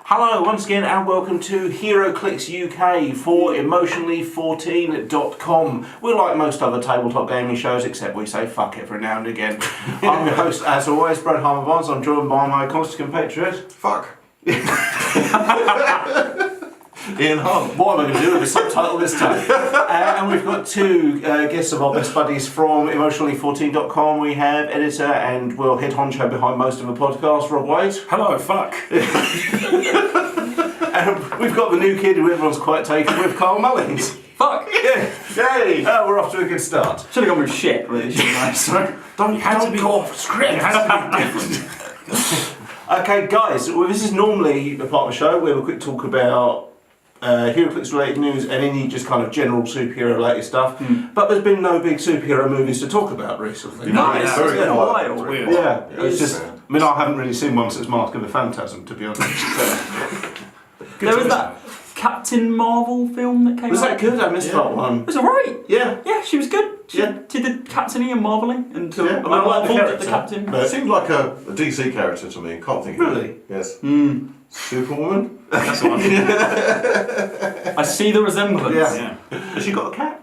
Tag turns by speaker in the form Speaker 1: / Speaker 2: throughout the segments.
Speaker 1: Hello once again and welcome to Heroclix UK for emotionally14.com. We're like most other tabletop gaming shows except we say fuck every now and again. I'm your host as always, Brad Harmer-Bonds. I'm joined by my constant compatriot.
Speaker 2: Fuck. Ian Hunt.
Speaker 1: What am I going to do with the subtitle this time? And we've got two guests of our best buddies from emotionally14.com. We have editor and head honcho behind most of the podcast, Rob Wade.
Speaker 3: Hello, fuck.
Speaker 1: And we've got the new kid who everyone's quite taken with, Carl Mullings.
Speaker 3: Fuck.
Speaker 1: Yeah, yay! We're off to a good start.
Speaker 3: Should have gone with shit, really, shouldn't I? So,
Speaker 1: Don't go off script.
Speaker 3: it has to be different.
Speaker 1: Okay, guys, well, this is normally a part of the show where we quick talk about Heroclix related news and any just kind of general superhero related stuff. But there's been no big superhero movies to talk about recently.
Speaker 3: No, it's
Speaker 2: very
Speaker 3: been a
Speaker 2: quiet.
Speaker 3: while.
Speaker 2: It's
Speaker 3: Weird.
Speaker 1: Yeah, it's
Speaker 2: It's-
Speaker 1: just. I mean, I haven't really seen one since Mask of the Phantasm, to be honest.
Speaker 3: There was that Captain Marvel film that came
Speaker 1: Was
Speaker 3: out.
Speaker 1: that good? I missed that
Speaker 3: It
Speaker 1: one.
Speaker 3: was alright.
Speaker 1: Yeah.
Speaker 3: Yeah, she was good. She did the captaining and marvelling until
Speaker 1: Yeah, I mean, I like the
Speaker 3: called it
Speaker 1: character,
Speaker 3: the captain.
Speaker 1: but-
Speaker 2: It seemed like a DC character to me. Can't think of
Speaker 1: Really?
Speaker 2: it. Yes.
Speaker 3: Hmm.
Speaker 2: Superwoman?
Speaker 3: That's the one. I see the resemblance.
Speaker 1: Yeah. Has she got a cat?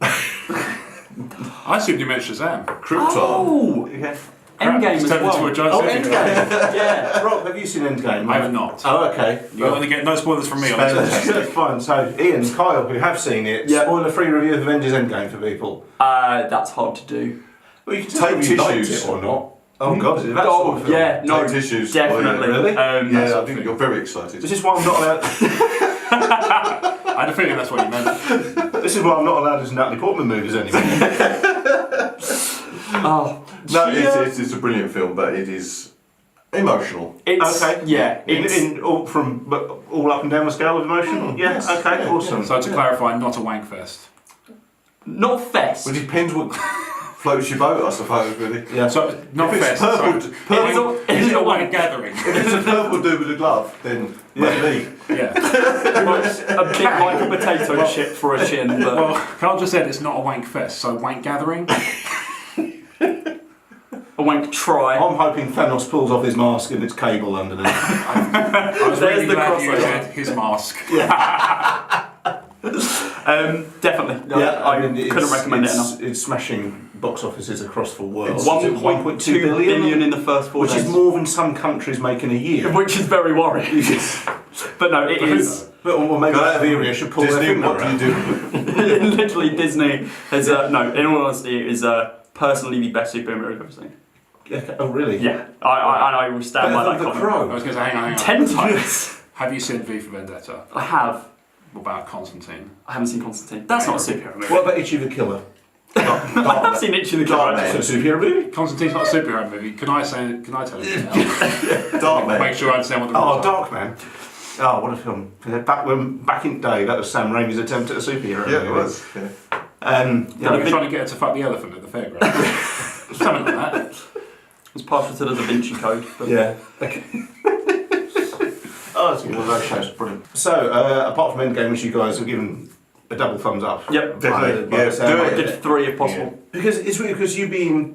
Speaker 4: I assumed you meant Shazam.
Speaker 2: Krypton.
Speaker 3: Oh!
Speaker 1: Yeah.
Speaker 3: Endgame
Speaker 4: It's
Speaker 3: as
Speaker 4: turned into
Speaker 3: well.
Speaker 4: a giant
Speaker 1: Oh,
Speaker 4: superhero.
Speaker 1: Endgame.
Speaker 3: Yeah.
Speaker 1: Rob, have you seen Endgame?
Speaker 4: I have not.
Speaker 1: Oh, okay.
Speaker 4: You're going to get no spoilers from me on this.
Speaker 1: That's fine. So, Ian, Kyle, who have seen it,
Speaker 3: Yeah.
Speaker 1: spoiler-free review of Avengers Endgame for people.
Speaker 3: That's hard to do.
Speaker 1: Well, you can
Speaker 2: Take
Speaker 1: tell if you liked
Speaker 2: tissues.
Speaker 1: it or not. Oh, God, is it that
Speaker 3: Oh,
Speaker 1: sort of film?
Speaker 3: yeah, no,
Speaker 2: Take tissues.
Speaker 3: definitely.
Speaker 1: Really?
Speaker 2: Yeah, I think you're very excited.
Speaker 1: This is why I'm not allowed.
Speaker 4: I had a feeling that's what you meant.
Speaker 1: This is why I'm not allowed to see Natalie Portman movies anymore.
Speaker 3: Oh,
Speaker 2: No,
Speaker 3: yeah.
Speaker 2: it's a brilliant film, but it is emotional.
Speaker 3: It's,
Speaker 1: Okay.
Speaker 3: yeah, it's,
Speaker 1: In all up and down the scale of emotion. Yeah.
Speaker 2: yes.
Speaker 1: Okay.
Speaker 2: Yeah.
Speaker 1: Awesome.
Speaker 4: So to clarify, not a wank fest.
Speaker 3: not fest.
Speaker 2: Well, it depends what floats your boat, I suppose, really.
Speaker 1: Yeah.
Speaker 4: So not
Speaker 2: If it's
Speaker 4: fest.
Speaker 2: purple-
Speaker 4: sorry.
Speaker 2: purple-
Speaker 4: Is it a wank gathering?
Speaker 2: If it's a purple dude with a glove, then maybe.
Speaker 4: Yeah.
Speaker 3: It's a bit like a potato chip for a chin, but
Speaker 4: Well, Carl just said it's not a wank fest, so wank gathering.
Speaker 3: a wank try.
Speaker 1: I'm hoping Thanos pulls off his mask and it's cable underneath.
Speaker 4: I was
Speaker 3: There's
Speaker 4: really
Speaker 3: the
Speaker 4: glad you
Speaker 3: crossover.
Speaker 4: said his mask.
Speaker 3: Definitely. I couldn't recommend it enough.
Speaker 1: It's smashing box offices across the world.
Speaker 3: It's
Speaker 1: Is it
Speaker 3: 1.2 billion in the first 4
Speaker 1: which
Speaker 3: days.
Speaker 1: is more than some countries make in a year.
Speaker 3: Which is very worrying. But no, it is.
Speaker 1: Or maybe Iberia should pull their
Speaker 2: Disney,
Speaker 1: finger
Speaker 2: what do you
Speaker 1: out.
Speaker 2: do?
Speaker 3: Literally, Disney has, no, in all honesty, it is personally the best superhero movie I've ever seen.
Speaker 1: Okay. Oh, really?
Speaker 3: Yeah, I will stand by
Speaker 1: Better
Speaker 3: that
Speaker 1: than The
Speaker 3: comment.
Speaker 4: I
Speaker 1: Crow.
Speaker 4: was going to say, hang on.
Speaker 3: 10 times.
Speaker 4: Have you seen V for Vendetta?
Speaker 3: I have.
Speaker 4: What about Constantine?
Speaker 3: I haven't seen Constantine. That's not a superhero movie.
Speaker 1: What about Itchy the Killer?
Speaker 3: I have seen Itchy the Killer.
Speaker 2: Dark
Speaker 1: It's a superhero movie?
Speaker 4: Constantine's not a superhero movie. Can I tell you now?
Speaker 2: Darkman.
Speaker 4: Make sure I understand what the
Speaker 1: Oh,
Speaker 4: rules are.
Speaker 1: Darkman. Oh, what a film. Back in the day, that was Sam Raimi's attempt at a superhero
Speaker 2: Yeah, it
Speaker 1: movie.
Speaker 2: was. Yeah.
Speaker 4: Are you trying to get her to fuck the elephant at the fairground? Something like that.
Speaker 3: It's partial to the Da Vinci Code. But
Speaker 1: Yeah. Okay. Oh, it's one of those shows. Brilliant. So, apart from Endgame, which you guys have given a double thumbs up.
Speaker 3: Yep,
Speaker 2: Definitely.
Speaker 1: By the
Speaker 2: Yeah,
Speaker 1: sound
Speaker 2: do
Speaker 1: of
Speaker 2: it.
Speaker 3: did 3 if possible.
Speaker 1: Because it's weird, because you being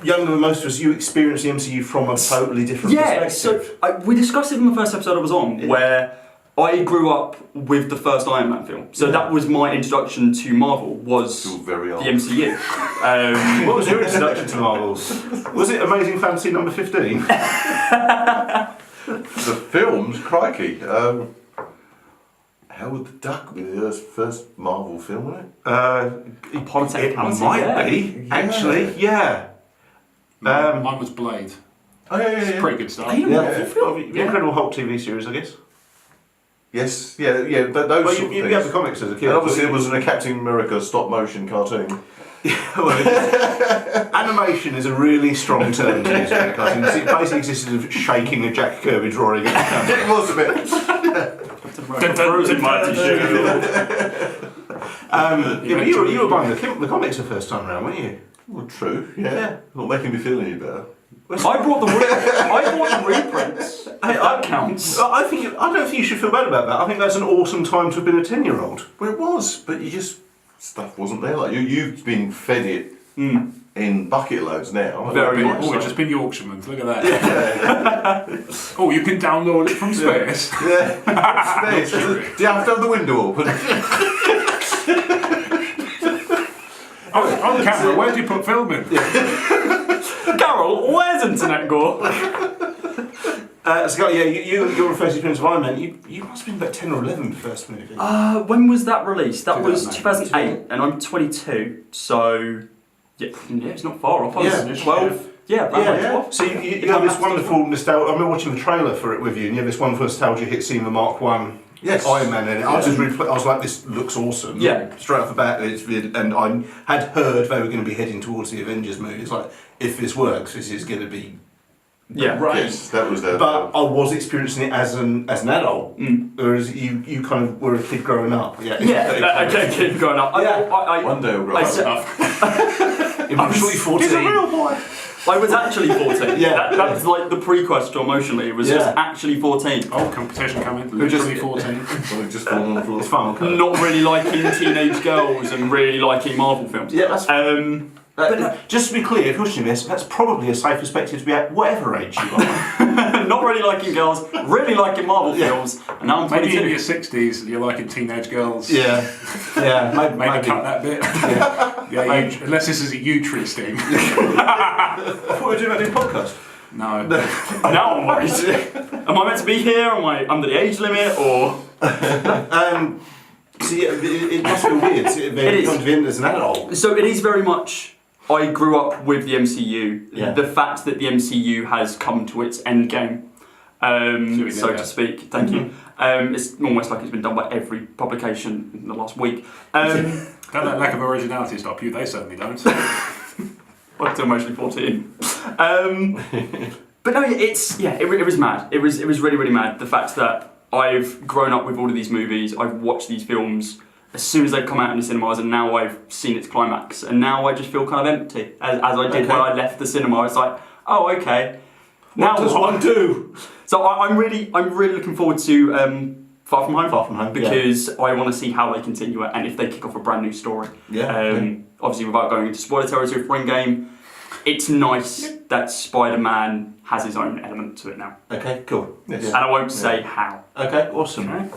Speaker 1: younger than most of us, you experience the MCU from a totally different
Speaker 3: Yeah, so
Speaker 1: perspective.
Speaker 3: we discussed it in the first episode I was on, where I grew up with the first Iron Man film. So that was my introduction to Marvel, was
Speaker 2: Still very
Speaker 3: the
Speaker 2: old.
Speaker 3: MCU.
Speaker 1: What was your introduction to Marvels? Was it Amazing Fantasy number 15?
Speaker 2: The films, crikey. Howard the Duck was the first Marvel film, wasn't it?
Speaker 3: Upon
Speaker 1: It
Speaker 3: technicality,
Speaker 1: might
Speaker 3: yeah.
Speaker 1: be, actually, yeah.
Speaker 4: Mine was Blade.
Speaker 2: Oh, yeah.
Speaker 4: Pretty good stuff.
Speaker 3: Are you
Speaker 1: Yeah,
Speaker 3: Marvel film?
Speaker 1: the Incredible Hulk TV series, I guess.
Speaker 2: Yes, yeah, those
Speaker 1: Well,
Speaker 2: sort
Speaker 1: you
Speaker 2: of
Speaker 1: had the
Speaker 2: things.
Speaker 1: comics as a kid.
Speaker 2: And obviously it was in a Captain America stop motion cartoon.
Speaker 1: Animation is a really strong term to use in a cartoon. It basically existed of shaking a Jack Kirby drawing at the camera.
Speaker 2: It was a bit.
Speaker 3: Frozen Mighty Shield.
Speaker 1: Yeah, but you were buying the comics the first time around, weren't you?
Speaker 2: Well, true, yeah.
Speaker 1: Yeah.
Speaker 2: Not making me feel any better.
Speaker 3: I bought the reprints. That counts.
Speaker 1: I don't think you should feel bad about that. I think that's an awesome time to have been a 10-year-old.
Speaker 2: Well, it was, but stuff wasn't there. Like you've been fed it in bucket loads now.
Speaker 3: Very much
Speaker 4: Oh,
Speaker 3: so.
Speaker 4: it's just been Yorkshireman's. Look at that. Oh, you can download it from space.
Speaker 2: Yeah. Space. Do you have to have the window open?
Speaker 4: On camera, where do you put film in?
Speaker 3: Carol, where's Internet Gore?
Speaker 1: Scott, your first experience of Iron Man, you must have been about 10 or 11 the first movie.
Speaker 3: When was that released? That was
Speaker 4: 2008.
Speaker 3: 2008, and I'm 22, so yeah, it's not far off. I was
Speaker 1: Yeah.
Speaker 3: 12. Yeah, about like 12.
Speaker 1: So you have this wonderful nostalgia. I remember watching the trailer for it with you, and you have this wonderful nostalgia hit seeing the Mark 1
Speaker 2: Yes.
Speaker 1: Iron Man in it. I was just I was like, this looks awesome.
Speaker 3: Yeah.
Speaker 1: Straight off the bat, and I had heard they were going to be heading towards the Avengers movie. It's like, if this works, this is going to be
Speaker 3: Yeah.
Speaker 1: great.
Speaker 2: Yes, that was the.
Speaker 1: But I was experiencing it as an adult, whereas you kind of were a kid growing up.
Speaker 3: Yeah, okay, kid growing up.
Speaker 2: One day we'll grow
Speaker 3: I
Speaker 2: up.
Speaker 3: said-
Speaker 1: Emotionally 14.
Speaker 2: He's a real boy.
Speaker 3: I was actually 14.
Speaker 1: Yeah.
Speaker 3: That was like the prequest to emotionally. It was just
Speaker 1: Yeah.
Speaker 3: actually 14.
Speaker 4: Oh, competition coming.
Speaker 1: Who just-
Speaker 4: Literally 14.
Speaker 2: Well, we've just fallen on the floor.
Speaker 1: It's fun. Okay.
Speaker 3: Not really liking teenage girls and really liking Marvel films.
Speaker 1: Yeah, that's
Speaker 3: But
Speaker 1: just to be clear, if you're watching this, that's probably a safe perspective to be at whatever age you are.
Speaker 3: not really liking girls, really liking Marvel films, and now I'm
Speaker 4: Maybe in
Speaker 3: 22.
Speaker 4: your 60s, you're liking teenage girls.
Speaker 1: Yeah,
Speaker 4: Maybe cut that bit. Unless this is a U-tree scheme.
Speaker 1: I thought we were doing a new podcast.
Speaker 4: No.
Speaker 3: Now I'm worried. Am I meant to be here? Am I under the age limit? Or
Speaker 1: So yeah, it must feel weird.
Speaker 3: It is.
Speaker 1: Coming to the end as an adult.
Speaker 3: So it is very much. I grew up with the MCU.
Speaker 1: Yeah.
Speaker 3: The fact that the MCU has come to its end game, so to speak. Thank you. It's almost like it's been done by every publication in the last week.
Speaker 4: Don't let lack of originality stop you. They certainly don't.
Speaker 3: Well, until mostly 14. But no, it was mad. It was really, really mad. The fact that I've grown up with all of these movies, I've watched these films as soon as they come out in the cinemas, and now I've seen its climax, and now I just feel kind of empty, as I did when I left the cinema. It's like, oh, okay. Now
Speaker 1: What does one do?
Speaker 3: So I'm really looking forward to Far From Home.
Speaker 1: Far From Home,
Speaker 3: because I want to see how they continue it and if they kick off a brand new story. Obviously, without going into spoiler territory for Endgame, it's nice that Spider-Man has his own element to it now.
Speaker 1: Okay, cool.
Speaker 2: Yes.
Speaker 3: And I won't say how.
Speaker 1: Okay, awesome.
Speaker 4: Okay.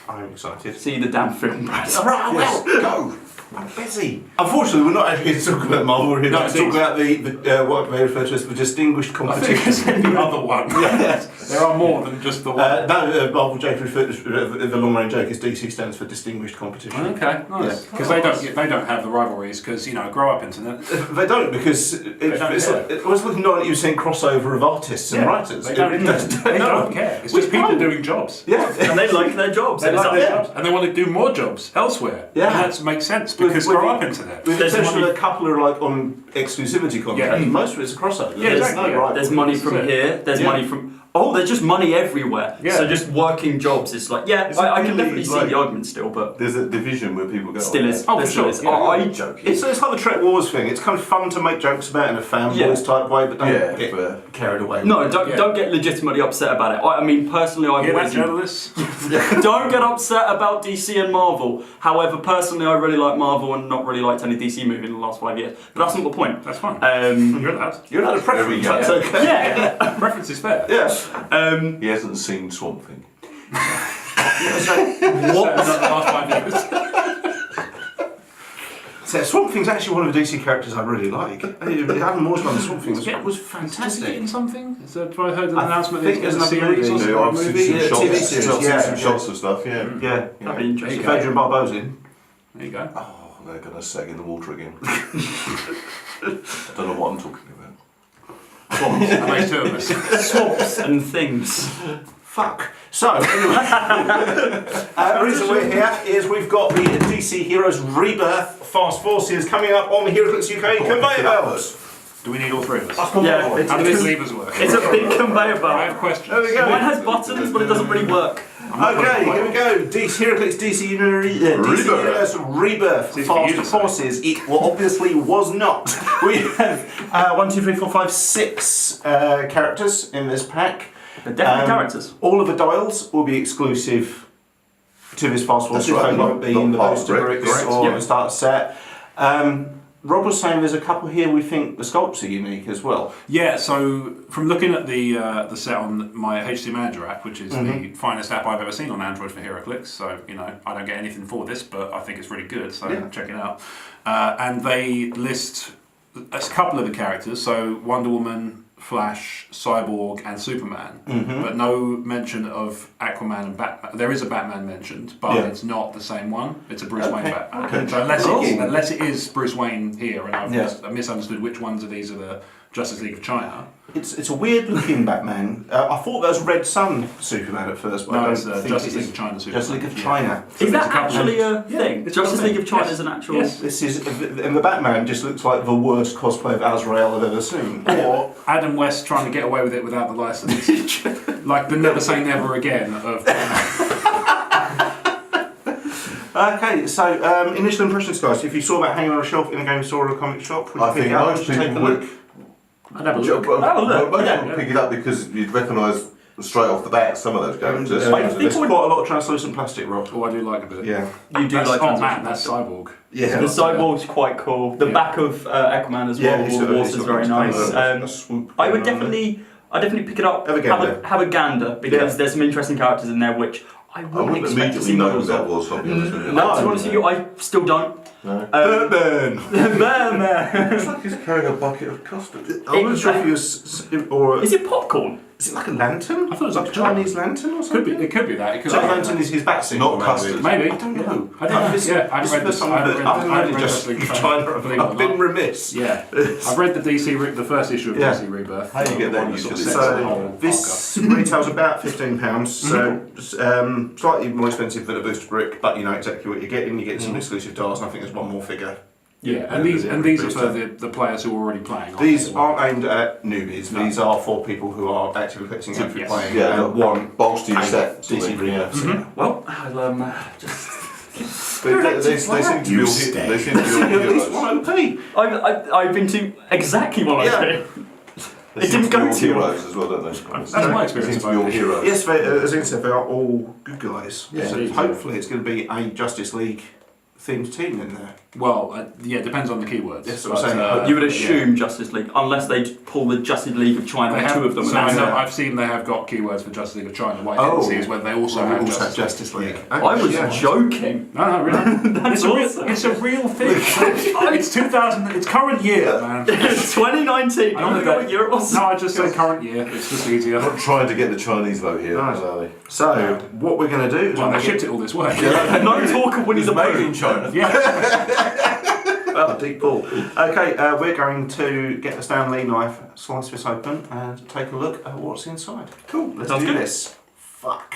Speaker 1: I'm excited.
Speaker 3: See the damn film, Brad.
Speaker 1: Alright, well, go. I'm busy. Unfortunately, we're not actually here to talk about Marvel. We're here to talk about the what they refer to as the distinguished
Speaker 4: I think
Speaker 1: competition.
Speaker 4: it's the other one. There are more than just the one.
Speaker 1: Marvel joke refers the long range joke is DC stands for distinguished competition.
Speaker 4: Okay, nice. Because they don't have the rivalries. Because grow up internet.
Speaker 1: They don't because it was looking like you were saying crossover of artists and writers.
Speaker 4: They don't care. It's just people doing jobs.
Speaker 1: Yeah,
Speaker 3: And they like their jobs.
Speaker 4: They
Speaker 3: and it's
Speaker 4: like
Speaker 3: up
Speaker 4: their
Speaker 3: there.
Speaker 4: jobs, and they want to do more jobs elsewhere.
Speaker 1: Yeah.
Speaker 4: And that makes sense
Speaker 1: With-
Speaker 4: because
Speaker 1: with
Speaker 4: grow
Speaker 1: the-
Speaker 4: up internet.
Speaker 1: with the
Speaker 3: There's
Speaker 1: exception of
Speaker 3: money-
Speaker 1: a couple are like on exclusivity contracts.
Speaker 4: Yeah.
Speaker 1: Most of it's a crossover.
Speaker 4: Yeah,
Speaker 1: There's
Speaker 4: exactly,
Speaker 1: no
Speaker 4: yeah.
Speaker 1: rival.
Speaker 3: There's money from
Speaker 4: That's it.
Speaker 3: here, there's
Speaker 1: Yeah.
Speaker 3: money from... Oh, there's just money everywhere.
Speaker 4: Yeah.
Speaker 3: So just working jobs is like... Yeah,
Speaker 2: Is it
Speaker 3: I can
Speaker 2: really,
Speaker 3: definitely see
Speaker 2: like-
Speaker 3: the argument still, but...
Speaker 2: There's a division where people go.
Speaker 3: Still is.
Speaker 4: Oh,
Speaker 3: there
Speaker 4: for
Speaker 3: still
Speaker 4: sure.
Speaker 3: is.
Speaker 4: Yeah.
Speaker 3: I
Speaker 2: joking.
Speaker 1: It's like the Trek Wars thing. It's kind of fun to make jokes about in a fanboys type way, but don't get
Speaker 2: fair.
Speaker 1: carried away.
Speaker 3: No, don't
Speaker 4: Yeah.
Speaker 3: don't get legitimately upset about it. I mean, personally, I
Speaker 4: Hear that,
Speaker 3: always
Speaker 4: journalists?
Speaker 3: don't get upset about DC and Marvel. However, personally, I really like Marvel and not really liked any DC movie in the last 5 years. But that's not the point.
Speaker 4: That's fine.
Speaker 3: Um,
Speaker 4: You're allowed.
Speaker 1: You're not a
Speaker 2: There we
Speaker 1: preference.
Speaker 2: go.
Speaker 1: That's okay.
Speaker 3: yeah.
Speaker 4: Preference is fair.
Speaker 1: Yeah.
Speaker 2: He hasn't seen Swamp Thing.
Speaker 3: What?
Speaker 4: The last 5 years.
Speaker 1: So Swamp Thing's actually one of the DC characters I really like. Alan Moore's one of the Swamp Thing was
Speaker 4: Is he
Speaker 1: fantastic.
Speaker 4: getting something? Is that, have I heard an
Speaker 1: I
Speaker 4: announcement
Speaker 1: think
Speaker 4: that he's
Speaker 1: there's
Speaker 4: getting a
Speaker 1: another
Speaker 4: series
Speaker 1: movie.
Speaker 4: or
Speaker 2: I've
Speaker 4: something?
Speaker 2: seen
Speaker 1: movie?
Speaker 2: some
Speaker 1: TV
Speaker 2: shots.
Speaker 1: series,
Speaker 2: I've seen
Speaker 1: yeah,
Speaker 2: some
Speaker 1: yeah.
Speaker 2: shots and stuff. Yeah.
Speaker 1: Yeah.
Speaker 3: That'd be interesting.
Speaker 1: If Adrian Barbeau's in.
Speaker 4: There you go.
Speaker 2: Oh, they're gonna sag in the water again. I don't know what I'm talking about.
Speaker 4: That makes two of us.
Speaker 3: Swaps and things.
Speaker 1: Fuck. So, anyway, the reason we're here is we've got the DC Heroes Rebirth Fast Forces coming up on the Heroclix UK conveyor belts.
Speaker 4: Do we need all three of us?
Speaker 3: Yeah,
Speaker 4: How do these levers work?
Speaker 3: It's a big conveyor
Speaker 4: I
Speaker 3: belt.
Speaker 4: have questions.
Speaker 1: There we go.
Speaker 3: Mine has buttons, but it doesn't really work.
Speaker 1: Okay, here we go. Heroclix DC Heroes Rebirth
Speaker 4: It's for you to
Speaker 1: Fast
Speaker 4: say.
Speaker 1: Forces. It obviously was not. We have 1, 2, 3, 4, 5, 6 characters in this pack.
Speaker 3: They're definitely characters.
Speaker 1: All of the dials will be exclusive to this Fast Forces.
Speaker 2: That's right,
Speaker 1: They won't be
Speaker 2: not
Speaker 1: in the
Speaker 2: part of
Speaker 1: booster
Speaker 2: Brick,
Speaker 1: bricks
Speaker 2: correct.
Speaker 1: or
Speaker 3: Yeah.
Speaker 1: the starter set. Rob was saying there's a couple here we think the sculpts are unique as well.
Speaker 4: Yeah, so from looking at the set on my HC Manager app, which is the finest app I've ever seen on Android for Heroclix, so I don't get anything for this, but I think it's really good, so check it out. And they list a couple of the characters, so Wonder Woman, Flash, Cyborg, and Superman, but no mention of Aquaman and Batman. There is a Batman mentioned, but it's not the same one. It's a Bruce Wayne Batman.
Speaker 1: Okay.
Speaker 4: So unless it is Bruce Wayne here, and I've misunderstood which ones of these are the Justice League of China.
Speaker 1: It's a weird looking Batman. I thought that was Red Sun Superman at first, but
Speaker 4: No,
Speaker 1: I don't
Speaker 4: it's
Speaker 1: think
Speaker 4: Justice
Speaker 1: it
Speaker 4: League
Speaker 1: is.
Speaker 4: of China Superman.
Speaker 1: Justice League of China.
Speaker 3: Is that actually a thing?
Speaker 4: it's
Speaker 3: Justice
Speaker 4: a thing.
Speaker 3: League of China
Speaker 4: Yes.
Speaker 3: is an actual.
Speaker 4: Yes.
Speaker 1: This is, and the Batman just looks like the worst cosplay of Azrael I've ever seen.
Speaker 4: Or Adam West trying to get away with it without the license. Like the Never Say Never Again of
Speaker 1: Okay, so initial impressions, guys. If you saw that hanging on a shelf in a game store or a comic shop, would you
Speaker 2: I
Speaker 1: pick
Speaker 2: think
Speaker 1: it up?
Speaker 2: most
Speaker 1: Would you take a
Speaker 2: people
Speaker 1: look?
Speaker 2: would.
Speaker 4: I'd have a
Speaker 2: Most
Speaker 4: look.
Speaker 2: people pick it up because you'd recognise straight off the bat some of those characters.
Speaker 1: There's quite a lot of translucent plastic, Rob.
Speaker 4: Oh, I do like a bit.
Speaker 1: Yeah.
Speaker 3: You do
Speaker 4: That's,
Speaker 3: like
Speaker 4: oh
Speaker 3: translucent
Speaker 4: man, that's Cyborg.
Speaker 1: Yeah.
Speaker 3: The cyborg's quite cool. The back of Aquaman as well,
Speaker 1: it's
Speaker 3: all the water's
Speaker 1: got
Speaker 3: very nice.
Speaker 1: a swoop
Speaker 3: I would
Speaker 1: going on
Speaker 3: definitely pick it up.
Speaker 1: Have a gander.
Speaker 3: Have a gander because there's some interesting characters in there which I
Speaker 2: I
Speaker 3: wouldn't
Speaker 2: wouldn't
Speaker 3: expect to see
Speaker 2: immediately know who
Speaker 3: models
Speaker 2: that
Speaker 3: of.
Speaker 2: was, I'll be honest with you.
Speaker 3: No, to be honest with you, I still don't.
Speaker 2: No.
Speaker 1: Burn!
Speaker 3: Batman.
Speaker 2: It's like he's carrying a bucket of custard.
Speaker 1: I'm not sure if you was, or
Speaker 3: Is it popcorn?
Speaker 1: is it like a lantern?
Speaker 4: I thought it was
Speaker 1: like
Speaker 4: like
Speaker 1: a Chinese lantern or
Speaker 4: Could
Speaker 1: something.
Speaker 4: be. It could be that. It could
Speaker 1: So
Speaker 4: be
Speaker 1: lantern is his bat
Speaker 2: Not custard.
Speaker 4: Maybe.
Speaker 1: I don't know.
Speaker 4: I don't know.
Speaker 1: This-
Speaker 4: Yeah, I
Speaker 1: this
Speaker 4: haven't read
Speaker 1: is the
Speaker 4: this. I haven't read
Speaker 1: I've
Speaker 4: I haven't
Speaker 1: only
Speaker 4: read
Speaker 1: just
Speaker 4: Justice League of
Speaker 1: China.
Speaker 4: China, believe it or
Speaker 1: I've been
Speaker 4: not.
Speaker 1: remiss.
Speaker 4: Yeah, I've read the first issue of
Speaker 1: Yeah.
Speaker 4: DC Rebirth.
Speaker 2: How do you get
Speaker 4: the
Speaker 2: that
Speaker 4: one sort of
Speaker 2: usually?
Speaker 4: sets the
Speaker 1: So
Speaker 4: whole
Speaker 1: this retails about £15, so slightly more expensive than a booster brick, but you know exactly what you're getting. You're getting some exclusive tiles, and I think there's one more figure.
Speaker 4: Yeah, and these are for the players who are already playing.
Speaker 1: These aren't aimed at newbies. No. These are for people who are actively collecting, actively
Speaker 4: Yes.
Speaker 1: playing,
Speaker 2: Yeah,
Speaker 1: and want
Speaker 2: bolster your
Speaker 1: a
Speaker 2: set.
Speaker 1: DC Rebirth.
Speaker 2: Yeah.
Speaker 3: Well, I'll just.
Speaker 2: They seem to be all they seem to be all
Speaker 1: At least
Speaker 2: heroes.
Speaker 1: one OP.
Speaker 3: I've been to exactly one
Speaker 1: Yeah.
Speaker 3: I did.
Speaker 2: They
Speaker 3: It
Speaker 2: seem
Speaker 3: didn't
Speaker 2: to be
Speaker 3: go
Speaker 2: all
Speaker 3: to you.
Speaker 2: heroes as well, don't they?
Speaker 4: That's my
Speaker 2: They
Speaker 4: experience.
Speaker 2: seem to be all
Speaker 4: about it.
Speaker 2: heroes.
Speaker 1: Yes, as Ian said, they are all good guys.
Speaker 2: Yeah.
Speaker 1: So hopefully it's going to be a Justice League themed team in there.
Speaker 4: Well, yeah, it depends on the keywords.
Speaker 1: Yes, that's what I'm saying.
Speaker 3: You would assume Justice League, unless they pull the Justice League of China,
Speaker 4: They have,
Speaker 3: two of them.
Speaker 4: so
Speaker 3: and
Speaker 4: I
Speaker 3: that's
Speaker 4: know,
Speaker 3: it.
Speaker 4: I've seen they have got keywords for Justice League of China. What I didn't see is whether they also have
Speaker 1: Justice League.
Speaker 4: Yeah.
Speaker 3: I was
Speaker 1: Yeah.
Speaker 3: joking.
Speaker 4: No, really.
Speaker 3: That's awesome.
Speaker 4: It's a real thing. It's 2000. It's current year, man.
Speaker 3: It's 2019.
Speaker 4: I
Speaker 3: I
Speaker 4: don't
Speaker 3: don't know what year it was.
Speaker 4: No, I just say current year. It's just easier.
Speaker 2: I'm not trying to get the Chinese vote here,
Speaker 1: Nice.
Speaker 2: are they?
Speaker 1: So what we're going to do is
Speaker 4: Well,
Speaker 1: we're
Speaker 4: they
Speaker 1: gonna
Speaker 4: shipped it all this way.
Speaker 3: No talk of Winnie
Speaker 2: It's
Speaker 3: the
Speaker 2: made
Speaker 3: Pooh.
Speaker 2: in China.
Speaker 4: Yeah.
Speaker 1: Oh, deep ball. Okay, we're going to get the Stan Lee knife, slice this open, and take a look at what's inside. Cool, let's
Speaker 3: Sounds
Speaker 1: do
Speaker 3: good.
Speaker 1: this. Fuck.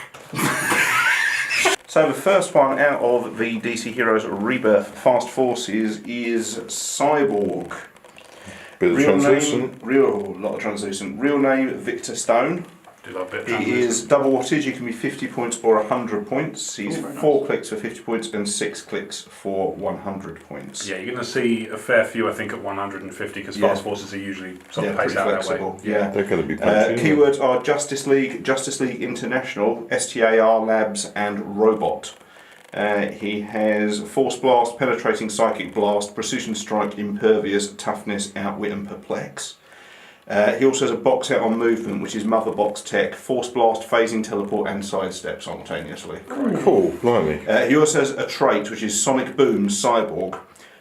Speaker 1: So the first one out of the DC Heroes Rebirth Fast Forces is Cyborg.
Speaker 2: Bit of translucent.
Speaker 1: Lot of translucent. Real name Victor Stone.
Speaker 4: Do love a bit of
Speaker 1: He
Speaker 4: translucent.
Speaker 1: is double wattage. He can be 50 points or 100 points. He's
Speaker 4: very
Speaker 1: 4 clicks for 50 points and 6 clicks for 100 points.
Speaker 5: Yeah, you're going to see a fair few, I think, at 150 because
Speaker 1: Yeah.
Speaker 5: Fast Forces are usually sort of
Speaker 1: pretty
Speaker 5: paced out that way.
Speaker 1: flexible. Yeah.
Speaker 2: They're going to be punchy.
Speaker 1: Keywords are Justice League International, STAR Labs, and Robot. He has Force Blast, Penetrating Psychic Blast, Precision Strike, Impervious, Toughness, Outwit, and Perplex. He also has a box set on movement, which is Mother Box Tech, Force Blast, Phasing Teleport, and Sidestep simultaneously.
Speaker 2: Cool, blimey.
Speaker 1: He also has a trait, which is Sonic Boom Cyborg.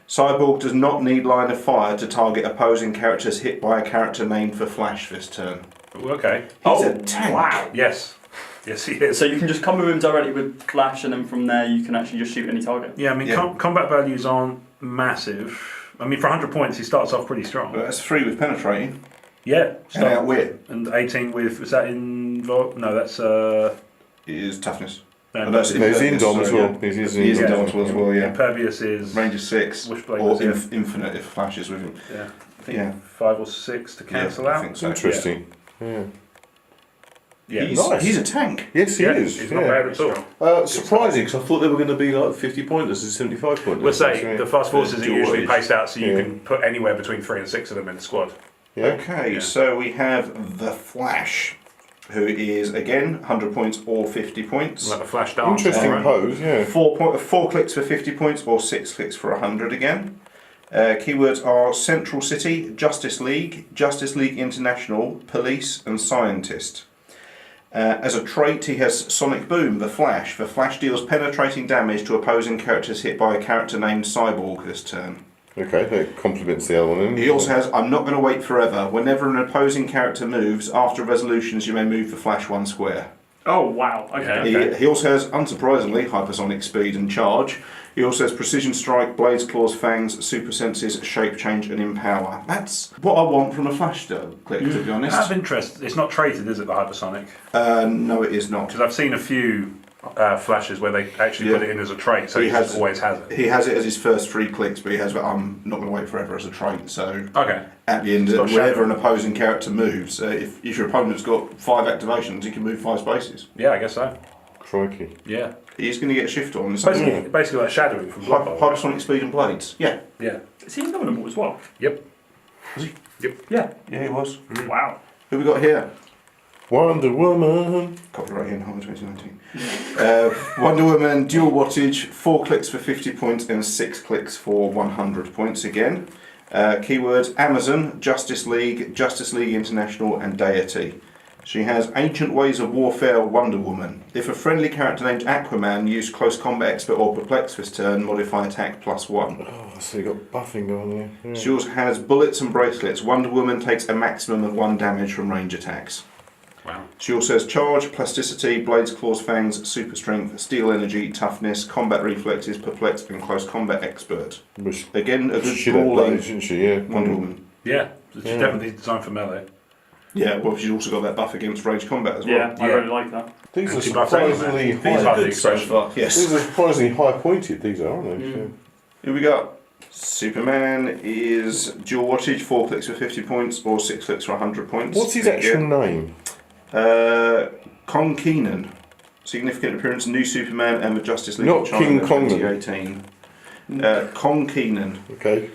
Speaker 1: Cyborg does not need line of fire to target opposing characters hit by a character named for Flash this turn.
Speaker 5: Ooh, okay.
Speaker 1: He's a tank.
Speaker 5: Wow. Yes. Yes, he is.
Speaker 3: So you can just come with him directly with Flash, and then from there you can actually just shoot any target.
Speaker 5: Yeah, I mean,
Speaker 1: Yeah.
Speaker 5: combat values aren't massive. I mean, for 100 points, he starts off pretty strong.
Speaker 1: But that's 3 with Penetrating,
Speaker 5: Yeah.
Speaker 1: and Outwit
Speaker 5: And 18 with, is that in... No, that's...
Speaker 1: is Toughness.
Speaker 5: no,
Speaker 1: Oh, that's
Speaker 2: He's in Dom as
Speaker 1: sorry,
Speaker 2: well. He's
Speaker 1: He is
Speaker 2: in Dom.
Speaker 1: Indomitable as well, yeah.
Speaker 5: Impervious is...
Speaker 1: Range is 6,
Speaker 5: Wishblade
Speaker 1: or
Speaker 5: was, yeah.
Speaker 1: Infinite if Flash is with him.
Speaker 5: Yeah. I think
Speaker 1: Yeah.
Speaker 5: 5 or 6 to cancel
Speaker 1: I
Speaker 5: out.
Speaker 1: think so.
Speaker 2: Interesting. Yeah.
Speaker 5: Yeah.
Speaker 1: He's, he's a tank.
Speaker 2: Yes, he
Speaker 5: Yeah,
Speaker 2: is.
Speaker 5: He's not bad at all.
Speaker 2: Surprising, because I thought they were going to be like 50 pointers and 75 pointers.
Speaker 5: We'll say the Fast Forces are
Speaker 2: Dual
Speaker 5: usually
Speaker 2: wage.
Speaker 5: paced out so you
Speaker 2: Yeah.
Speaker 5: can put anywhere between 3 and 6 of them in the squad.
Speaker 2: Yeah.
Speaker 1: Okay,
Speaker 5: Yeah.
Speaker 1: so we have the Flash, who is again 100 points or 50 points.
Speaker 5: Like a flash dance.
Speaker 2: Interesting
Speaker 5: right?
Speaker 2: pose, yeah.
Speaker 1: 4 clicks for 50 points or 6 clicks for 100 again. Keywords are Central City, Justice League International, Police and Scientist. As a trait, he has Sonic Boom, the Flash. The Flash deals penetrating damage to opposing characters hit by a character named Cyborg this turn.
Speaker 2: Okay, that complements the other one.
Speaker 1: He also has I'm Not Going to Wait Forever. Whenever an opposing character moves, after resolutions you may move the Flash 1 square.
Speaker 3: Oh, wow. Okay.
Speaker 1: He also has, unsurprisingly, hypersonic speed and charge. He also has precision strike, blades, claws, fangs, super senses, shape change, and empower. That's what I want from a Flash click, to be honest.
Speaker 5: Out of interest, it's not traded, is it, the hypersonic?
Speaker 1: No, it is not.
Speaker 5: Because I've seen a few flashes where they actually put it in as a trait, so he always has it.
Speaker 1: He has it as his first 3 clicks, but he has I'm Not Going to Wait Forever as a trait. So
Speaker 5: Okay.
Speaker 1: at the end, whenever an opposing character moves, if your opponent's got 5 activations, he can move 5 spaces.
Speaker 5: Yeah, I guess so.
Speaker 2: Crikey.
Speaker 5: Yeah.
Speaker 1: He's going to get a shift on.
Speaker 5: Basically like shadowing from Blood Bowl.
Speaker 1: Hypersonic speed and blades. Yeah.
Speaker 5: Yeah.
Speaker 3: Is he indomitable as well?
Speaker 5: Yep.
Speaker 3: Yeah.
Speaker 1: Yeah, he was.
Speaker 3: Wow.
Speaker 1: Who we got here?
Speaker 2: Wonder Woman.
Speaker 1: Copyright in Home 2019. Wonder Woman, dual wattage, 4 clicks for 50 points and 6 clicks for 100 points again. Keywords Amazon, Justice League International, and Deity. She has Ancient Ways of Warfare, Wonder Woman. If a friendly character named Aquaman used Close Combat Expert or Perplex this turn, modify attack +1.
Speaker 2: Oh, so you got buffing going there. Yeah.
Speaker 1: She also has Bullets and Bracelets. Wonder Woman takes a maximum of 1 damage from range attacks.
Speaker 5: Wow.
Speaker 1: She also has Charge, Plasticity, Blades, Claws, Fangs, Super Strength, Steel Energy, Toughness, Combat Reflexes, Perplex, and Close Combat Expert.
Speaker 2: Which
Speaker 1: Again, a good
Speaker 2: she had
Speaker 1: brawling
Speaker 2: blades, didn't she? Yeah.
Speaker 1: Wonder Woman.
Speaker 5: Yeah. She's definitely designed for melee.
Speaker 1: Yeah, well, she's also got that buff against range combat as well.
Speaker 3: Yeah, I really like that.
Speaker 2: These are
Speaker 5: And she buffs
Speaker 2: surprisingly
Speaker 5: Aquaman. These
Speaker 2: high.
Speaker 5: are good so far.
Speaker 1: Yes.
Speaker 2: These are surprisingly high pointed. These are, aren't they? Yeah.
Speaker 1: Here we go. Superman is dual wattage, 4 clicks for 50 points or 6 clicks for 100 points.
Speaker 2: What's his actual name?
Speaker 1: Kong Keenan. Significant appearance, New Superman and the Justice League
Speaker 2: Not
Speaker 1: of China
Speaker 2: King Kong.
Speaker 1: 2018. Kong Keenan.
Speaker 2: Okay.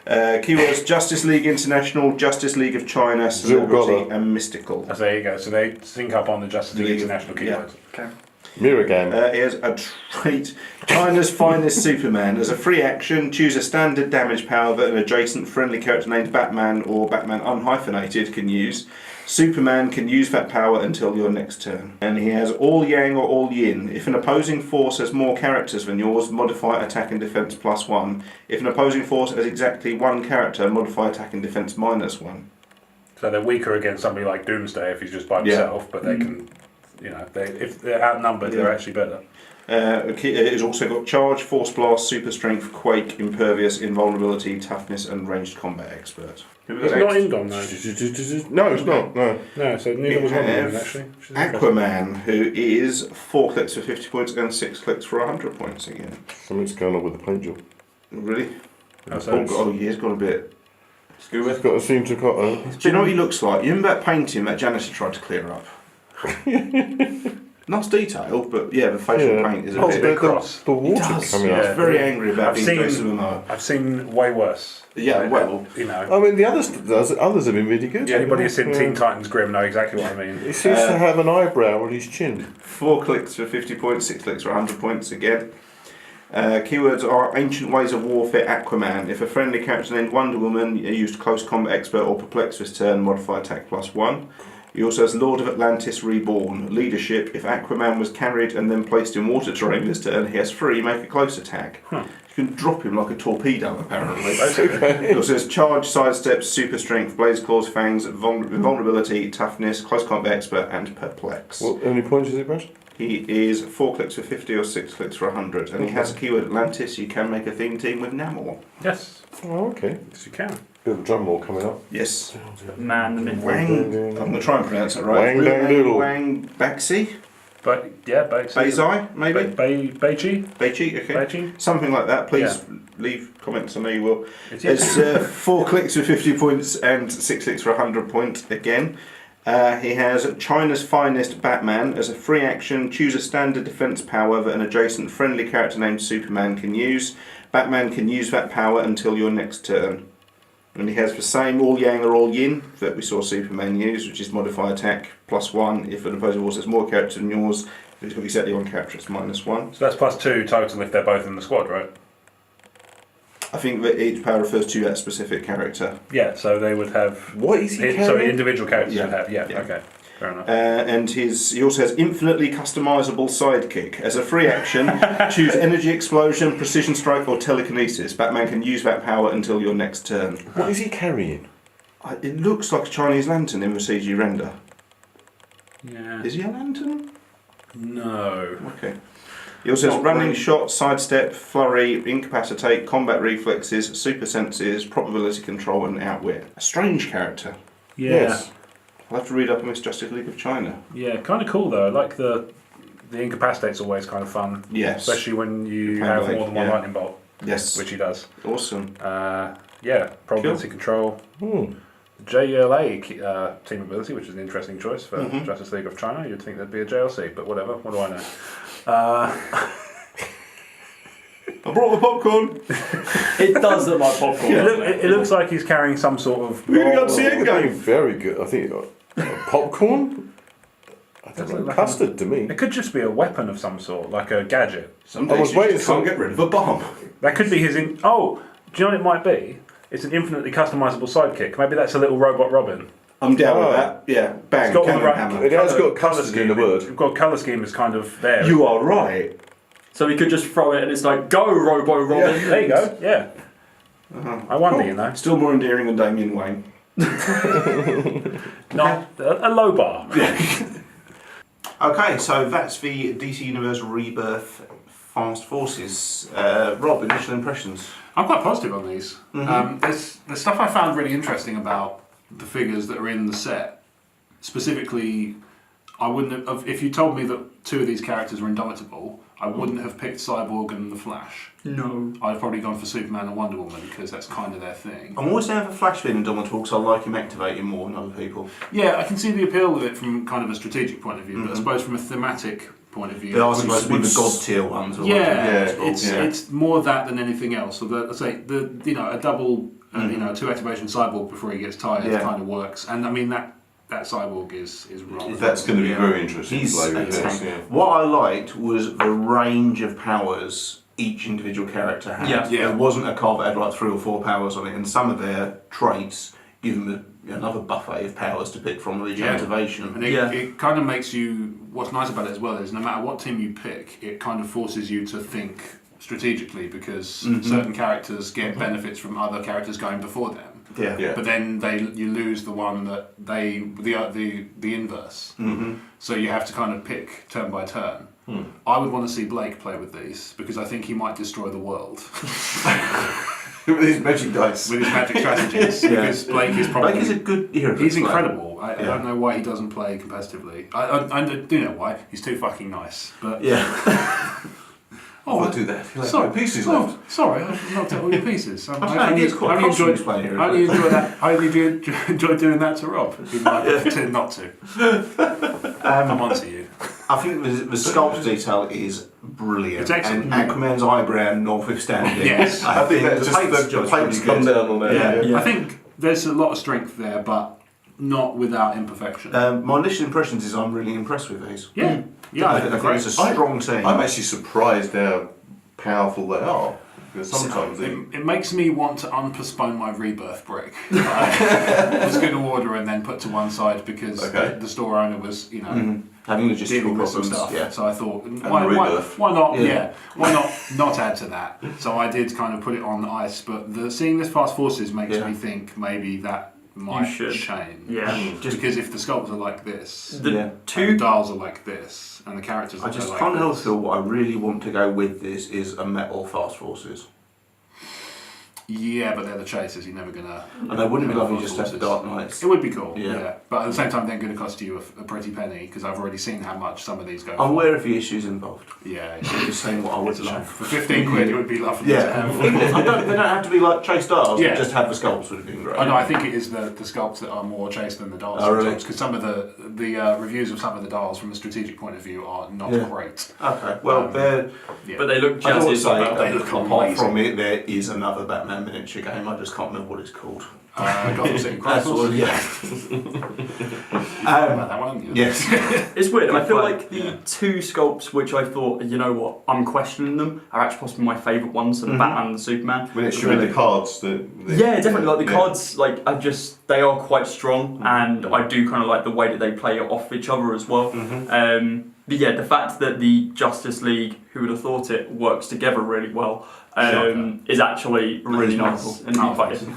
Speaker 1: Keywords Justice League International, Justice League of China, Celebrity
Speaker 2: Zilgola.
Speaker 1: and Mystical.
Speaker 5: So there you go. So they sync up on the Justice League
Speaker 1: League,
Speaker 5: International keywords.
Speaker 3: Okay.
Speaker 2: Miragan.
Speaker 1: Here's a trait. China's finest Superman. As a free action, choose a standard damage power that an adjacent friendly character named Batman or Batman unhyphenated can use. Superman can use that power until your next turn. And he has all Yang or all Yin. If an opposing force has more characters than yours, modify attack and defense +1. If an opposing force has exactly 1 character, modify attack and defense -1.
Speaker 5: So they're weaker against somebody like Doomsday if he's just by himself, but they can, if they're outnumbered, they're actually better.
Speaker 1: It has also got Charge, Force Blast, Super Strength, Quake, Impervious, Invulnerability, Toughness, and Ranged Combat Expert.
Speaker 5: It's not Indom though.
Speaker 2: No, it's not. No.
Speaker 5: No, so neither was Wonder Woman actually. Which is
Speaker 1: Aquaman, who is 4 clicks for 50 points and 6 clicks for 100 points again.
Speaker 2: Something's going on with the paint job.
Speaker 1: Really?
Speaker 5: interesting.
Speaker 1: He has got a bit.
Speaker 2: He's got a seem to got a.
Speaker 1: Do you know what he looks like? You remember that painting that Janice tried to clear up? Nice detail, but yeah, the facial paint is a bit
Speaker 5: cross.
Speaker 2: The water
Speaker 1: does,
Speaker 2: coming
Speaker 1: He's
Speaker 2: out.
Speaker 1: very angry about
Speaker 5: I've
Speaker 1: being Jason Momoa.
Speaker 5: I've seen way worse.
Speaker 1: Yeah, well,
Speaker 2: I mean, the others have been really good.
Speaker 5: Anybody who's seen Teen Titans Grim know exactly what I mean.
Speaker 2: He seems to have an eyebrow on his chin.
Speaker 1: 4 clicks for 50 points, 6 clicks for 100 points again. Keywords are Ancient Ways of Warfare, Aquaman. If a friendly character named Wonder Woman used Close Combat Expert or Perplex this turn, modify attack +1. He also has Lord of Atlantis Reborn. Leadership. If Aquaman was carried and then placed in water terrain this turn, he has 3, make a close attack. You can drop him like a torpedo, apparently. He also has Charge, Sidestep, Super Strength, Blaze Claws, Fangs, Vulnerability, Toughness, Close Combat Expert, and Perplex.
Speaker 2: What, how many points is it, Bruce?
Speaker 1: He is 4 clicks for 50 or 6 clicks for 100. And he has a keyword Atlantis. You can make a theme team with Namor.
Speaker 5: Yes,
Speaker 2: Oh, okay.
Speaker 5: yes you can.
Speaker 2: Bit of a drum roll coming up.
Speaker 1: Yes.
Speaker 3: Man, the myth.
Speaker 1: Wang. I'm going to try and pronounce it right.
Speaker 2: Wang Dang Doodle.
Speaker 1: Wang Baxi?
Speaker 5: But yeah,
Speaker 1: Beizai, maybe?
Speaker 5: Beichi?
Speaker 1: Beichi, okay.
Speaker 5: Beichi?
Speaker 1: Something like that. Please leave comments. I know you will.
Speaker 5: It's
Speaker 1: It's 4 clicks for 50 points and 6 clicks for 100 points again. He has China's Finest Batman. As a free action, choose a standard defense power that an adjacent friendly character named Superman can use. Batman can use that power until your next turn. And he has the same all Yang or all Yin that we saw Superman use, which is modify attack +1. If an opposing force has more characters than yours, if it's got exactly 1 character, it's -1.
Speaker 5: So that's +2 total if they're both in the squad, right?
Speaker 1: I think that each power refers to that specific character.
Speaker 5: Yeah, so they would have.
Speaker 2: What is he carrying?
Speaker 5: Sorry, individual characters
Speaker 1: Yeah.
Speaker 5: would have. Yeah,
Speaker 1: Yeah.
Speaker 5: okay. Fair enough.
Speaker 1: And he also has infinitely customizable sidekick. As a free action, choose energy explosion, precision strike, or telekinesis. Batman can use that power until your next turn.
Speaker 2: What is he carrying?
Speaker 1: It looks like a Chinese lantern in the CG render.
Speaker 5: Yeah.
Speaker 1: Is he a lantern?
Speaker 5: No.
Speaker 1: Okay. He also has running, shot, sidestep, flurry, incapacitate, combat reflexes, super senses, probability control, and outwit. A strange character.
Speaker 5: Yeah.
Speaker 2: Yes.
Speaker 1: I'll have to read up on this Justice League of China.
Speaker 5: Yeah, kind of cool though. I like the incapacitate's always kind of fun.
Speaker 1: Yes.
Speaker 5: Especially when you
Speaker 1: Can
Speaker 5: have
Speaker 1: like,
Speaker 5: more than one
Speaker 1: yeah.
Speaker 5: lightning bolt,
Speaker 1: Yes.
Speaker 5: which he does.
Speaker 1: Awesome.
Speaker 5: Yeah, probability control. JLA team ability, which is an interesting choice for Justice League of China. You'd think there'd be a JLC, but whatever. What do I know?
Speaker 1: I brought the popcorn.
Speaker 3: It does look like popcorn.
Speaker 5: It looks like he's carrying some sort of.
Speaker 1: We're going to go and see
Speaker 2: Oh,
Speaker 1: Endgame.
Speaker 2: very good. I think popcorn. I don't know.
Speaker 5: Like
Speaker 2: Custard to me.
Speaker 5: It could just be a weapon of some sort, like a gadget.
Speaker 1: Some
Speaker 2: I
Speaker 1: days
Speaker 2: was
Speaker 1: you
Speaker 2: waiting
Speaker 1: just can't
Speaker 2: for-
Speaker 1: get rid of a bomb.
Speaker 5: That could be his. Oh, do you know what it might be? It's an infinitely customizable sidekick. Maybe that's a little robot Robin.
Speaker 1: I'm down
Speaker 2: Oh.
Speaker 1: with that. Yeah, bang,
Speaker 5: It's got all the
Speaker 1: cannon
Speaker 5: right-
Speaker 1: hammer.
Speaker 2: It has got
Speaker 5: Colour
Speaker 2: custard in the word.
Speaker 5: We've got colour scheme is kind of there.
Speaker 1: You are right.
Speaker 3: So we could just throw it and it's like, go Robo Robin.
Speaker 5: There you go. Yeah. I wonder, you know.
Speaker 1: Still more endearing than Damian Wayne.
Speaker 5: Not a low bar.
Speaker 1: Okay, so that's the DC Universe Rebirth Fast Forces. Rob, initial impressions?
Speaker 4: I'm quite positive on these. There's stuff I found really interesting about the figures that are in the set. Specifically, I wouldn't have, if you told me that two of these characters were indomitable, I wouldn't have picked Cyborg and the Flash.
Speaker 3: No.
Speaker 4: I'd have probably gone for Superman and Wonder Woman because that's kind of their thing.
Speaker 1: I'm always down for Flash being indomitable because I like him activating more than other people.
Speaker 4: Yeah, I can see the appeal of it from kind of a strategic point of view, but I suppose from a thematic point of view,
Speaker 1: They are supposed to be the god tier ones. or
Speaker 4: it's more that than anything else. So I say a double, two activation Cyborg before he gets tired kind of works, and I mean that Cyborg is wrong.
Speaker 2: That's going to be very interesting.
Speaker 1: He's
Speaker 2: to play
Speaker 1: a
Speaker 2: with this,
Speaker 1: tank. What I liked was the range of powers each individual character had.
Speaker 3: Yeah.
Speaker 1: There wasn't a card that had like 3 or 4 powers on it, and some of their traits give them another buffet of powers to pick from with each activation.
Speaker 4: And it kind of makes you, what's nice about it as well is no matter what team you pick, it kind of forces you to think strategically because certain characters get benefits from other characters going before them.
Speaker 1: Yeah.
Speaker 4: But then you lose the one that the inverse. So you have to kind of pick turn by turn. I would want to see Blake play with these because I think he might destroy the world
Speaker 1: With his magic dice.
Speaker 4: with his magic strategies. Because Blake is probably
Speaker 1: Blake is a good hero.
Speaker 4: he's incredible. I don't know why he doesn't play competitively. I do know why. He's too fucking nice. But
Speaker 1: Yeah.
Speaker 2: I'll do that. He'll have
Speaker 4: sorry,
Speaker 2: no pieces left.
Speaker 4: Sorry, I knocked out all your pieces. I
Speaker 1: saying it's quite
Speaker 4: only
Speaker 1: playing here.
Speaker 4: I only enjoy that. I only enjoy doing that to Rob. Even though I pretend not to. I'm on to you.
Speaker 1: I think the sculpt detail is brilliant.
Speaker 4: It's excellent.
Speaker 1: And Aquaman's eyebrow notwithstanding.
Speaker 4: Yes.
Speaker 1: I think
Speaker 2: That's
Speaker 1: the
Speaker 2: just
Speaker 1: paint's
Speaker 2: the
Speaker 1: job's
Speaker 2: paint's
Speaker 1: pretty
Speaker 2: come
Speaker 1: good.
Speaker 2: down on there.
Speaker 1: Yeah.
Speaker 4: I think there's a lot of strength there, but not without imperfection.
Speaker 1: My initial impressions is I'm really impressed with these.
Speaker 4: Yeah,
Speaker 1: I think it's a strong team.
Speaker 2: I'm actually surprised how powerful they are. Because sometimes
Speaker 4: It makes me want to unpostpone my rebirth brick. I was going to order and then put to one side because the store owner was,
Speaker 1: having logistical
Speaker 4: dealing with some
Speaker 1: problems.
Speaker 4: stuff.
Speaker 1: Yeah.
Speaker 4: So I thought,
Speaker 2: rebirth.
Speaker 4: why not?
Speaker 1: Yeah.
Speaker 4: Why not add to that? So I did kind of put it on ice. But seeing this Fast Forces makes me think maybe that might change.
Speaker 3: Yeah.
Speaker 4: Just because if the sculpts are like this,
Speaker 3: The
Speaker 4: two dials are like this, and the characters
Speaker 1: I
Speaker 4: are
Speaker 1: just
Speaker 4: like
Speaker 1: can't help
Speaker 4: this.
Speaker 1: feel what I really want to go with this is a metal Fast Forces.
Speaker 4: Yeah, but they're the chasers. You're never gonna.
Speaker 1: And I wouldn't be
Speaker 4: Metal
Speaker 1: lovely just to have
Speaker 4: Forces.
Speaker 1: Dark Knights.
Speaker 4: It would be cool.
Speaker 1: Yeah.
Speaker 4: Yeah. But at the same time, they're going to cost you a pretty penny because I've already seen how much some of these go.
Speaker 1: I'm
Speaker 4: for.
Speaker 1: aware of the issues involved.
Speaker 4: Yeah.
Speaker 1: I'm just saying what I would
Speaker 4: It's a shame.
Speaker 1: love.
Speaker 4: For 15 quid, it would be lovely to
Speaker 1: Yeah,
Speaker 4: have.
Speaker 1: they don't have to be like Chase Stars,
Speaker 4: Yeah.
Speaker 1: just have the sculpts would have been great.
Speaker 4: I know. I think it is the sculpts that are more chased than the dolls.
Speaker 1: Oh, really?
Speaker 4: Because some of the reviews of some of the dolls from a strategic point of view are not great.
Speaker 1: Okay, well, they're.
Speaker 3: But they look
Speaker 1: I don't want
Speaker 3: jazzy
Speaker 1: to say,
Speaker 3: about
Speaker 4: they look
Speaker 1: apart
Speaker 4: amazing.
Speaker 1: from it, there is another Batman Batman miniature game. I just can't remember what it's called.
Speaker 4: Gotham City
Speaker 1: That's
Speaker 4: Chronicles.
Speaker 1: all, yeah.
Speaker 4: About that one, yeah.
Speaker 1: Yes.
Speaker 3: It's weird. I feel
Speaker 1: play.
Speaker 3: like the two sculpts which I thought, you know what, I'm questioning them, are actually possibly my favourite ones. So the Batman and the Superman.
Speaker 2: When it's showing the cards,
Speaker 3: Yeah, definitely. Like the cards, like they are quite strong, and I do kind of like the way that they play off each other as well. But yeah, the fact that the Justice League, who would have thought it, works together really well, is actually really nice and neat fighting.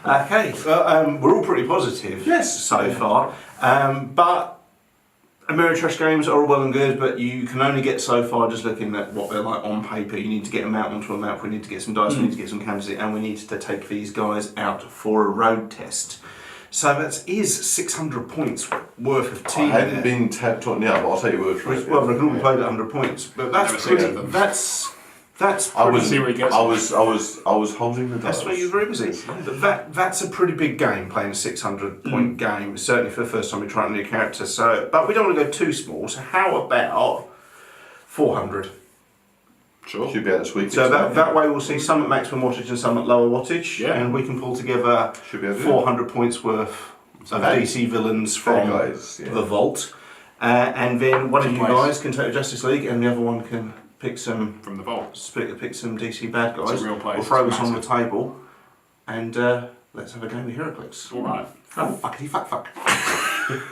Speaker 1: Okay, well, we're all pretty positive so far. But Ameritrash games are all well and good, but you can only get so far just looking at what they're like on paper. You need to get them out onto a map, we need to get some dice, we need to get some canvases, and we need to take these guys out for a road test. So that is 600 points worth of team.
Speaker 2: I haven't been taught yet, but I'll take your word for it.
Speaker 1: Well, they can all be played at 100 points, but that's pretty. That's
Speaker 2: I was
Speaker 1: pretty.
Speaker 2: holding the dice.
Speaker 1: That's why you're very busy. But that's a pretty big game, playing a 600 point game, certainly for the first time you're trying a new character. So, but we don't want to go too small, so how about 400?
Speaker 2: Sure. Should be able to sweep it.
Speaker 1: So that way we'll see some at maximum wattage and some at lower wattage, and we can pull together 400 points worth of DC villains from the vault. And then one of you guys can take the Justice League and the other one can pick some
Speaker 4: from the vault.
Speaker 1: Pick some DC bad guys.
Speaker 4: It's a real place.
Speaker 1: We'll throw this on the table, and let's have a game of Heroclix.
Speaker 4: All right.
Speaker 1: Oh, fuckity fuck.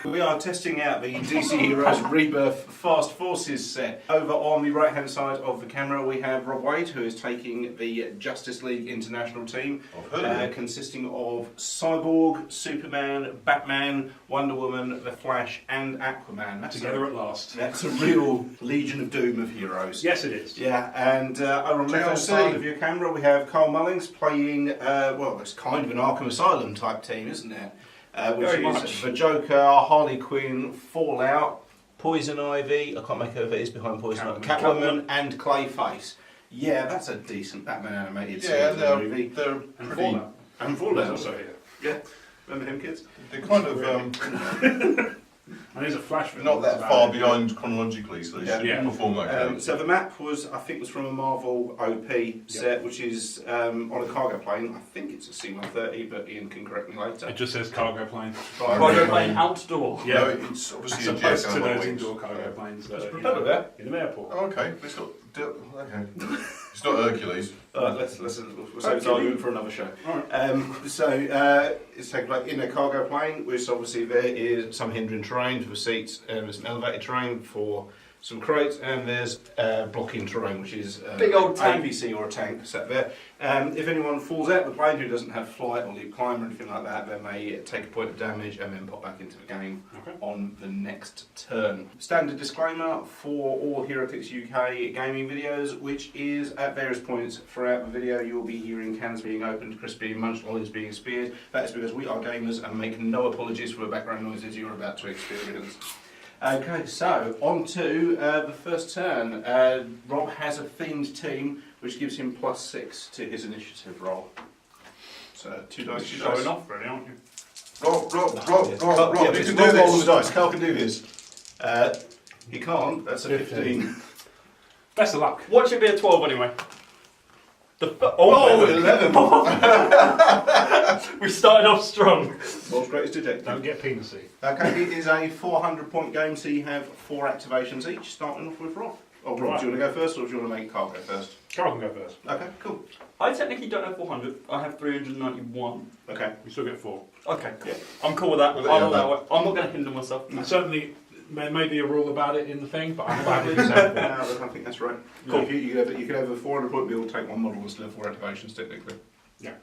Speaker 1: We are testing out the DC Heroes Rebirth Fast Forces set. Over on the right hand side of the camera we have Rob Wade, who is taking the Justice League International team, consisting of Cyborg, Superman, Batman, Wonder Woman, The Flash and Aquaman.
Speaker 4: Together at last.
Speaker 1: That's a real Legion of Doom of heroes.
Speaker 4: Yes, it is.
Speaker 1: Yeah, and over on the left hand side of your camera we have Carl Mullings playing, well, it's kind of an Arkham Asylum type team, isn't it? Which
Speaker 3: Very
Speaker 1: is
Speaker 3: much.
Speaker 1: the Joker, Harley Quinn, Fallout, Poison Ivy, I can't make out who it is behind Poison Ivy, Catwoman and Clayface. Yeah, that's a decent Batman animated series movie.
Speaker 2: They're
Speaker 4: And
Speaker 2: pretty.
Speaker 4: Fallout.
Speaker 1: And Fallout.
Speaker 4: Also here.
Speaker 1: Yeah, remember him, kids?
Speaker 2: They're kind of
Speaker 4: And there's a Flash.
Speaker 2: not that far behind chronologically, so they should
Speaker 4: Yeah.
Speaker 2: perform okay.
Speaker 1: So the map was from a Marvel OP set, which is on a cargo plane. I think it's a C-130, but Ian can correct me later.
Speaker 4: It just says cargo plane.
Speaker 3: Cargo plane outdoor.
Speaker 2: No, it's obviously a jet
Speaker 4: Opposed to
Speaker 2: gun on
Speaker 4: those
Speaker 2: wings.
Speaker 4: indoor cargo planes that are,
Speaker 1: Over there.
Speaker 4: in an airport.
Speaker 2: Oh, okay, it's not. Okay, it's not Hercules.
Speaker 1: We'll save this argument for another show. It's taken place in a cargo plane, which obviously there is some hindering terrain for seats, and there's an elevated terrain for some crates, and there's blocking terrain, which is
Speaker 3: Big old tank.
Speaker 1: APC or a tank sat there. If anyone falls out of the plane who doesn't have flight or leap climb or anything like that, they may take a point of damage and then pop back into the game on the next turn. Standard disclaimer for all Heroclix UK gaming videos, which is at various points throughout the video you will be hearing cans being opened, crisps being munched, lollies being speared. That is because we are gamers and make no apologies for the background noises you're about to experience. Okay, so on to the first turn. Rob has a themed team, which gives him +6 to his initiative roll. So 2 dice, 2 dice.
Speaker 4: Showing off, really, aren't you?
Speaker 2: Rob,
Speaker 1: Yeah,
Speaker 2: you
Speaker 1: just
Speaker 2: can
Speaker 1: roll
Speaker 2: do
Speaker 1: on the
Speaker 2: this.
Speaker 1: dice. Carl can do this. He can't. That's a 15.
Speaker 4: Best of luck.
Speaker 3: What should be a 12 anyway?
Speaker 1: Oh, 11.
Speaker 3: We started off strong.
Speaker 1: World's greatest detective.
Speaker 4: Don't get penisy.
Speaker 1: Okay, it is a 400 point game, so you have 4 activations each, starting off with Rob. Oh, Rob,
Speaker 4: Right.
Speaker 1: do you want to go first, or do you want to make Carl go first?
Speaker 4: Carl can go first.
Speaker 1: Okay, cool.
Speaker 3: I technically don't have 400. I have 391.
Speaker 1: Okay.
Speaker 4: We still get 4.
Speaker 3: Okay,
Speaker 1: Yeah.
Speaker 3: I'm cool with that.
Speaker 2: Well,
Speaker 3: I'll
Speaker 2: yeah,
Speaker 3: allow it. I'm not going to hinder myself.
Speaker 4: Certainly, there may be a rule about it in the thing, but I'm glad it's
Speaker 1: No, I think that's right. Cool. You could have a 400 point wheel, take 1 model and still have 4 activations technically.
Speaker 4: Yeah.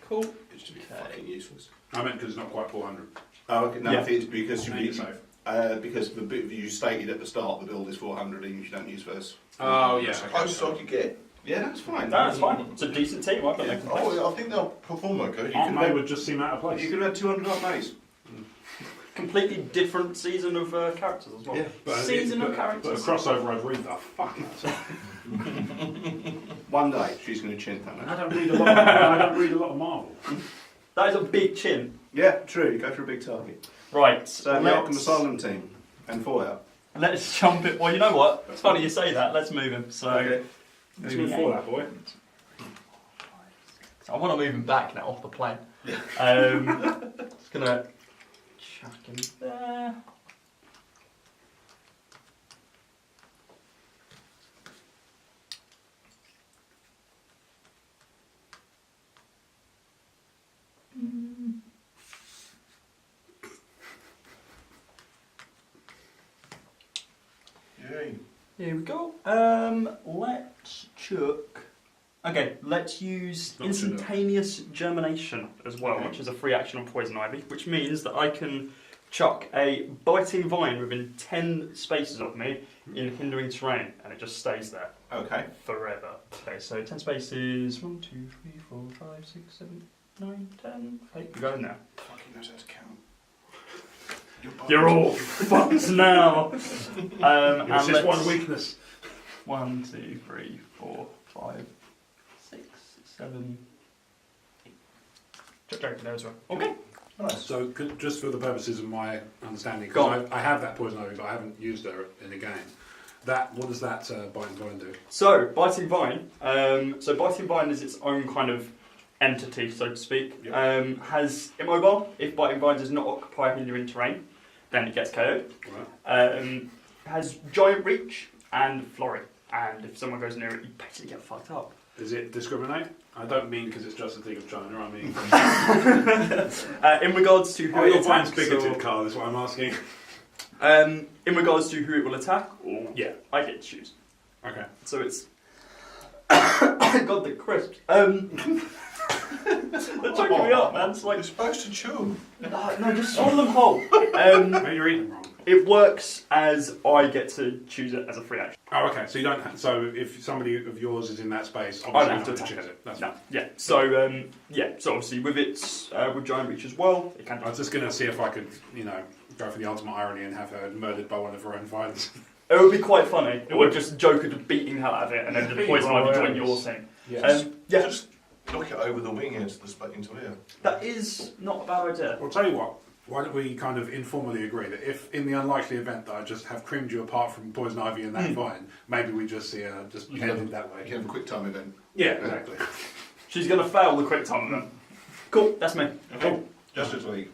Speaker 3: Cool.
Speaker 1: It's to be fucking useless.
Speaker 4: I meant because it's not quite 400.
Speaker 1: Oh, okay. No,
Speaker 3: Yeah.
Speaker 1: I think it's because
Speaker 4: Make it safe.
Speaker 1: because the bit you stated at the start, the build is 400, even if you don't use first.
Speaker 4: Oh, yeah.
Speaker 2: Close I could get.
Speaker 1: Yeah, that's fine.
Speaker 3: That's fine. It's a decent team. I've got no complaints.
Speaker 2: Oh, I think they'll perform okay.
Speaker 4: Aunt May would just seem out of place.
Speaker 1: You could have had 200 up maze.
Speaker 3: Completely different season of characters as well.
Speaker 1: Yeah.
Speaker 3: Season of
Speaker 4: But a
Speaker 3: characters.
Speaker 4: crossover, I'd read the fuck out of.
Speaker 1: One day she's going to chint that.
Speaker 4: I don't read a lot. I don't read a lot of Marvel.
Speaker 3: That is a big chin.
Speaker 1: Yeah, true. Go for a big target.
Speaker 3: Right.
Speaker 1: So the Arkham Asylum team and Fallout.
Speaker 3: Let's jump it. Well, you know what? It's funny you say that. Let's move him. So.
Speaker 1: Okay.
Speaker 4: Let's move forward, that boy.
Speaker 3: So I want to move him back now off the plane.
Speaker 2: Yeah.
Speaker 3: Just gonna chuck him there.
Speaker 2: Yay.
Speaker 3: Here we go. Let's chuck. Okay, let's use
Speaker 4: Not
Speaker 3: instantaneous germination as well, which is a free action on poison ivy, which means that I can chuck a biting vine within 10 spaces of me in hindering terrain, and it just stays there
Speaker 2: Okay.
Speaker 3: forever. Okay, so 10 spaces. 1, 2, 3, 4, 5, 6, 7, 9, 10. Okay, you're going now.
Speaker 2: Fucking knows how to count.
Speaker 3: You're all fucked now.
Speaker 4: It's just one weakness.
Speaker 3: 1, 2, 3, 4, 5, 6, 7, 8. Chuck Jared there as well. Okay.
Speaker 2: Nice.
Speaker 4: So, just for the purposes of my understanding,
Speaker 3: Go
Speaker 4: because I have that poison ivy, but I haven't used her in the game. What does that biting vine do?
Speaker 3: So, Biting Vine. Biting Vine is its own kind of entity, so to speak.
Speaker 4: Yep.
Speaker 3: Has immobile. If Biting Vine does not occupy hindering terrain, then it gets KO'd.
Speaker 4: Right.
Speaker 3: Has giant reach and flurry. And if someone goes near it, you basically get fucked up.
Speaker 4: Does it discriminate? I don't mean because it's just a thing of China. I mean.
Speaker 3: In regards to who
Speaker 4: Oh,
Speaker 3: it
Speaker 4: your vine's
Speaker 3: attacks,
Speaker 4: bigoted, Carl. Is what I'm asking.
Speaker 3: in regards to who it will attack,
Speaker 4: Yeah.
Speaker 3: I get to choose.
Speaker 4: Okay.
Speaker 3: So it's. God, the crisps. They're choking me up, man. It's like.
Speaker 2: You're supposed to chew.
Speaker 3: No, just swallow them whole.
Speaker 4: Maybe you're eating wrong.
Speaker 3: It works as I get to choose it as a free action.
Speaker 4: Oh, okay. So you don't. So if somebody of yours is in that space,
Speaker 3: I
Speaker 4: obviously
Speaker 3: don't have to
Speaker 4: you don't
Speaker 3: attack
Speaker 4: choose
Speaker 3: it.
Speaker 4: it. That's
Speaker 3: No,
Speaker 4: fine.
Speaker 3: yeah. So so obviously with its with giant reach as well, it can.
Speaker 4: I was just going to see if I could, go for the ultimate irony and have her murdered by one of her own vines.
Speaker 3: It would be quite funny. It
Speaker 4: would.
Speaker 3: would just Joker just beating hell out of it, and then the
Speaker 4: Yeah,
Speaker 3: poison ivy join
Speaker 4: hilarious.
Speaker 3: your thing.
Speaker 4: Yes.
Speaker 3: Yeah,
Speaker 2: Just knock it over the wing into here.
Speaker 3: that is not a bad idea.
Speaker 4: I'll tell you what. Why don't we kind of informally agree that if, in the unlikely event that I just have creamed you apart from poison ivy and that vine, maybe we just see her just headed that way.
Speaker 2: You can have a quick time event.
Speaker 4: Yeah, exactly.
Speaker 3: She's gonna fail the quick time then. Cool, that's me.
Speaker 2: Okay. Justice League.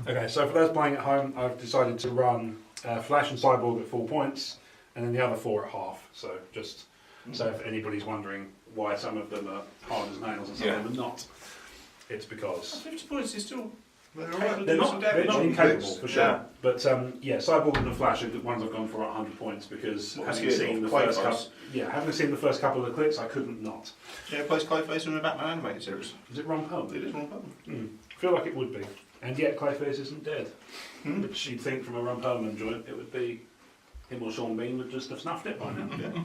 Speaker 4: Okay, so for those playing at home, I've decided to run Flash and Cyborg at full points, and then the other 4 at half. So just so if anybody's wondering why some of them are hard as nails and some of them are not, it's because
Speaker 2: 50 points is still. They're alright.
Speaker 4: they're not incapable for sure.
Speaker 2: Yeah.
Speaker 4: But Cyborg and the Flash are the ones I've gone for at 100 points because
Speaker 2: What was
Speaker 4: having
Speaker 2: he
Speaker 4: seen
Speaker 2: at?
Speaker 4: the
Speaker 2: Clay
Speaker 4: first
Speaker 2: Face?
Speaker 4: having seen the first couple of clips, I couldn't not.
Speaker 2: Yeah, plays Clayface in the Batman animated series.
Speaker 4: Is it Ron Perlman?
Speaker 2: It is one of them.
Speaker 4: I feel like it would be. And yet Clayface isn't dead. Which you'd think from a Ron Perlman joint it would be him or Sean Bean would just have snuffed it by now.
Speaker 2: Yeah.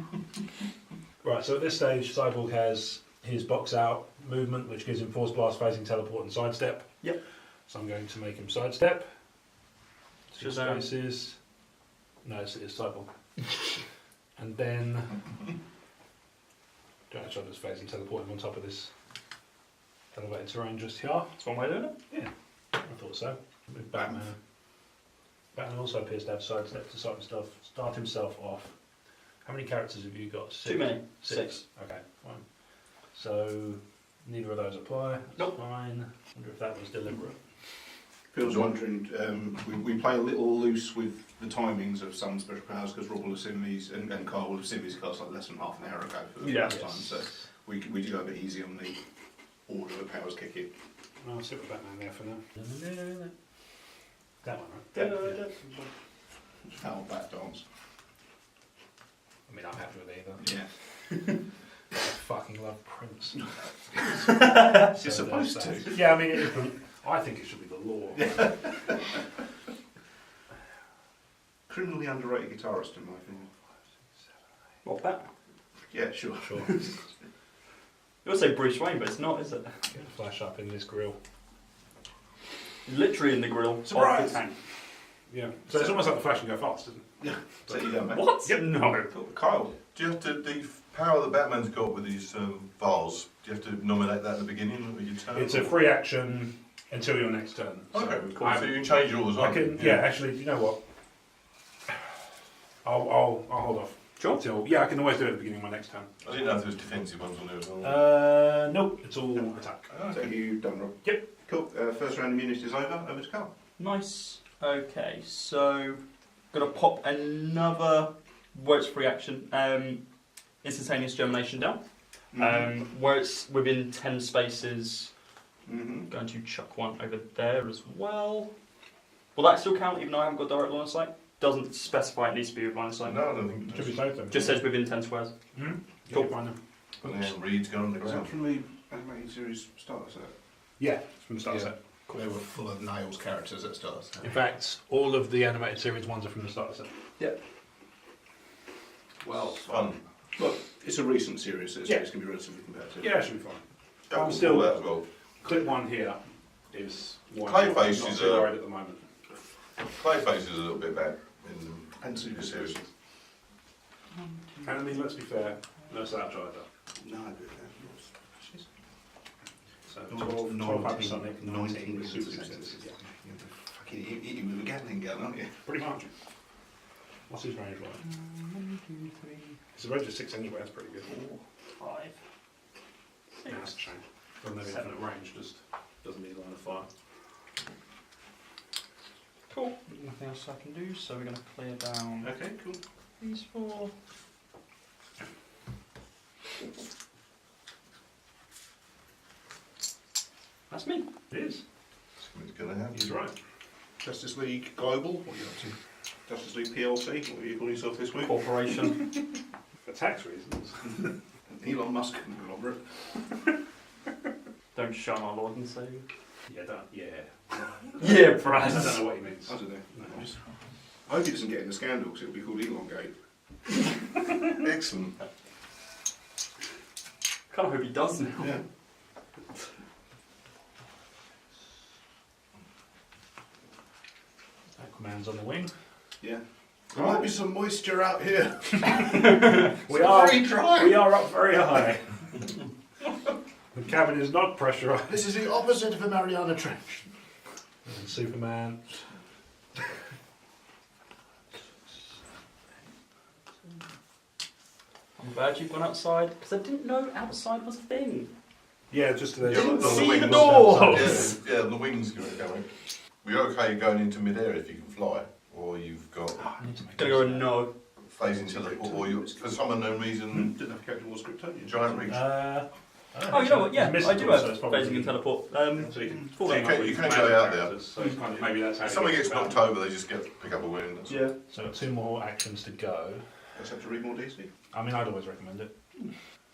Speaker 4: Right, so at this stage Cyborg has his box out movement which gives him force blast, phasing, teleport and sidestep.
Speaker 3: Yep.
Speaker 4: So I'm going to make him sidestep.
Speaker 3: Just,
Speaker 4: Spaces. No, it's Cyborg. And then don't actually just phasing teleport him on top of this elevated terrain just here.
Speaker 3: That's one way of doing it.
Speaker 4: Yeah, I thought so. With Batman. Batman also appears to have sidestep to start himself off. How many characters have you got? 6?
Speaker 3: Too many.
Speaker 4: 6. Okay, fine. So neither of those apply. That's
Speaker 3: Nope.
Speaker 4: fine. Wonder if that was deliberate.
Speaker 2: Phil's wondering, we play a little loose with the timings of some special powers because Rob will have seen these and Carl will have seen these cards like less than half an hour ago for the first time. So we do go a bit easy on the order the powers kick in.
Speaker 4: I'll sit with Batman there for now. That one, right?
Speaker 3: Yeah.
Speaker 2: Foul bat dance.
Speaker 4: I mean, I'm happy with either.
Speaker 2: Yeah.
Speaker 4: I fucking love Prince.
Speaker 2: You're supposed to.
Speaker 4: Yeah, I mean, I think it should be the law.
Speaker 2: Criminally underrated guitarist in my opinion.
Speaker 3: What, Batman?
Speaker 2: Yeah, sure.
Speaker 4: Sure.
Speaker 3: You would say Bruce Wayne, but it's not, is it?
Speaker 4: Get a flash up in this grill.
Speaker 3: Literally in the grill
Speaker 2: Surprise!
Speaker 3: of the tank.
Speaker 4: Yeah. So it's almost like the Flash and go fast, isn't it?
Speaker 2: Yeah. So you go, mate.
Speaker 3: What?
Speaker 4: Yep.
Speaker 3: No.
Speaker 2: Kyle.
Speaker 6: Do you have to, the power that Batman's got with these vials, do you have to nominate that at the beginning of your turn?
Speaker 4: It's a free action until your next turn.
Speaker 6: Okay, cool.
Speaker 4: I-
Speaker 6: So you can change it all the
Speaker 4: I
Speaker 6: time.
Speaker 4: can, yeah, actually, you know what? I'll hold off
Speaker 3: Sure.
Speaker 4: I can always do it at the beginning of my next turn.
Speaker 6: I didn't know if there was defensive ones on there as well.
Speaker 4: Nope, it's all attack.
Speaker 2: So you done, Rob?
Speaker 4: Yep.
Speaker 2: Cool. First round immunity is over. Over to Carl.
Speaker 3: Nice. Okay, so gonna pop another words free action. Instantaneous germination down. Where it's within 10 spaces. Going to chuck one over there as well. Will that still count even though I haven't got direct line of sight? Doesn't specify it needs to be with line of sight.
Speaker 6: No, I don't think
Speaker 4: Should be both of them.
Speaker 3: Just says within 10 squares.
Speaker 4: Cool. Find them.
Speaker 6: And then Reed's gone on the
Speaker 2: Is that
Speaker 6: ground.
Speaker 2: from the animated series starter set?
Speaker 4: Yeah, it's from the start
Speaker 2: Yeah.
Speaker 4: set.
Speaker 2: They were full of nails characters at starter set.
Speaker 4: In fact, all of the animated series ones are from the starter set.
Speaker 2: Well,
Speaker 6: Fun.
Speaker 2: look, it's a recent series, so it's
Speaker 4: Yeah.
Speaker 2: going to be relatively competitive.
Speaker 4: Yeah, it should be fine.
Speaker 6: I'm
Speaker 4: still-
Speaker 6: that as well.
Speaker 4: Clip one here is one.
Speaker 6: Clayface
Speaker 4: not
Speaker 6: is
Speaker 4: too
Speaker 6: a-
Speaker 4: worried at the moment.
Speaker 6: Clayface is a little bit bad in
Speaker 2: And
Speaker 6: the series.
Speaker 4: And I mean, let's be fair, no slouch either.
Speaker 2: No,
Speaker 4: So 12 Sonic, 19 with super senses. Yeah.
Speaker 2: You're fucking eating with a Gatling gun, aren't you?
Speaker 4: Pretty much. What's his range like?
Speaker 3: 1, 2, 3,
Speaker 4: His range is 6 anyway, that's pretty good.
Speaker 3: 4, 5,
Speaker 4: Yeah, that's a shame. Doesn't have infinite range, just doesn't need line of fire.
Speaker 3: Cool. Nothing else I can do, so we're going to clear down
Speaker 2: Okay, cool.
Speaker 3: these 4. That's me.
Speaker 4: It is.
Speaker 6: Something's going to happen.
Speaker 4: He's right.
Speaker 2: Justice League Global, what are you up to? Justice League PLC, what are you calling yourself this week?
Speaker 3: Corporation.
Speaker 4: For tax reasons.
Speaker 2: Elon Musk conglomerate.
Speaker 3: Don't shun our Lord and Saviour.
Speaker 4: Yeah, don't. Yeah.
Speaker 3: Yeah,
Speaker 4: I
Speaker 3: Brad.
Speaker 4: don't know what he means.
Speaker 2: I don't know. I hope he doesn't get in the scandal because it'll be called Elon Gate.
Speaker 6: Excellent.
Speaker 3: Kind of hope he does now.
Speaker 2: Yeah.
Speaker 4: Aquaman's on the wing.
Speaker 2: Yeah. There might be some moisture out here.
Speaker 4: We are
Speaker 2: very dry.
Speaker 4: We are up very high. The cabin is not pressurized.
Speaker 2: This is the opposite of a Mariana Trench.
Speaker 4: And Superman.
Speaker 3: I'm glad you've gone outside because I didn't know outside was a thing.
Speaker 4: Yeah, just to
Speaker 6: Yeah, on the
Speaker 3: See
Speaker 6: wings.
Speaker 3: the doors.
Speaker 6: Yeah, the wings going. We're okay going into mid-air if you can fly, or you've got
Speaker 3: Gonna go with no.
Speaker 6: phasing teleport, or you, for some unknown reason,
Speaker 2: Didn't have a character was Kryptonian.
Speaker 6: giant reach.
Speaker 3: Oh, you know what? Yeah,
Speaker 4: It's
Speaker 3: I do
Speaker 4: mystical,
Speaker 3: have
Speaker 4: so it's probably
Speaker 3: phasing and teleport.
Speaker 4: So you can,
Speaker 3: Fall
Speaker 6: So you
Speaker 3: down.
Speaker 6: can- you can go out there.
Speaker 4: So it's kind of, maybe that's how
Speaker 6: If
Speaker 4: you
Speaker 6: someone
Speaker 4: get
Speaker 6: gets
Speaker 4: back.
Speaker 6: knocked over, they just pick up a wound. That's
Speaker 3: Yeah.
Speaker 4: So 2 more actions to go.
Speaker 2: Just have to read more DC.
Speaker 4: I mean, I'd always recommend it.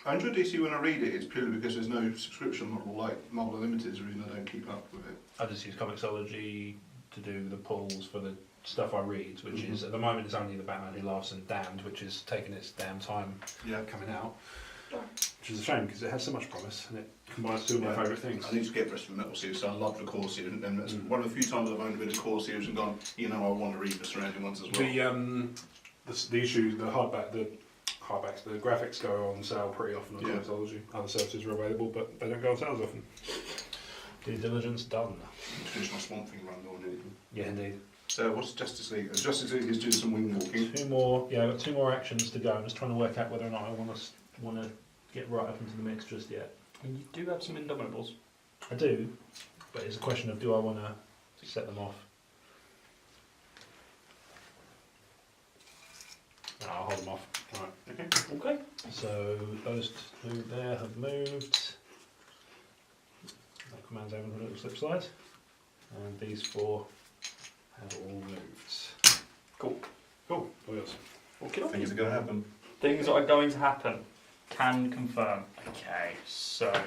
Speaker 2: I enjoy DC when I read it. It's purely because there's no subscription model like Marvel Unlimited. Is the reason I don't keep up with it.
Speaker 4: I just use Comixology to do the pulls for the stuff I read, which is at the moment it's only the Batman Who Laughs and Damned, which is taking its damn time
Speaker 2: Yeah.
Speaker 4: coming out, which is a shame because it has so much promise and it combines 2 of my
Speaker 2: Yeah.
Speaker 4: favourite things.
Speaker 2: I need to get the rest of the Metal series. So I love the core series, and that's one of the few times I've owned a bit of core series and gone, you know, I want to read the surrounding ones as well.
Speaker 4: The issues, the hardbacks, the graphics go on sale pretty often on
Speaker 2: Yeah.
Speaker 4: Comixology. Other services are available, but they don't go on sale as often. Due diligence done.
Speaker 2: Traditional Swamp Thing run, don't it?
Speaker 4: Yeah, indeed.
Speaker 2: So what's Justice League? Justice League is doing some wing walking.
Speaker 4: 2 more. Yeah, I've got 2 more actions to go. I'm just trying to work out whether or not I want to get right up into the mix just yet.
Speaker 3: And you do have some Indomitables.
Speaker 4: I do, but it's a question of do I want to set them off. No, I'll hold them off. Right.
Speaker 2: Okay.
Speaker 3: Okay.
Speaker 4: So those 2 there have moved. Aquaman's over the little slip slide. And these 4 have all moved.
Speaker 3: Cool.
Speaker 4: Cool. What else?
Speaker 3: Okay.
Speaker 6: Things are going to happen.
Speaker 3: Things that are going to happen. Can confirm. Okay, so
Speaker 4: I'm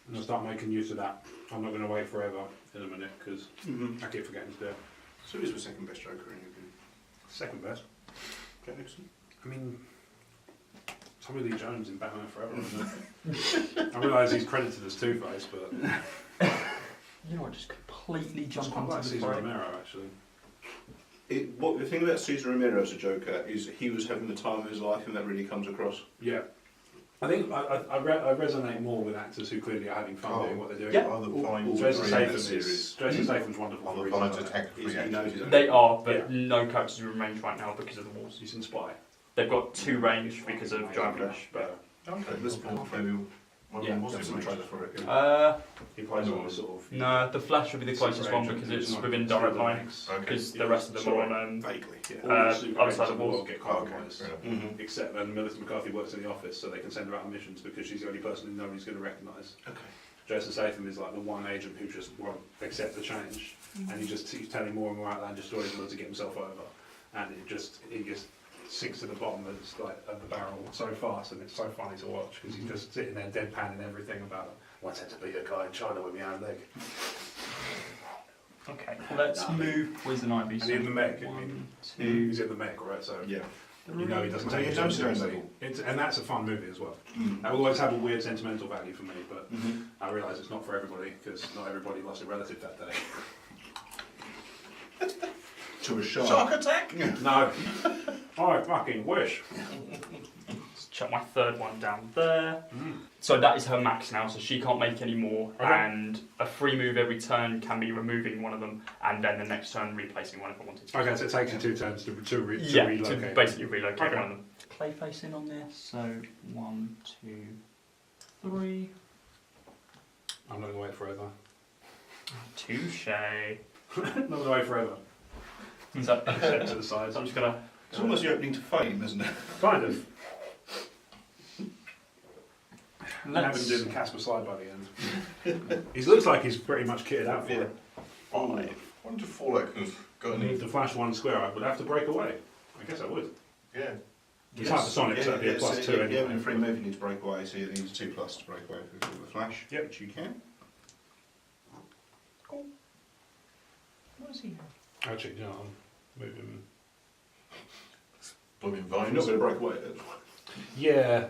Speaker 4: going to start making use of that. I'm not going to wait forever in a minute because I keep forgetting to do it.
Speaker 2: So who's the second best Joker in your opinion?
Speaker 4: Second best.
Speaker 2: Okay, Nixon.
Speaker 4: I mean, Tommy Lee Jones in Batman Forever, isn't it? I realise he's credited as Two-Face, but
Speaker 3: you know what? Just completely
Speaker 4: I
Speaker 3: jump
Speaker 4: quite like
Speaker 3: onto the
Speaker 4: Cesar
Speaker 3: fray.
Speaker 4: Romero actually.
Speaker 2: What the thing about Cesar Romero as a Joker is he was having the time of his life, and that really comes across.
Speaker 4: Yeah. I think I resonate more with actors who clearly are having fun doing what they're doing.
Speaker 3: Yeah.
Speaker 6: Other fine
Speaker 4: Jason
Speaker 2: Statham
Speaker 4: Statham's wonderful. for
Speaker 6: Other
Speaker 4: reasons
Speaker 6: fine
Speaker 4: like that.
Speaker 6: attack
Speaker 2: He knows his own.
Speaker 3: They are, but
Speaker 4: Yeah.
Speaker 3: no characters are in range right now because of the wars.
Speaker 4: He's in Spy.
Speaker 3: They've got 2 range because of Giant Flash, but
Speaker 6: Okay, let's put maybe one
Speaker 4: Yeah,
Speaker 6: was
Speaker 2: That's
Speaker 6: in
Speaker 2: the
Speaker 6: range.
Speaker 2: trailer for it.
Speaker 4: He plays on the sort of.
Speaker 3: no, the Flash would be the closest one because it's within direct line.
Speaker 6: Okay.
Speaker 3: Because the rest of them are on.
Speaker 2: Vaguely, yeah.
Speaker 4: All the super
Speaker 3: other
Speaker 4: agents
Speaker 3: side of
Speaker 4: of the
Speaker 3: the
Speaker 4: world get compromised.
Speaker 6: Okay, fair enough.
Speaker 4: Except when Melissa McCarthy works in the office, so they can send her out on missions because she's the only person who nobody's going to recognise.
Speaker 2: Okay.
Speaker 4: Jason Statham is like the one agent who just won't accept the change, and he just keeps telling more and more outlandish stories in order to get himself over, and he just sinks to the bottom of the barrel so fast, and it's so funny to watch because he's just sitting there deadpanning everything about what's it to be a guy in China with my own leg.
Speaker 3: Okay, let's move Poison Ivy.
Speaker 4: And in the mech,
Speaker 3: 1, 2.
Speaker 4: he's in the mech, right? So
Speaker 2: Yeah.
Speaker 4: you know he doesn't
Speaker 2: Well,
Speaker 4: take
Speaker 2: he
Speaker 4: it
Speaker 2: knows his own
Speaker 4: seriously. And that's a fun movie as well.
Speaker 2: Mm.
Speaker 4: That will always have a weird sentimental value for me, but
Speaker 2: Mhm.
Speaker 4: I realise it's not for everybody because not everybody lost a relative that day.
Speaker 2: To a shark.
Speaker 6: Shark attack?
Speaker 4: No, I fucking wish.
Speaker 3: Let's chuck my 3rd one down there. So that is her max now, so she can't make any more.
Speaker 4: Okay.
Speaker 3: And a free move every turn can be removing one of them, and then the next turn replacing one if I wanted to.
Speaker 4: Okay, so it takes you 2 turns to relocate.
Speaker 3: To basically relocate
Speaker 4: Okay.
Speaker 3: one of them. Clay facing on this, so 1, 2, 3.
Speaker 4: I'm not going to wait forever.
Speaker 3: Touche.
Speaker 4: Not going to wait forever.
Speaker 3: So
Speaker 4: Step to the side.
Speaker 3: I'm just gonna.
Speaker 2: It's almost the opening to Fame, isn't it?
Speaker 4: Kind of. And have him
Speaker 3: Let's.
Speaker 4: do the Casper slide by the end. He looks like he's pretty much kitted out for it.
Speaker 6: Oh, I wonder if Fallout could have got any.
Speaker 4: If the Flash one square, I would have to break away. I guess I would.
Speaker 6: Yeah.
Speaker 4: It's hypersonic, so it'd be a +2
Speaker 2: Yeah,
Speaker 4: anyway.
Speaker 2: when a free move you need to break away, so you need 2+ to break away with the Flash.
Speaker 4: Yep.
Speaker 2: Which you can.
Speaker 3: Cool. What is he?
Speaker 4: Actually, you know, I'm moving.
Speaker 6: Blooming
Speaker 2: You're
Speaker 6: vines.
Speaker 2: not going to break away.
Speaker 4: Yeah,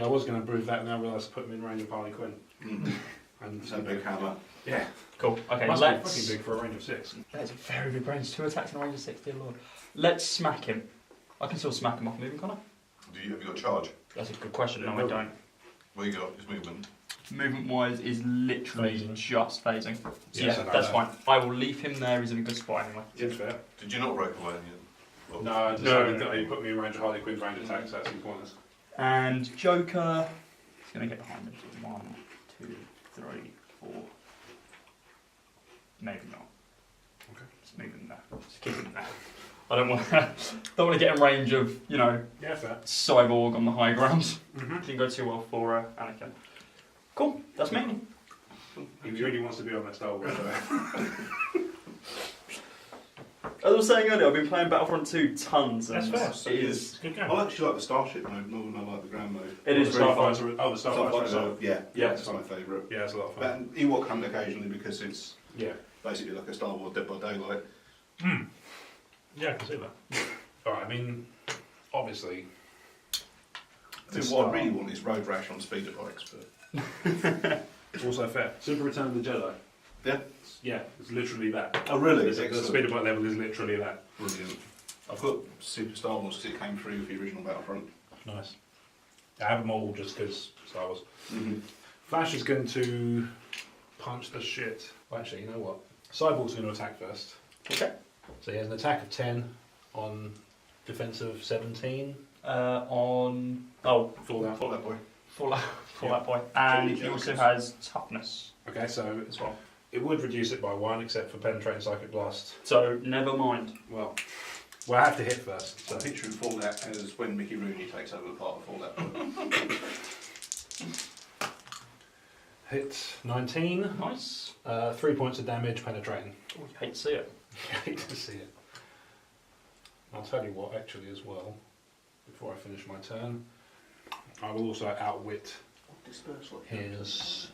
Speaker 4: I was going to prove that, and I realised I put him in range of Harley Quinn. And
Speaker 2: It's a big hammer.
Speaker 4: yeah,
Speaker 3: Cool. Okay,
Speaker 4: must be
Speaker 3: let's.
Speaker 4: fucking big for a range of 6.
Speaker 3: That's a very big range. 2 attacks in a range of 6, dear lord. Let's smack him. I can still smack him off moving, can't I?
Speaker 6: Have you got charge?
Speaker 3: That's a good question. No, I don't.
Speaker 6: What you got? His movement.
Speaker 3: Movement wise is literally
Speaker 4: Phasing.
Speaker 3: just phasing. So
Speaker 4: Yes,
Speaker 3: yeah,
Speaker 4: I know
Speaker 3: that's
Speaker 4: that.
Speaker 3: fine. I will leave him there. He's in a good spot anyway.
Speaker 4: It's fair.
Speaker 6: Did you not break away in the end? Well,
Speaker 4: No, I decided that he put me in range of Harley Quinn's range attacks, that's in corners.
Speaker 3: And Joker is going to get behind him. 1, 2, 3, 4. Maybe not.
Speaker 4: Okay.
Speaker 3: Just move him there. Just keep him there. I don't want to get in range of,
Speaker 4: Yeah, fair.
Speaker 3: Cyborg on the high ground.
Speaker 4: Mm-hmm.
Speaker 3: Didn't go too well for Anakin. Cool, that's me.
Speaker 4: He really wants to be on that Star Wars show.
Speaker 3: As I was saying earlier, I've been playing Battlefront 2 tons. And
Speaker 4: That's fair.
Speaker 3: it is.
Speaker 4: Good
Speaker 2: I actually like the Starship mode more than I like the Ground mode.
Speaker 3: It is really fun.
Speaker 4: Oh, the Starfighter.
Speaker 2: Starfighter, yeah,
Speaker 4: Yeah.
Speaker 2: that's my favourite.
Speaker 4: Yeah, it's a lot of
Speaker 2: But
Speaker 4: fun.
Speaker 2: Ewok Hunt occasionally because it's
Speaker 4: Yeah.
Speaker 2: basically like a Star Wars Dead by Daylight.
Speaker 4: Yeah, I can see that. Alright, I mean, obviously.
Speaker 2: What I really want is Road Rash on speeder bikes, but
Speaker 4: It's also fair. Super Return of the Jedi.
Speaker 2: yeah.
Speaker 4: Yeah, it's literally that.
Speaker 2: Oh really?
Speaker 4: The
Speaker 2: Excellent.
Speaker 4: speeder bike level is literally that.
Speaker 2: Brilliant. I've got Super Star Wars because it came through with the original Battlefront.
Speaker 4: Nice. I have them all just because Star Wars.
Speaker 2: Mm-hmm.
Speaker 4: Flash is going to punch the shit. Well, actually, you know what? Cyborg's going to attack first.
Speaker 3: Okay.
Speaker 4: So he has an attack of 10 on defensive 17.
Speaker 3: On.
Speaker 4: Fallout.
Speaker 2: That boy.
Speaker 3: Fallout Boy. And he also has toughness
Speaker 4: Okay, so
Speaker 3: as well.
Speaker 4: it would reduce it by 1 except for penetrating psychic blast.
Speaker 3: So, never mind.
Speaker 4: Well, I have to hit first.
Speaker 2: So picturing Fallout as when Mickey Rooney takes over the part of Fallout.
Speaker 4: Hit 19.
Speaker 3: Nice.
Speaker 4: 3 points of damage penetrating.
Speaker 3: Oh, you hate to see it.
Speaker 4: I hate to see it. I'll tell you what, actually, as well, before I finish my turn, I will also outwit
Speaker 2: Dispersal.
Speaker 4: his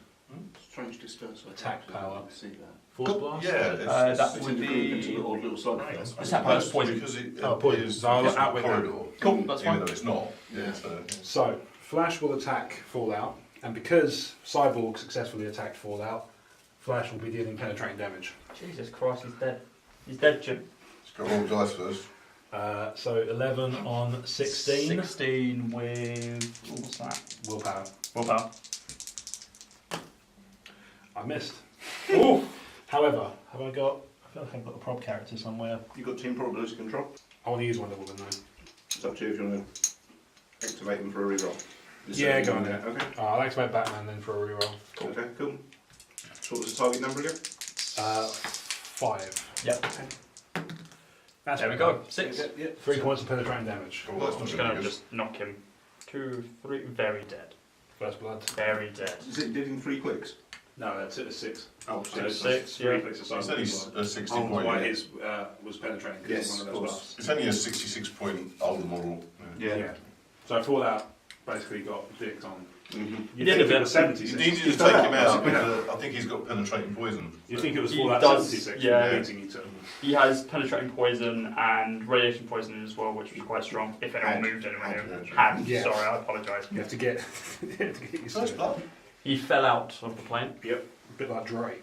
Speaker 2: Strange dispersal.
Speaker 4: Attack power.
Speaker 2: See that.
Speaker 4: force blast.
Speaker 6: Yeah,
Speaker 3: that
Speaker 2: It's
Speaker 3: would
Speaker 2: in
Speaker 3: be.
Speaker 2: the odd little side effects.
Speaker 3: Attack power is poison.
Speaker 6: Because it
Speaker 4: poison.
Speaker 6: is
Speaker 4: So I'll
Speaker 6: it's
Speaker 4: outwit
Speaker 6: a
Speaker 4: that.
Speaker 6: corridor.
Speaker 3: Cool, that's
Speaker 6: Even
Speaker 3: fine.
Speaker 6: though it's not. Yeah. So,
Speaker 4: So, Flash will attack Fallout, and because Cyborg successfully attacked Fallout, Flash will be dealing penetrating damage.
Speaker 3: Jesus Christ, he's dead. He's dead, Jim.
Speaker 6: let's go roll dice first.
Speaker 4: So 11 on 16.
Speaker 3: 16 with. Oh, what's that?
Speaker 4: Willpower.
Speaker 3: Willpower.
Speaker 4: I missed.
Speaker 3: Oh!
Speaker 4: However, have I feel
Speaker 3: like I've got a prop character somewhere.
Speaker 2: You've got team probability control.
Speaker 4: want to use one level then though.
Speaker 2: It's up to you if you want to activate them for a reroll.
Speaker 4: Yeah, go on then.
Speaker 2: Okay.
Speaker 4: I'll activate Batman then for a reroll.
Speaker 2: Okay, cool. So what was the target number again?
Speaker 4: 5.
Speaker 3: Yep.
Speaker 4: That's
Speaker 3: There we go. 6.
Speaker 2: Yeah.
Speaker 4: 3 points of penetrating damage.
Speaker 6: Well, that's
Speaker 3: I'm
Speaker 6: not
Speaker 3: just
Speaker 6: gonna
Speaker 3: gonna
Speaker 6: be good.
Speaker 3: just knock him. 2, 3. Very dead.
Speaker 4: First blood.
Speaker 3: Very dead.
Speaker 2: Is it did in 3 clicks?
Speaker 4: No, that's it. 6.
Speaker 2: Oh,
Speaker 3: So
Speaker 2: six.
Speaker 3: 6,
Speaker 4: Three
Speaker 3: yeah.
Speaker 4: clicks
Speaker 6: It's
Speaker 4: aside.
Speaker 6: only a 60
Speaker 2: Oh,
Speaker 6: point.
Speaker 4: Why
Speaker 6: Yeah.
Speaker 4: his was penetrating because
Speaker 2: Yes,
Speaker 4: it's one
Speaker 2: of
Speaker 4: of those
Speaker 2: course.
Speaker 4: buffs.
Speaker 6: It's only a 66 point older model.
Speaker 2: Yeah.
Speaker 4: So Fallout basically got dicked on.
Speaker 2: Mm-hmm.
Speaker 4: You
Speaker 3: did
Speaker 4: think
Speaker 3: a
Speaker 4: it
Speaker 3: bit.
Speaker 4: was
Speaker 6: You
Speaker 4: 76.
Speaker 6: needed to
Speaker 2: He's
Speaker 6: take
Speaker 2: done
Speaker 6: him
Speaker 2: that,
Speaker 6: out,
Speaker 2: hasn't
Speaker 6: but I think he's got penetrating poison.
Speaker 4: You think it was
Speaker 3: He
Speaker 4: Fallout
Speaker 3: does,
Speaker 4: 76
Speaker 3: yeah.
Speaker 4: beating you to.
Speaker 3: He has penetrating poison and radiation poisoning as well, which was quite strong. If anyone
Speaker 2: Hand.
Speaker 3: moved anywhere near him.
Speaker 6: Hand.
Speaker 3: Hand.
Speaker 4: Yeah.
Speaker 3: Sorry, I apologise.
Speaker 4: You have to get, you have to get used to
Speaker 6: First
Speaker 4: it.
Speaker 6: blood.
Speaker 3: He fell out of the plane.
Speaker 4: Yep. A bit like Dre.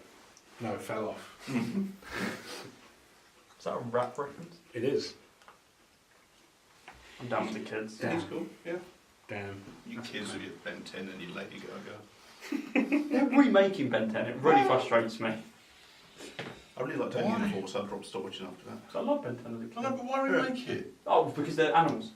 Speaker 4: No, it fell off.
Speaker 3: Is that a rap reference?
Speaker 4: It is.
Speaker 3: I'm down with the kids.
Speaker 4: Yeah.
Speaker 2: He's cool. Yeah.
Speaker 4: Damn.
Speaker 2: You kids with your Ben 10 and your Lady Gaga.
Speaker 3: They're remaking Ben 10. It really frustrates me.
Speaker 2: I really like Tony Uniform, so I stop watching after that.
Speaker 3: 'Cause I love Ben 10 as a
Speaker 6: I know,
Speaker 3: kid.
Speaker 6: but why remake it?
Speaker 3: Oh, because they're animals.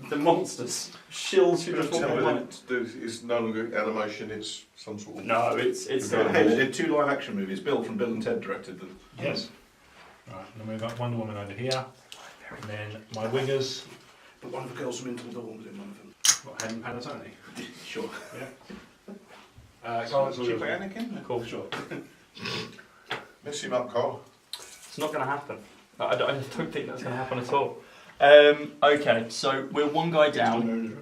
Speaker 3: They're monsters. Shills who
Speaker 6: You're
Speaker 3: just walk
Speaker 6: telling
Speaker 3: on
Speaker 6: me
Speaker 3: it.
Speaker 6: that it's no longer animation, it's some sort of...
Speaker 3: No, it's
Speaker 2: Hey, they did 2 live action movies. Bill from Bill and Ted directed them.
Speaker 4: Yes. Right, then we've got Wonder Woman over here. And then my wingers.
Speaker 2: But one of the girls from Into the Dawn was in one of them.
Speaker 4: What, Hayden Panettiere?
Speaker 2: Sure.
Speaker 4: Carl's
Speaker 2: Cheap Anakin?
Speaker 3: Cool.
Speaker 4: Sure.
Speaker 6: Mess him up, Carl.
Speaker 3: It's not going to happen. I don't think that's going to happen at all. Okay, so we're one guy down.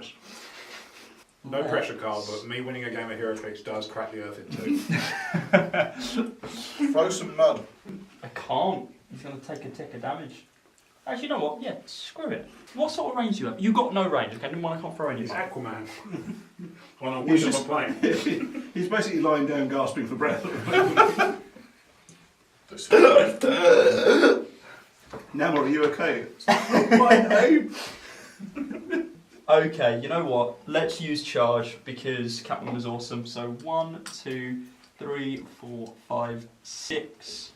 Speaker 4: No pressure, Carl, but me winning a game of Heroclix does crack the earth in two.
Speaker 6: Throw some mud.
Speaker 3: I can't. He's going to take a tick of damage. Actually, you know what? Yeah, screw it. What sort of range do you have? You got no range, okay? Didn't want to come throw
Speaker 4: He's
Speaker 3: anything.
Speaker 4: Aquaman. On a
Speaker 2: He's
Speaker 4: wish of a
Speaker 2: just-
Speaker 4: plane.
Speaker 2: He's basically lying down gasping for breath. Now, are you okay? My name.
Speaker 3: Okay, you know what? Let's use charge because Catwoman was awesome. So 1, 2, 3, 4, 5, 6.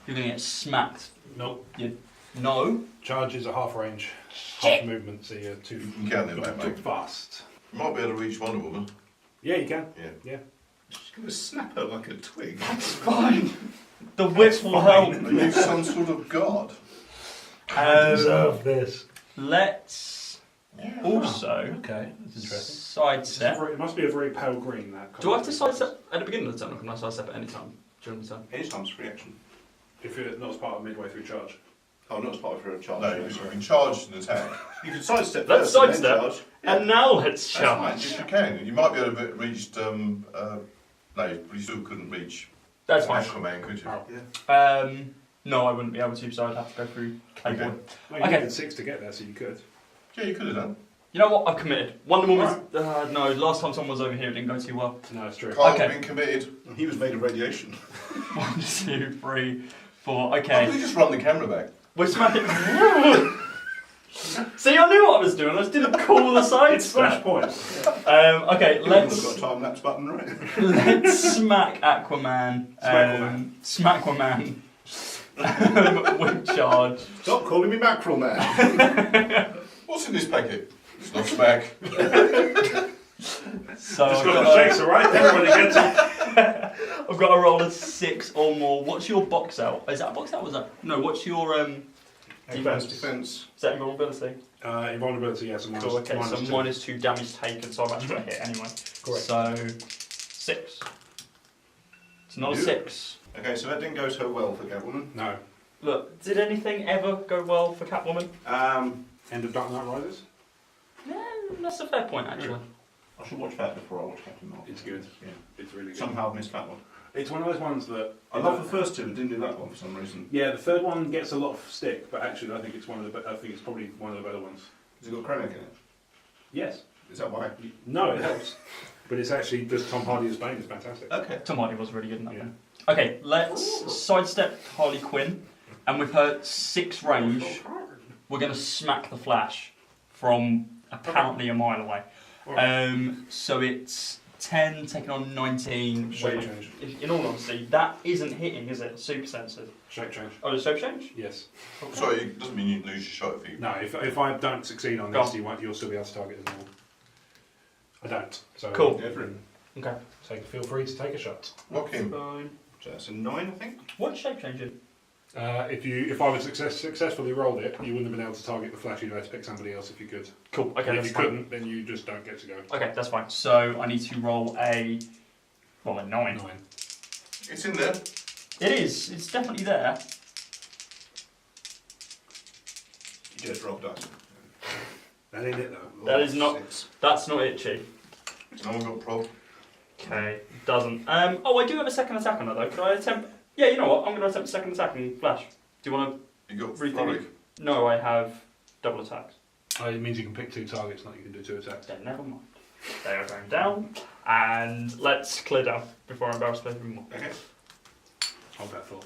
Speaker 3: You're going to get smacked.
Speaker 4: Nope.
Speaker 3: No.
Speaker 4: Charge is a half range, half movement, so you're too,
Speaker 6: You can count them back,
Speaker 4: too
Speaker 6: mate.
Speaker 4: fast.
Speaker 6: You might be able to reach Wonder Woman.
Speaker 4: Yeah, you can.
Speaker 6: Yeah.
Speaker 2: Just going to snap her like a twig.
Speaker 3: It's fine. The whip will help.
Speaker 6: Are you some sort of god?
Speaker 4: This.
Speaker 3: Let's also
Speaker 4: Okay, that's interesting.
Speaker 3: sidestep.
Speaker 4: It must be a very pale green, that
Speaker 3: Do I have to sidestep at the beginning of the turn, or can I sidestep at any time during the turn?
Speaker 2: Anytime's free action.
Speaker 4: If you're not as part of midway through charge.
Speaker 2: Oh, not as part of her charge.
Speaker 6: No, you can charge and attack.
Speaker 2: You can sidestep
Speaker 3: Let's
Speaker 2: first and then
Speaker 3: sidestep.
Speaker 2: charge.
Speaker 3: And now let's
Speaker 6: That's fine,
Speaker 3: charge.
Speaker 6: yes you can. You might be able to reach, no, but you still couldn't reach
Speaker 3: That's fine.
Speaker 6: Aquaman, could you?
Speaker 4: Oh.
Speaker 3: No, I wouldn't be able to, so I'd have to go through Clayprick.
Speaker 6: Okay.
Speaker 4: Well, you
Speaker 3: Okay.
Speaker 4: needed 6 to get there, so you could.
Speaker 6: Yeah, you could have done.
Speaker 3: You know what? I've committed. Wonder Woman's. No, last time someone was over here, it didn't go too well.
Speaker 4: No, it's true.
Speaker 6: Carl's
Speaker 3: Okay.
Speaker 6: been committed.
Speaker 2: He was made of radiation.
Speaker 3: 1, 2, 3, 4.
Speaker 6: Why
Speaker 3: Okay.
Speaker 6: don't you just run the camera back?
Speaker 3: We're smacking. See, I knew what I was doing. I just didn't call the side
Speaker 4: It's flash
Speaker 3: step.
Speaker 4: points.
Speaker 3: Okay,
Speaker 2: We've
Speaker 3: let's
Speaker 2: got a time lapse button, right?
Speaker 3: let's smack Aquaman.
Speaker 4: Smackleman.
Speaker 3: Smackwaman. With charge.
Speaker 2: Stop calling me Mackerel Man.
Speaker 6: What's in this packet? It's not smack.
Speaker 3: So
Speaker 4: Just
Speaker 3: I've
Speaker 4: got the
Speaker 3: got,
Speaker 4: shakes, alright? Everybody gets it.
Speaker 3: I've got a roll of 6 or more. What's your box out? Is that a box out? Was that? No. What's your
Speaker 2: Defense. Defense.
Speaker 3: Is that invulnerability?
Speaker 4: Invulnerability, yes. And
Speaker 3: Cool. Okay. So
Speaker 4: minus
Speaker 3: -2 damage taken. So I've actually got a hit anyway.
Speaker 4: Correct.
Speaker 3: So 6. It's not a
Speaker 2: You?
Speaker 3: 6.
Speaker 2: Okay, so that didn't go so well for Catwoman.
Speaker 4: No.
Speaker 3: Look, did anything ever go well for Catwoman?
Speaker 4: End of Dark Knight Rises?
Speaker 3: Yeah, that's a fair point actually.
Speaker 2: I should watch that before I watch Captain Marvel.
Speaker 4: It's good. Yeah. It's really good.
Speaker 2: Somehow I've missed that one.
Speaker 4: It's one of those ones that...
Speaker 2: I love the first two, but didn't do that one for some reason.
Speaker 4: Yeah, the third one gets a lot of stick, but actually I think it's I think it's probably one of the better ones.
Speaker 2: Has it got Krennic in it?
Speaker 4: Yes.
Speaker 2: Is that why?
Speaker 4: No, it helps. But it's actually just Tom Hardy as Bane is fantastic.
Speaker 2: Okay.
Speaker 3: Tom Hardy was really good in that
Speaker 4: Yeah.
Speaker 3: one. Okay, let's sidestep Harley Quinn, and with her 6 range, we're going to smack the Flash from apparently a mile away. So it's 10 taking on 19.
Speaker 4: Shape
Speaker 3: with-
Speaker 4: change.
Speaker 3: In all honesty, that isn't hitting, is it? Super sensitive.
Speaker 4: Shape change.
Speaker 3: Oh, the shape change?
Speaker 4: Yes.
Speaker 3: Okay.
Speaker 6: Sorry, it doesn't mean you lose your shot if you.
Speaker 4: No, if I don't succeed on
Speaker 3: Go
Speaker 4: this, you'll still be able to target as normal. I don't. So
Speaker 3: Cool.
Speaker 2: Different.
Speaker 3: Okay.
Speaker 4: feel free to take a shot.
Speaker 6: Lock him.
Speaker 3: Fine.
Speaker 2: So that's a 9, I think.
Speaker 3: What's shape changing?
Speaker 4: If I would successfully rolled it, you wouldn't have been able to target the Flash. You'd have to pick somebody else if you could.
Speaker 3: Cool. Okay,
Speaker 4: And if
Speaker 3: that's
Speaker 4: you
Speaker 3: fine.
Speaker 4: couldn't, then you just don't get to go.
Speaker 3: Okay, that's fine. So I need to roll a 9.
Speaker 4: 9.
Speaker 2: It's in there.
Speaker 3: It is. It's definitely there.
Speaker 2: You just rolled dice.
Speaker 4: That ain't it though.
Speaker 3: That is not.
Speaker 2: 6.
Speaker 3: That's not itchy.
Speaker 6: No one got prob.
Speaker 3: Okay, doesn't. Oh, I do have a second attack on that though. Could I attempt? Yeah, you know what? I'm going to attempt a second attack and Flash. Do you want
Speaker 6: You got
Speaker 3: Rethink
Speaker 6: frolic.
Speaker 3: to? No, I have double attacks.
Speaker 4: Oh, it means you can pick 2 targets, not you can do 2 attacks.
Speaker 3: Then never mind. They are going down, and let's clear down before I embarrass myself even more.
Speaker 2: Okay.
Speaker 4: Hold that thought.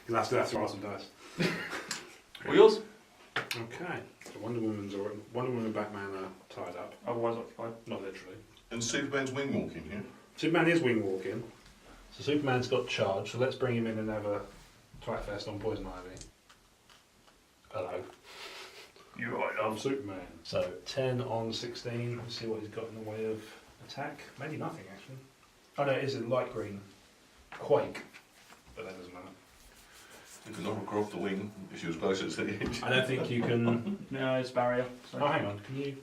Speaker 4: You'll have to roll some dice.
Speaker 3: All yours?
Speaker 4: Okay. So Wonder Woman and Batman are tied up.
Speaker 3: Otherwise occupied.
Speaker 4: Not literally.
Speaker 6: And Superman's wing walking here.
Speaker 4: Superman is wing walking. So Superman's got charge, so let's bring him in and have a twatfest on Poison Ivy. Hello.
Speaker 3: You are
Speaker 4: I'm Superman. So 10 on 16. Let's see what he's got in the way of attack. Maybe nothing actually. Oh no, it is a light green quake. But that doesn't matter.
Speaker 6: You could knock her off the wing if she was closer to the edge.
Speaker 4: I don't think you can.
Speaker 3: No, it's barrier.
Speaker 4: Oh, hang on. Can you?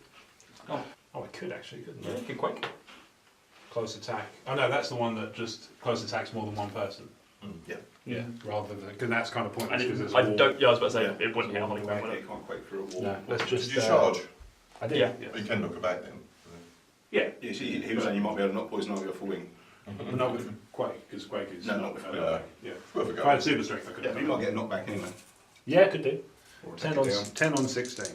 Speaker 3: Oh.
Speaker 4: Oh, I could actually, couldn't
Speaker 3: Yeah,
Speaker 4: I?
Speaker 3: you can quake.
Speaker 4: Close attack. Oh no, that's the one that just close attacks more than one person.
Speaker 6: Yeah.
Speaker 4: Yeah. Rather than because that's kind of pointless
Speaker 3: And
Speaker 4: because there's
Speaker 3: I
Speaker 4: a wall.
Speaker 3: don't. Yeah, I was about to say
Speaker 2: Yeah.
Speaker 3: it wouldn't hit a Hollywood, would
Speaker 2: You
Speaker 3: it?
Speaker 2: can't quake through a wall.
Speaker 4: No, let's just.
Speaker 6: Did you charge?
Speaker 4: I did.
Speaker 3: Yeah.
Speaker 6: Well, you can knock her back then.
Speaker 3: Yeah.
Speaker 2: Yeah, see, he was saying you might be able to knock Poison Ivy off a wing.
Speaker 4: But not with Quake, because Quake is.
Speaker 2: No, not with Quake.
Speaker 4: Yeah.
Speaker 6: Worth a
Speaker 4: If I
Speaker 6: go.
Speaker 4: had super strength, I could
Speaker 2: Yeah,
Speaker 4: have
Speaker 2: but you
Speaker 4: done
Speaker 2: might
Speaker 4: it.
Speaker 2: get a knockback anyway.
Speaker 4: Yeah, could do.
Speaker 2: Or
Speaker 4: 10
Speaker 2: take
Speaker 4: on,
Speaker 2: it down.
Speaker 4: 10 on 16.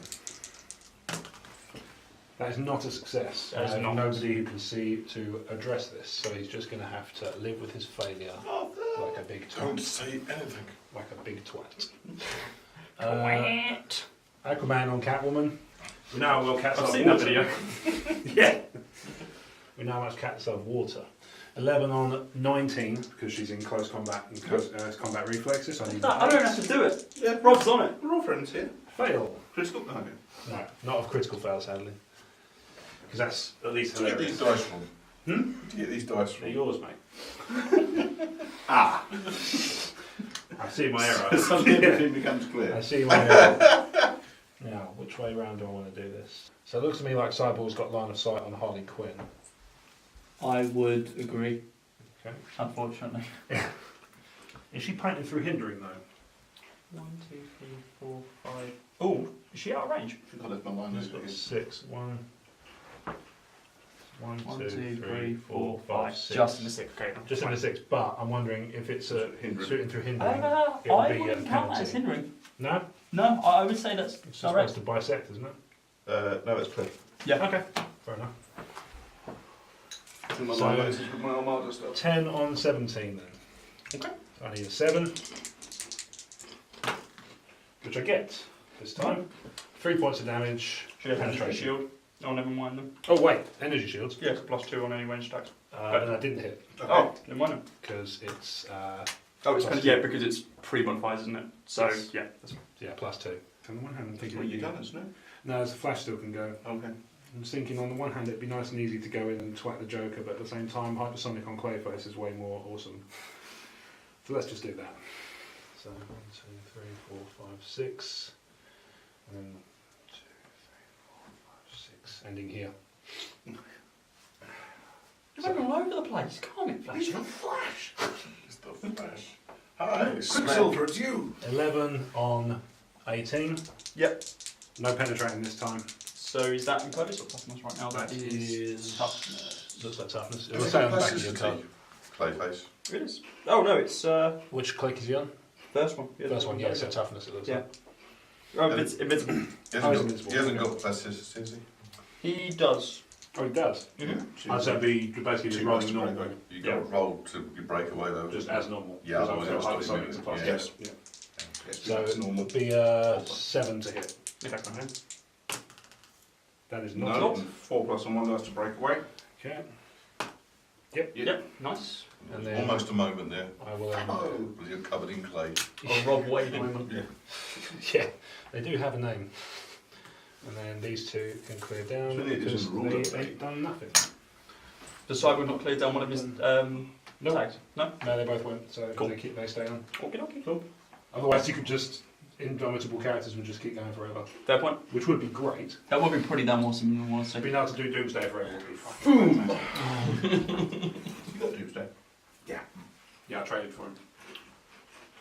Speaker 4: That is not a success.
Speaker 3: That is
Speaker 4: I have
Speaker 3: not.
Speaker 4: nobody who can see to address this, so he's just going to have to live with his failure like a big
Speaker 6: Don't
Speaker 4: twat.
Speaker 6: say anything.
Speaker 4: Like a big twat.
Speaker 3: Twat.
Speaker 4: Aquaman on Catwoman. We know how well cats
Speaker 3: I've
Speaker 4: love
Speaker 3: seen that
Speaker 4: water.
Speaker 3: video.
Speaker 4: Yeah. We know how much cats love water. 11 on 19 because she's in close combat and combat reflexes. So I need
Speaker 3: I don't have to do it.
Speaker 2: Yeah,
Speaker 3: Rob's on it.
Speaker 2: we're all friends here.
Speaker 4: fail.
Speaker 2: Critical? No, okay.
Speaker 4: No, not of critical fail, sadly. Because that's at least
Speaker 6: Where do you get
Speaker 4: hilarious.
Speaker 6: these dice from?
Speaker 4: Hmm?
Speaker 6: Where do you get these dice
Speaker 4: They're
Speaker 6: from?
Speaker 4: yours, mate.
Speaker 2: Ah!
Speaker 4: I see my error.
Speaker 2: Something everything becomes clear.
Speaker 4: I see my error. Now, which way round do I want to do this? So it looks to me like Cyborg's got line of sight on Harley Quinn.
Speaker 3: I would agree.
Speaker 4: Okay.
Speaker 3: Unfortunately.
Speaker 4: Is she painted through hindering though?
Speaker 3: 1, 2, 3, 4, 5. Oh, is she out of range?
Speaker 2: I think I left my line
Speaker 4: She's
Speaker 2: there.
Speaker 4: got 6. 1,
Speaker 3: 1,
Speaker 4: 2,
Speaker 3: 2,
Speaker 4: 3,
Speaker 3: 3,
Speaker 4: 4,
Speaker 3: 4,
Speaker 4: 5,
Speaker 3: 5.
Speaker 4: 6.
Speaker 3: Just in the 6. Okay.
Speaker 4: Just in the 6, but I'm wondering if it's a
Speaker 2: Hindering.
Speaker 4: shooting through hindering.
Speaker 3: I
Speaker 4: It'll be a
Speaker 3: wouldn't count that as
Speaker 4: penalty.
Speaker 3: hindering.
Speaker 4: No?
Speaker 3: No, I would say that's
Speaker 4: It's just
Speaker 3: direct.
Speaker 4: supposed to bisect, isn't it?
Speaker 6: No, it's clear.
Speaker 3: Yeah.
Speaker 4: Okay. Fair enough.
Speaker 2: It's in my
Speaker 4: So-
Speaker 2: line notes with my Armada stuff.
Speaker 4: 10 on 17 then.
Speaker 3: Okay.
Speaker 4: So I need a 7. Which I get this time. 3 points of damage.
Speaker 3: Should have energy
Speaker 4: Penetration.
Speaker 3: shield. Oh, never mind them.
Speaker 4: Oh wait, energy shields.
Speaker 3: Yeah, it's +2 on any range attacks.
Speaker 4: And I didn't hit
Speaker 2: Okay.
Speaker 3: Oh, never mind them.
Speaker 4: because it's
Speaker 3: Oh, it's
Speaker 4: Plus
Speaker 3: yeah,
Speaker 4: two.
Speaker 3: because it's pre-modifiers, isn't it? So,
Speaker 4: Yes.
Speaker 3: yeah. That's
Speaker 4: yeah +2. On the one hand, I'm thinking
Speaker 2: Well, you gunners, no?
Speaker 4: no, as a flash still can go.
Speaker 2: Okay.
Speaker 4: I'm thinking on the one hand it'd be nice and easy to go in and twat the Joker, but at the same time, hypersonic on Clayface is way more awesome. So let's just do that. So 1, 2, 3, 4, 5, 6, and then 2, 3, 4, 5, 6, ending here.
Speaker 3: You're running all over the place. Calm it, Flash.
Speaker 2: Flash!
Speaker 6: It's the Flash. Hi,
Speaker 2: Quicksilver, it's you!
Speaker 4: 11 on 18.
Speaker 3: Yep.
Speaker 4: No penetrating this time.
Speaker 3: So is that in close or toughness right now?
Speaker 4: That is
Speaker 3: toughness.
Speaker 4: Looks like toughness. It
Speaker 6: Is
Speaker 4: will
Speaker 6: it
Speaker 4: say on the back of your
Speaker 6: plasticity?
Speaker 4: card.
Speaker 6: Clayface.
Speaker 3: It is. Oh no, it's
Speaker 4: Which click is he on?
Speaker 3: first one.
Speaker 4: First one, yeah, so toughness it looks
Speaker 3: Yeah.
Speaker 4: like.
Speaker 3: Oh, it's invincible.
Speaker 6: He
Speaker 4: Oh, he's
Speaker 6: hasn't, got,
Speaker 4: invincible.
Speaker 6: he hasn't got plasticity, has he?
Speaker 3: He does.
Speaker 4: Oh, it does.
Speaker 3: Mm-hmm.
Speaker 4: I'd say it'd be basically just
Speaker 6: Too
Speaker 4: rolling
Speaker 6: much to
Speaker 4: normal.
Speaker 6: break away. You got
Speaker 4: Yeah.
Speaker 6: to roll to you break away though.
Speaker 4: Just as normal.
Speaker 6: Yeah,
Speaker 4: Because
Speaker 6: otherwise
Speaker 4: I've
Speaker 6: it's
Speaker 4: got
Speaker 6: not
Speaker 4: hypersonic to
Speaker 6: immune.
Speaker 4: plus.
Speaker 6: Yes.
Speaker 4: Yeah.
Speaker 2: Yes,
Speaker 4: So
Speaker 2: it's
Speaker 4: it
Speaker 2: normal.
Speaker 4: would be 7 to hit.
Speaker 3: Okay.
Speaker 4: That is not
Speaker 2: No,
Speaker 4: it.
Speaker 2: 4 plus and 1 dice to break away.
Speaker 4: Okay.
Speaker 3: Yep. Nice.
Speaker 6: And then almost a moment there.
Speaker 4: I will.
Speaker 6: With your covered in clay.
Speaker 3: Or Rob Wade moment.
Speaker 4: Yeah, they do have a name. And then these two can clear down because they ain't done nothing.
Speaker 3: The Cyborg not cleared down one of his tags? No?
Speaker 4: No, they both went, so
Speaker 3: cool.
Speaker 4: they stay on.
Speaker 3: Okay, cool.
Speaker 4: Otherwise, you could just, indomitable characters would just keep going forever.
Speaker 3: Fair point.
Speaker 4: Which would be great.
Speaker 3: That would be pretty damn awesome, honestly.
Speaker 4: Being able to do Doomsday forever would be fucking
Speaker 2: You got Doomsday?
Speaker 4: Yeah, I traded for him.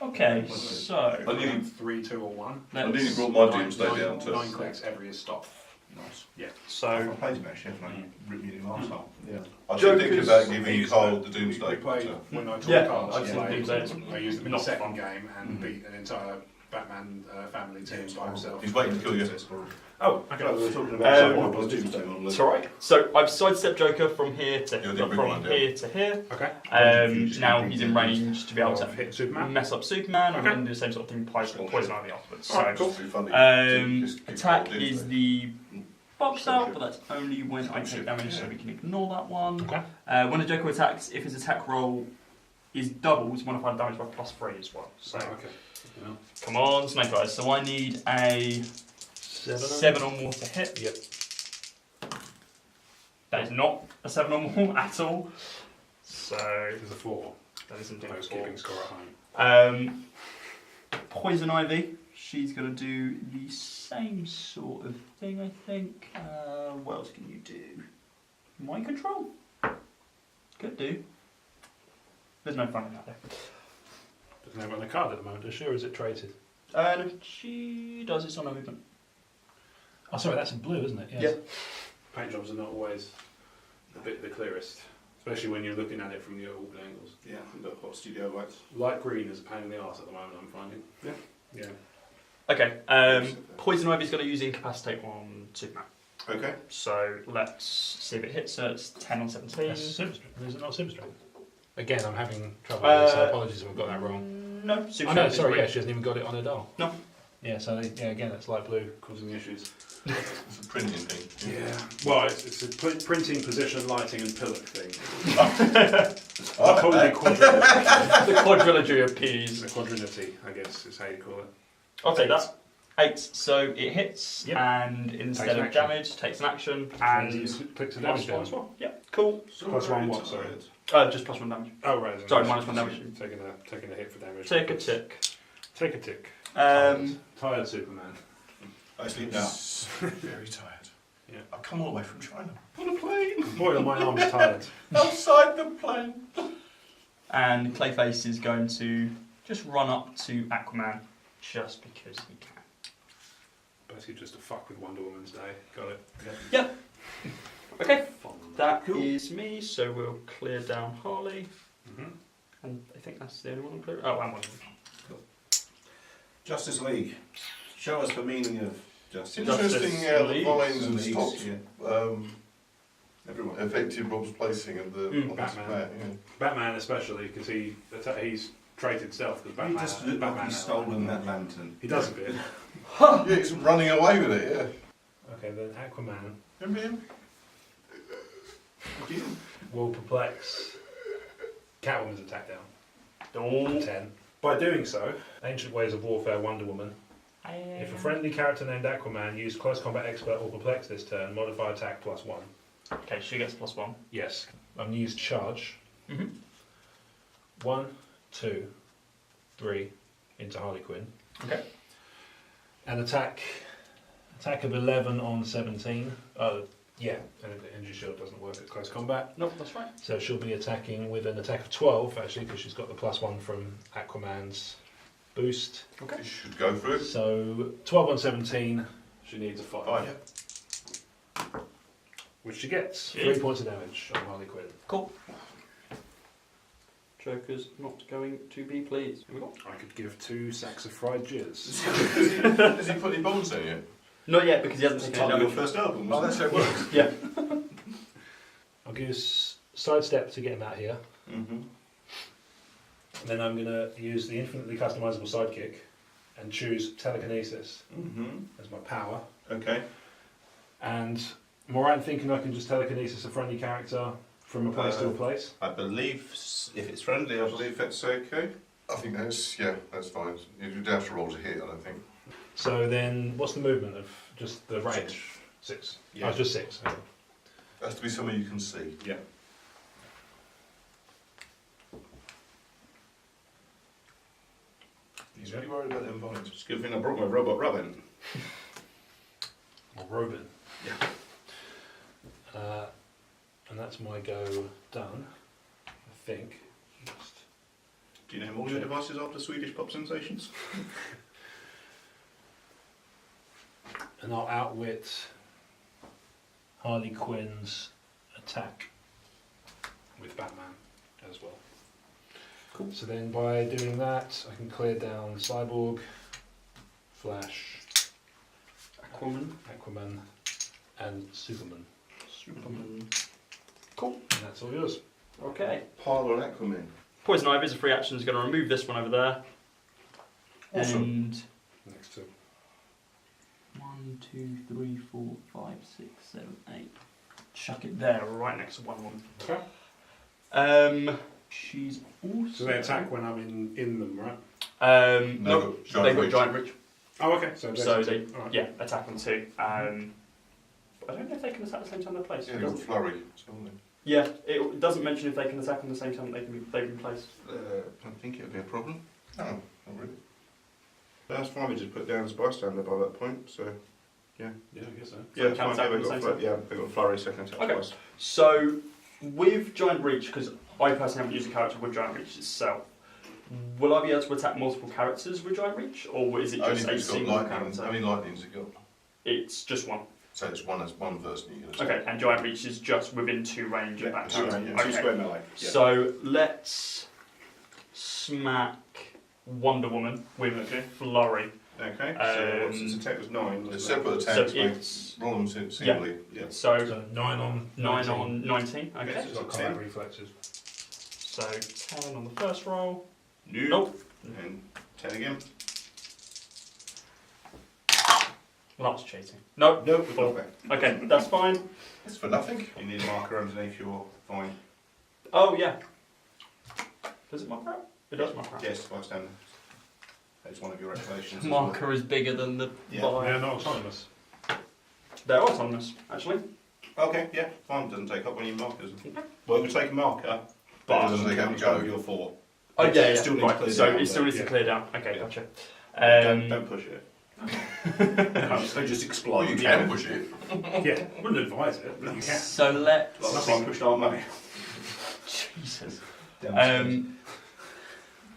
Speaker 3: Okay, so...
Speaker 6: I nearly
Speaker 4: 3, 2, or 1.
Speaker 6: I nearly brought my Doomsday down to
Speaker 4: 9 clicks every is stop.
Speaker 2: Nice.
Speaker 4: Yeah.
Speaker 3: So...
Speaker 2: I played him actually, haven't I? You ripped me in arsehole. Yeah.
Speaker 6: I was thinking about giving Cole the Doomsday.
Speaker 4: We played when I
Speaker 3: Yeah,
Speaker 4: taught
Speaker 3: I've seen Doomsday.
Speaker 4: I used them in the
Speaker 3: Not
Speaker 4: second
Speaker 3: fun.
Speaker 4: game and beat an entire Batman family team by himself.
Speaker 6: He's waiting to kill you.
Speaker 4: Oh, okay.
Speaker 2: We were talking about someone was Doomsday on
Speaker 3: It's alright. So I've sidestepped Joker from here to
Speaker 6: You're the big
Speaker 3: from
Speaker 6: one, yeah.
Speaker 3: here to here.
Speaker 4: Okay.
Speaker 3: Now he's in range to be able to
Speaker 4: hit Superman.
Speaker 3: mess up Superman. I'm
Speaker 4: Okay.
Speaker 3: going to do the same sort of thing, poison ivy afterwards.
Speaker 4: Alright,
Speaker 3: So,
Speaker 4: cool.
Speaker 3: attack is the box out, but that's only when I take damage, so we can ignore that one.
Speaker 4: Okay.
Speaker 3: When a Joker attacks, if his attack roll is doubled, modified damage by +3 as well. So
Speaker 4: Okay.
Speaker 3: come on, Snake Eyes. So I need a 7 or more to hit.
Speaker 4: Yep.
Speaker 3: That is not a 7 or more at all. So
Speaker 4: There's a 4.
Speaker 3: that isn't doing
Speaker 4: I was
Speaker 3: 4.
Speaker 4: keeping score at home.
Speaker 3: Poison Ivy. She's going to do the same sort of thing, I think. What else can you do? Mind control. Could do. There's no fun in that there.
Speaker 4: Doesn't have it on the card at the moment, does she, or is it traded?
Speaker 3: No, she does. It's on her movement.
Speaker 4: Oh, sorry, that's in blue, isn't it?
Speaker 3: Yeah.
Speaker 4: Paint jobs are not always the clearest, especially when you're looking at it from the awkward angles.
Speaker 2: Yeah, we've got hot studio lights.
Speaker 4: Light green is a pain in the arse at the moment, I'm finding.
Speaker 2: Yeah.
Speaker 4: Yeah.
Speaker 3: Okay. Poison Ivy's going to use Incapacitate on Superman.
Speaker 2: Okay.
Speaker 3: So let's see if it hits her. It's 10 on 17.
Speaker 4: That's super strength. Is it not super strength? Again, I'm having trouble with this, so apologies if I've got that wrong.
Speaker 3: No, super
Speaker 4: Oh, no,
Speaker 3: strength is
Speaker 4: sorry,
Speaker 3: green.
Speaker 4: yeah, she hasn't even got it on her dial.
Speaker 3: No.
Speaker 4: Yeah, so again, it's light blue causing issues.
Speaker 6: It's a printing thing.
Speaker 4: Yeah. Well, it's a printing, position, lighting, and pillar thing.
Speaker 6: Holy
Speaker 4: quadrilogy.
Speaker 3: The quadrilogy of P's.
Speaker 4: The quadrinity, I guess, is how you call it.
Speaker 3: I'll take that. 8, so it hits,
Speaker 4: Yep.
Speaker 3: and instead of
Speaker 4: action.
Speaker 3: damage, takes an action, and
Speaker 4: Clicks the damage down
Speaker 3: +1
Speaker 4: as well.
Speaker 3: Yep, cool.
Speaker 4: +1 what, sorry?
Speaker 3: Just +1 damage.
Speaker 4: Oh, right.
Speaker 3: Sorry, -1 damage.
Speaker 4: Taking a hit for damage.
Speaker 3: Take a tick.
Speaker 4: Take a tick. Tired Superman.
Speaker 2: I sleep now.
Speaker 6: Very tired.
Speaker 4: Yeah.
Speaker 2: I've come all the way from China.
Speaker 6: On a plane.
Speaker 4: Boy, my arm's tired.
Speaker 6: Outside the plane.
Speaker 3: And Clayface is going to just run up to Aquaman, just because he can.
Speaker 4: Basically just to fuck with Wonder Woman's day. Got it.
Speaker 3: Yep. Okay,
Speaker 4: Fun.
Speaker 3: that is me, so we'll clear down Harley.
Speaker 4: Mm-hmm.
Speaker 3: And I think that's the only one I'm clearing. Oh, and one.
Speaker 2: Justice League. Show us the meaning of justice.
Speaker 6: Interesting how the
Speaker 3: Leagues.
Speaker 6: vines and
Speaker 2: Leagues,
Speaker 6: stopped
Speaker 2: yeah.
Speaker 6: everyone affected Rob's placing of the on this
Speaker 4: Batman.
Speaker 6: mat, yeah.
Speaker 4: Batman especially, because he's traded stealth, because
Speaker 2: He
Speaker 4: Batman...
Speaker 2: just looked like he's stolen that lantern.
Speaker 4: He does a bit.
Speaker 6: Yeah, he's running away with it, yeah.
Speaker 4: Okay, then Aquaman
Speaker 6: Remember him?
Speaker 4: will perplex Catwoman's attack down.
Speaker 3: Oh.
Speaker 4: 10. By doing so, Ancient Ways of Warfare Wonder Woman. If a friendly character named Aquaman used Close Combat Expert or Perplex this turn, modify attack +1.
Speaker 3: Okay, she gets +1.
Speaker 4: Yes. I'm going to use Charge.
Speaker 3: Mm-hmm.
Speaker 4: 1, 2, 3 into Harley Quinn.
Speaker 3: Okay.
Speaker 4: And attack of 11 on 17. Yeah, and the energy shield doesn't work at close combat.
Speaker 3: Nope, that's right.
Speaker 4: So she'll be attacking with an attack of 12, actually, because she's got the +1 from Aquaman's boost.
Speaker 3: Okay.
Speaker 6: You should go for it.
Speaker 4: So 12 on 17, she needs a 5.
Speaker 6: Fine.
Speaker 4: Which she gets.
Speaker 3: Yeah.
Speaker 4: 3 points of damage on Harley Quinn.
Speaker 3: Cool. Joker's not going to be pleased. Here we go.
Speaker 4: I could give 2 sacks of fried jizz.
Speaker 6: Has he put any bombs in yet?
Speaker 3: Not yet, because he hasn't
Speaker 2: It's the
Speaker 3: taken
Speaker 2: title
Speaker 3: any
Speaker 2: of your
Speaker 3: damage.
Speaker 2: first album,
Speaker 6: Oh,
Speaker 2: wasn't
Speaker 6: that's how it works.
Speaker 3: Yeah.
Speaker 4: I'll give sidestep to get him out here.
Speaker 2: Mm-hmm.
Speaker 4: Then I'm going to use the infinitely customizable sidekick and choose Telekinesis
Speaker 2: Mm-hmm.
Speaker 4: as my power.
Speaker 2: Okay.
Speaker 4: And more I'm thinking I can just Telekinesis a friendly character From a place to a place?
Speaker 2: I believe, if it's friendly, I believe that's okay.
Speaker 6: I think that's fine. You'd have to roll to hit, I don't think.
Speaker 4: So then, what's the movement of just the range? 6.
Speaker 2: Yeah.
Speaker 4: Oh, it's just 6. Okay.
Speaker 6: It has to be somewhere you can see.
Speaker 2: Yeah.
Speaker 6: He's really worried about them vines.
Speaker 2: It's a good thing I brought my robot Robin.
Speaker 4: Or Robin.
Speaker 2: Yeah.
Speaker 4: And that's my go done, I think. Just
Speaker 2: Do you name all your devices after Swedish pop sensations?
Speaker 4: and I'll outwit Harley Quinn's attack with Batman as well.
Speaker 2: Cool.
Speaker 4: So then by doing that, I can clear down Cyborg, Flash,
Speaker 3: Aquaman.
Speaker 4: and Superman.
Speaker 3: Cool.
Speaker 4: And that's all yours.
Speaker 3: Okay.
Speaker 6: Parlour and Aquaman.
Speaker 3: Poison Ivy is a free action. Is going to remove this one over there.
Speaker 6: Awesome.
Speaker 3: And
Speaker 4: Next to
Speaker 3: 1, 2, 3, 4, 5, 6, 7, 8. Chuck it there, right next to 1 woman.
Speaker 4: Okay.
Speaker 3: She's also.
Speaker 4: So they attack when I'm in them, right?
Speaker 3: No, they've got giant reach.
Speaker 4: Oh, okay. So
Speaker 3: they
Speaker 4: alright.
Speaker 3: yeah attack them too. But I don't know if they can attack at the same time they're placed.
Speaker 6: Yeah, they've got flurry.
Speaker 3: Yeah, it doesn't mention if they can attack at the same time they've been placed.
Speaker 2: I don't think it would be a problem.
Speaker 6: No, not really.
Speaker 2: That's fine, we just put down as bystander by that point, so...
Speaker 4: Yeah, I guess so.
Speaker 2: Yeah,
Speaker 3: So
Speaker 2: it's
Speaker 3: can
Speaker 2: fine,
Speaker 3: attack
Speaker 2: yeah,
Speaker 3: at the same time?
Speaker 2: they've got flurry, second attack
Speaker 3: Okay.
Speaker 2: twice.
Speaker 3: So, with Giant Reach, because I personally haven't used a character with Giant Reach itself, will I be able to attack multiple characters with Giant Reach, or is it
Speaker 6: Only
Speaker 3: just
Speaker 6: if
Speaker 3: a
Speaker 6: it's got
Speaker 3: single
Speaker 6: lightning.
Speaker 3: character?
Speaker 6: How many lightnings have you got?
Speaker 3: It's just one.
Speaker 6: So it's one person you can attack.
Speaker 3: Okay, and Giant Reach is just within 2 range of that
Speaker 2: two
Speaker 3: character.
Speaker 2: range, 2
Speaker 3: Okay.
Speaker 2: square melee. Yeah.
Speaker 3: So let's smack Wonder Woman with Flurry.
Speaker 2: Okay, so once its attack was 9,
Speaker 6: They're
Speaker 2: wasn't
Speaker 6: separate
Speaker 3: So
Speaker 6: attacks, mate.
Speaker 3: it's
Speaker 6: Roll them singly.
Speaker 2: Yeah.
Speaker 3: so
Speaker 4: So 9 on
Speaker 3: 9 on 19. Okay.
Speaker 2: Okay.
Speaker 4: It's got
Speaker 2: So
Speaker 4: combat
Speaker 2: 10.
Speaker 4: reflexes.
Speaker 3: So 10 on the first roll.
Speaker 2: Nope.
Speaker 3: Nope.
Speaker 2: And 10 again.
Speaker 3: Well, that's cheating. Nope.
Speaker 2: Nope, we're back.
Speaker 3: Okay, that's fine.
Speaker 6: It's for nothing.
Speaker 2: You need a marker underneath your vine.
Speaker 3: Oh yeah. Does it mark out? It does mark out.
Speaker 2: Yes, bystander. That's one of your activations.
Speaker 3: Marker is bigger than the
Speaker 2: Yeah.
Speaker 3: bar.
Speaker 4: They're not autonomous.
Speaker 3: They're autonomous, actually.
Speaker 2: Okay, yeah, fine. Doesn't take up one of your markers. Well, it would take a marker, but it doesn't take up one of your 4.
Speaker 3: Oh yeah, yeah.
Speaker 2: Still needs
Speaker 3: right.
Speaker 2: to clear
Speaker 3: So
Speaker 2: down,
Speaker 3: it still
Speaker 2: but-
Speaker 3: needs to
Speaker 2: yeah.
Speaker 3: clear down. Okay,
Speaker 2: Yeah.
Speaker 3: gotcha.
Speaker 2: Don't push it. So just explode.
Speaker 6: Well, you can push it.
Speaker 4: Yeah, wouldn't advise it, but you can.
Speaker 3: So let's.
Speaker 2: Well, that's why I pushed on money.
Speaker 3: Jesus.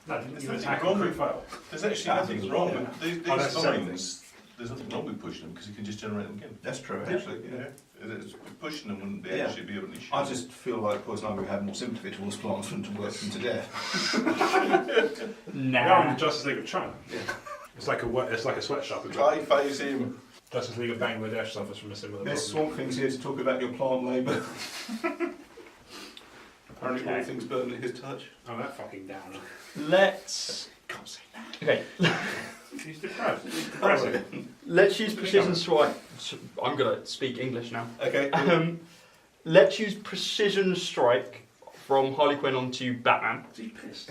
Speaker 4: No, didn't
Speaker 6: There's
Speaker 4: you
Speaker 6: nothing
Speaker 4: attack
Speaker 6: wrong
Speaker 4: and
Speaker 6: with
Speaker 4: fail?
Speaker 6: There's actually nothing wrong with these
Speaker 4: Oh, that's
Speaker 6: vines. There's nothing wrong with pushing them because you can just generate them again.
Speaker 2: That's true,
Speaker 6: Actually, pushing them wouldn't
Speaker 2: Yeah.
Speaker 6: actually be an issue.
Speaker 2: I just feel like Poison Ivy would have more sympathy towards plants than to work them to death.
Speaker 4: Yeah, in
Speaker 3: Nah.
Speaker 4: the Justice League of China.
Speaker 2: Yeah.
Speaker 4: It's like a sweatshop.
Speaker 6: Clay phase him.
Speaker 4: Justice League of Bangladesh suffers from a similar
Speaker 2: There's
Speaker 4: problem.
Speaker 2: Swamp Thing's here to talk about your plant labour. Apparently
Speaker 3: Okay.
Speaker 2: all things burn at his touch.
Speaker 4: Oh, that fucking downer.
Speaker 3: Let's.
Speaker 2: Can't say that.
Speaker 3: Okay.
Speaker 4: He's depressed. He's depressing.
Speaker 3: Let's use precision strike. I'm gonna speak English now.
Speaker 2: Okay.
Speaker 3: Let's use precision strike from Harley Quinn onto Batman.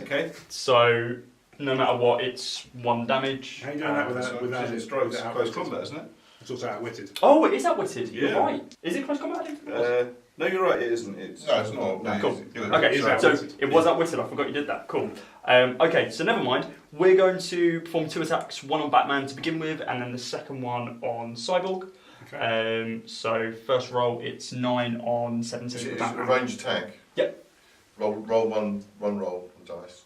Speaker 2: Okay.
Speaker 3: So no matter what, it's 1 damage.
Speaker 4: How are you doing that without
Speaker 2: Precision strikes
Speaker 4: without
Speaker 2: close
Speaker 4: outwitted?
Speaker 2: combat, isn't it?
Speaker 4: It's also outwitted.
Speaker 3: Oh, it is outwitted. You're
Speaker 2: Yeah.
Speaker 3: right. Is it close combat? I didn't think it was.
Speaker 2: No, you're right. It isn't. It's
Speaker 6: No, it's not. No,
Speaker 3: Cool.
Speaker 6: it's-
Speaker 3: Okay,
Speaker 4: It is
Speaker 3: so
Speaker 4: outwitted.
Speaker 3: it was outwitted. I forgot you did that. Cool. Okay, so never mind. We're going to perform 2 attacks. 1 on Batman to begin with, and then the second one on Cyborg.
Speaker 4: Okay.
Speaker 3: So first roll, it's 9 on 17
Speaker 6: Is
Speaker 3: for
Speaker 6: it a
Speaker 3: Batman.
Speaker 6: range attack?
Speaker 3: Yep.
Speaker 6: Roll one roll of dice.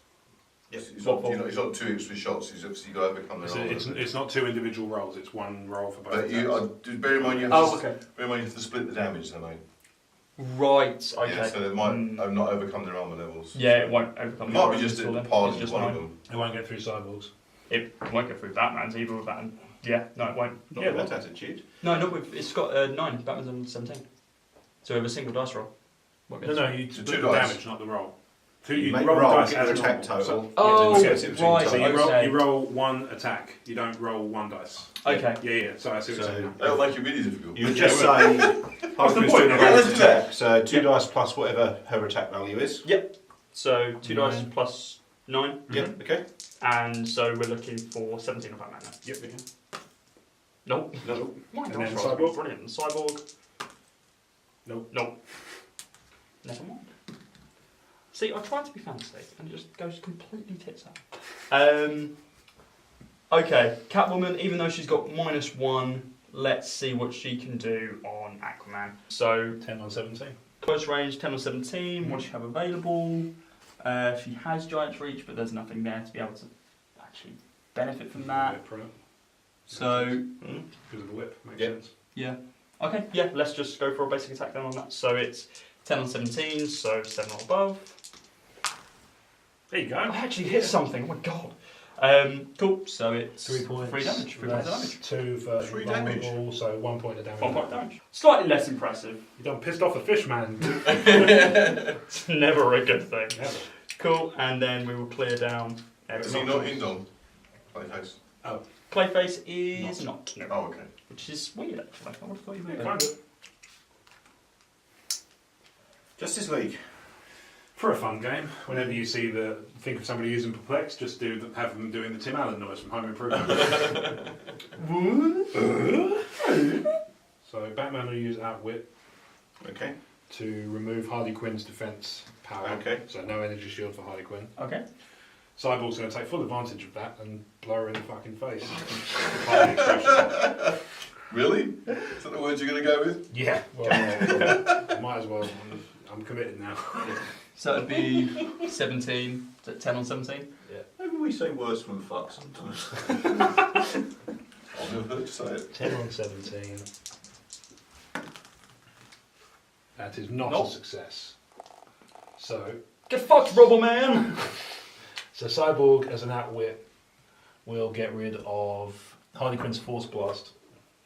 Speaker 2: Yes.
Speaker 6: It's
Speaker 3: What
Speaker 6: not,
Speaker 3: for?
Speaker 6: it's not 2 extra shots. He's obviously got to overcome the
Speaker 4: It's not 2 individual rolls. It's 1 roll for both.
Speaker 6: But you,
Speaker 4: attacks.
Speaker 6: just bear in mind you have
Speaker 3: Oh,
Speaker 6: to,
Speaker 3: okay.
Speaker 6: bear in mind you have to split the damage, don't they?
Speaker 3: Right. Okay.
Speaker 6: Yeah, so they might
Speaker 3: Mm.
Speaker 6: have not overcome their armor levels.
Speaker 3: Yeah, it won't overcome.
Speaker 6: It
Speaker 3: the
Speaker 6: might be
Speaker 3: armor
Speaker 6: just
Speaker 3: until
Speaker 6: a
Speaker 3: then.
Speaker 6: part
Speaker 3: It's
Speaker 6: of
Speaker 3: just
Speaker 6: one of
Speaker 3: 9.
Speaker 6: them.
Speaker 4: It won't get through cyborgs.
Speaker 3: It won't go through Batman's either with Batman. Yeah, no, it won't.
Speaker 2: Not
Speaker 3: Yeah,
Speaker 2: with
Speaker 3: well,
Speaker 2: that attitude.
Speaker 3: no, not with. It's got 9. Batman's on 17. So with a single dice roll. Won't go
Speaker 4: No,
Speaker 3: through.
Speaker 4: no, you
Speaker 6: So
Speaker 4: split
Speaker 6: 2
Speaker 4: the
Speaker 6: dice.
Speaker 4: damage, not the roll.
Speaker 2: You make
Speaker 4: roll
Speaker 2: the roll,
Speaker 4: dice
Speaker 2: get your
Speaker 4: as
Speaker 2: attack
Speaker 4: normal.
Speaker 2: total.
Speaker 3: Oh,
Speaker 2: Yeah, so it's
Speaker 3: right.
Speaker 4: So you
Speaker 3: Okay.
Speaker 4: roll 1 attack. You don't roll 1 dice.
Speaker 3: Okay.
Speaker 4: Yeah. So I see what you're
Speaker 2: So-
Speaker 4: saying.
Speaker 6: That'll make it really difficult.
Speaker 2: You would just say
Speaker 4: What's the
Speaker 2: Harley
Speaker 4: point?
Speaker 2: Quinn's
Speaker 6: Yeah,
Speaker 2: doing
Speaker 6: let's
Speaker 2: her
Speaker 6: do that.
Speaker 2: attack. So 2 dice plus whatever her attack value is.
Speaker 3: Yep. So 2 dice
Speaker 4: Nine.
Speaker 3: plus 9.
Speaker 2: Yep. Okay.
Speaker 3: And so we're looking for 17 of Batman now.
Speaker 4: Yep.
Speaker 3: Nope.
Speaker 2: Nope.
Speaker 3: My
Speaker 4: And
Speaker 3: gosh,
Speaker 4: then
Speaker 3: that's
Speaker 4: Cyborg?
Speaker 3: brilliant. And Cyborg.
Speaker 4: Nope.
Speaker 3: Nope. Never mind. See, I tried to be fancy and it just goes completely tits out. Okay, Catwoman, even though she's got -1, let's see what she can do on Aquaman. So,
Speaker 4: 10 on 17.
Speaker 3: close range, 10 or 17, what does she have available? She has Giant's Reach, but there's nothing there to be able to actually benefit from that.
Speaker 4: Whip for it.
Speaker 3: So,
Speaker 4: Because of the whip, makes
Speaker 2: Yep.
Speaker 4: sense.
Speaker 3: yeah. Okay, yeah, let's just go for a basic attack then on that. So it's 10 on 17, so 7 or above.
Speaker 4: There you go.
Speaker 3: I actually hit something, oh my god. Cool, so it's
Speaker 7: 3 points.
Speaker 3: 3 damage. 3 points of damage.
Speaker 7: 2 for
Speaker 6: 3 damage.
Speaker 7: vulnerable, so 1 point of damage.
Speaker 3: 1 point of damage. Slightly less impressive.
Speaker 4: You done pissed off the fish man.
Speaker 3: It's never a good thing.
Speaker 4: Never.
Speaker 3: Cool, and then we will clear down.
Speaker 6: Is he not in on Clayface?
Speaker 3: Clayface is not. No.
Speaker 6: Oh, okay.
Speaker 3: Which is weird actually. I would have thought you would.
Speaker 4: Kind of.
Speaker 2: Justice League.
Speaker 4: For a fun game, whenever you think of somebody using Perplex, just have them doing the Tim Allen noise from Home Improvement. So Batman will use Outwit
Speaker 2: Okay.
Speaker 4: to remove Harley Quinn's defense power.
Speaker 2: Okay.
Speaker 4: So no energy shield for Harley Quinn.
Speaker 3: Okay.
Speaker 4: Cyborg's going to take full advantage of that and blow her in the fucking face. Pardon the expression.
Speaker 6: Really? Is that the words you're going to go with?
Speaker 4: Yeah. Well, might as well. I'm committed now.
Speaker 3: So it'd be 17, 10 on 17?
Speaker 2: Maybe we say worse than fuck sometimes.
Speaker 6: I've never heard you say it.
Speaker 7: 10 on 17.
Speaker 4: That is not
Speaker 3: Nope.
Speaker 4: a success. So
Speaker 3: Get fucked, Rubble Man!
Speaker 7: So Cyborg, as an outwit, will get rid of Harley Quinn's Force Blast.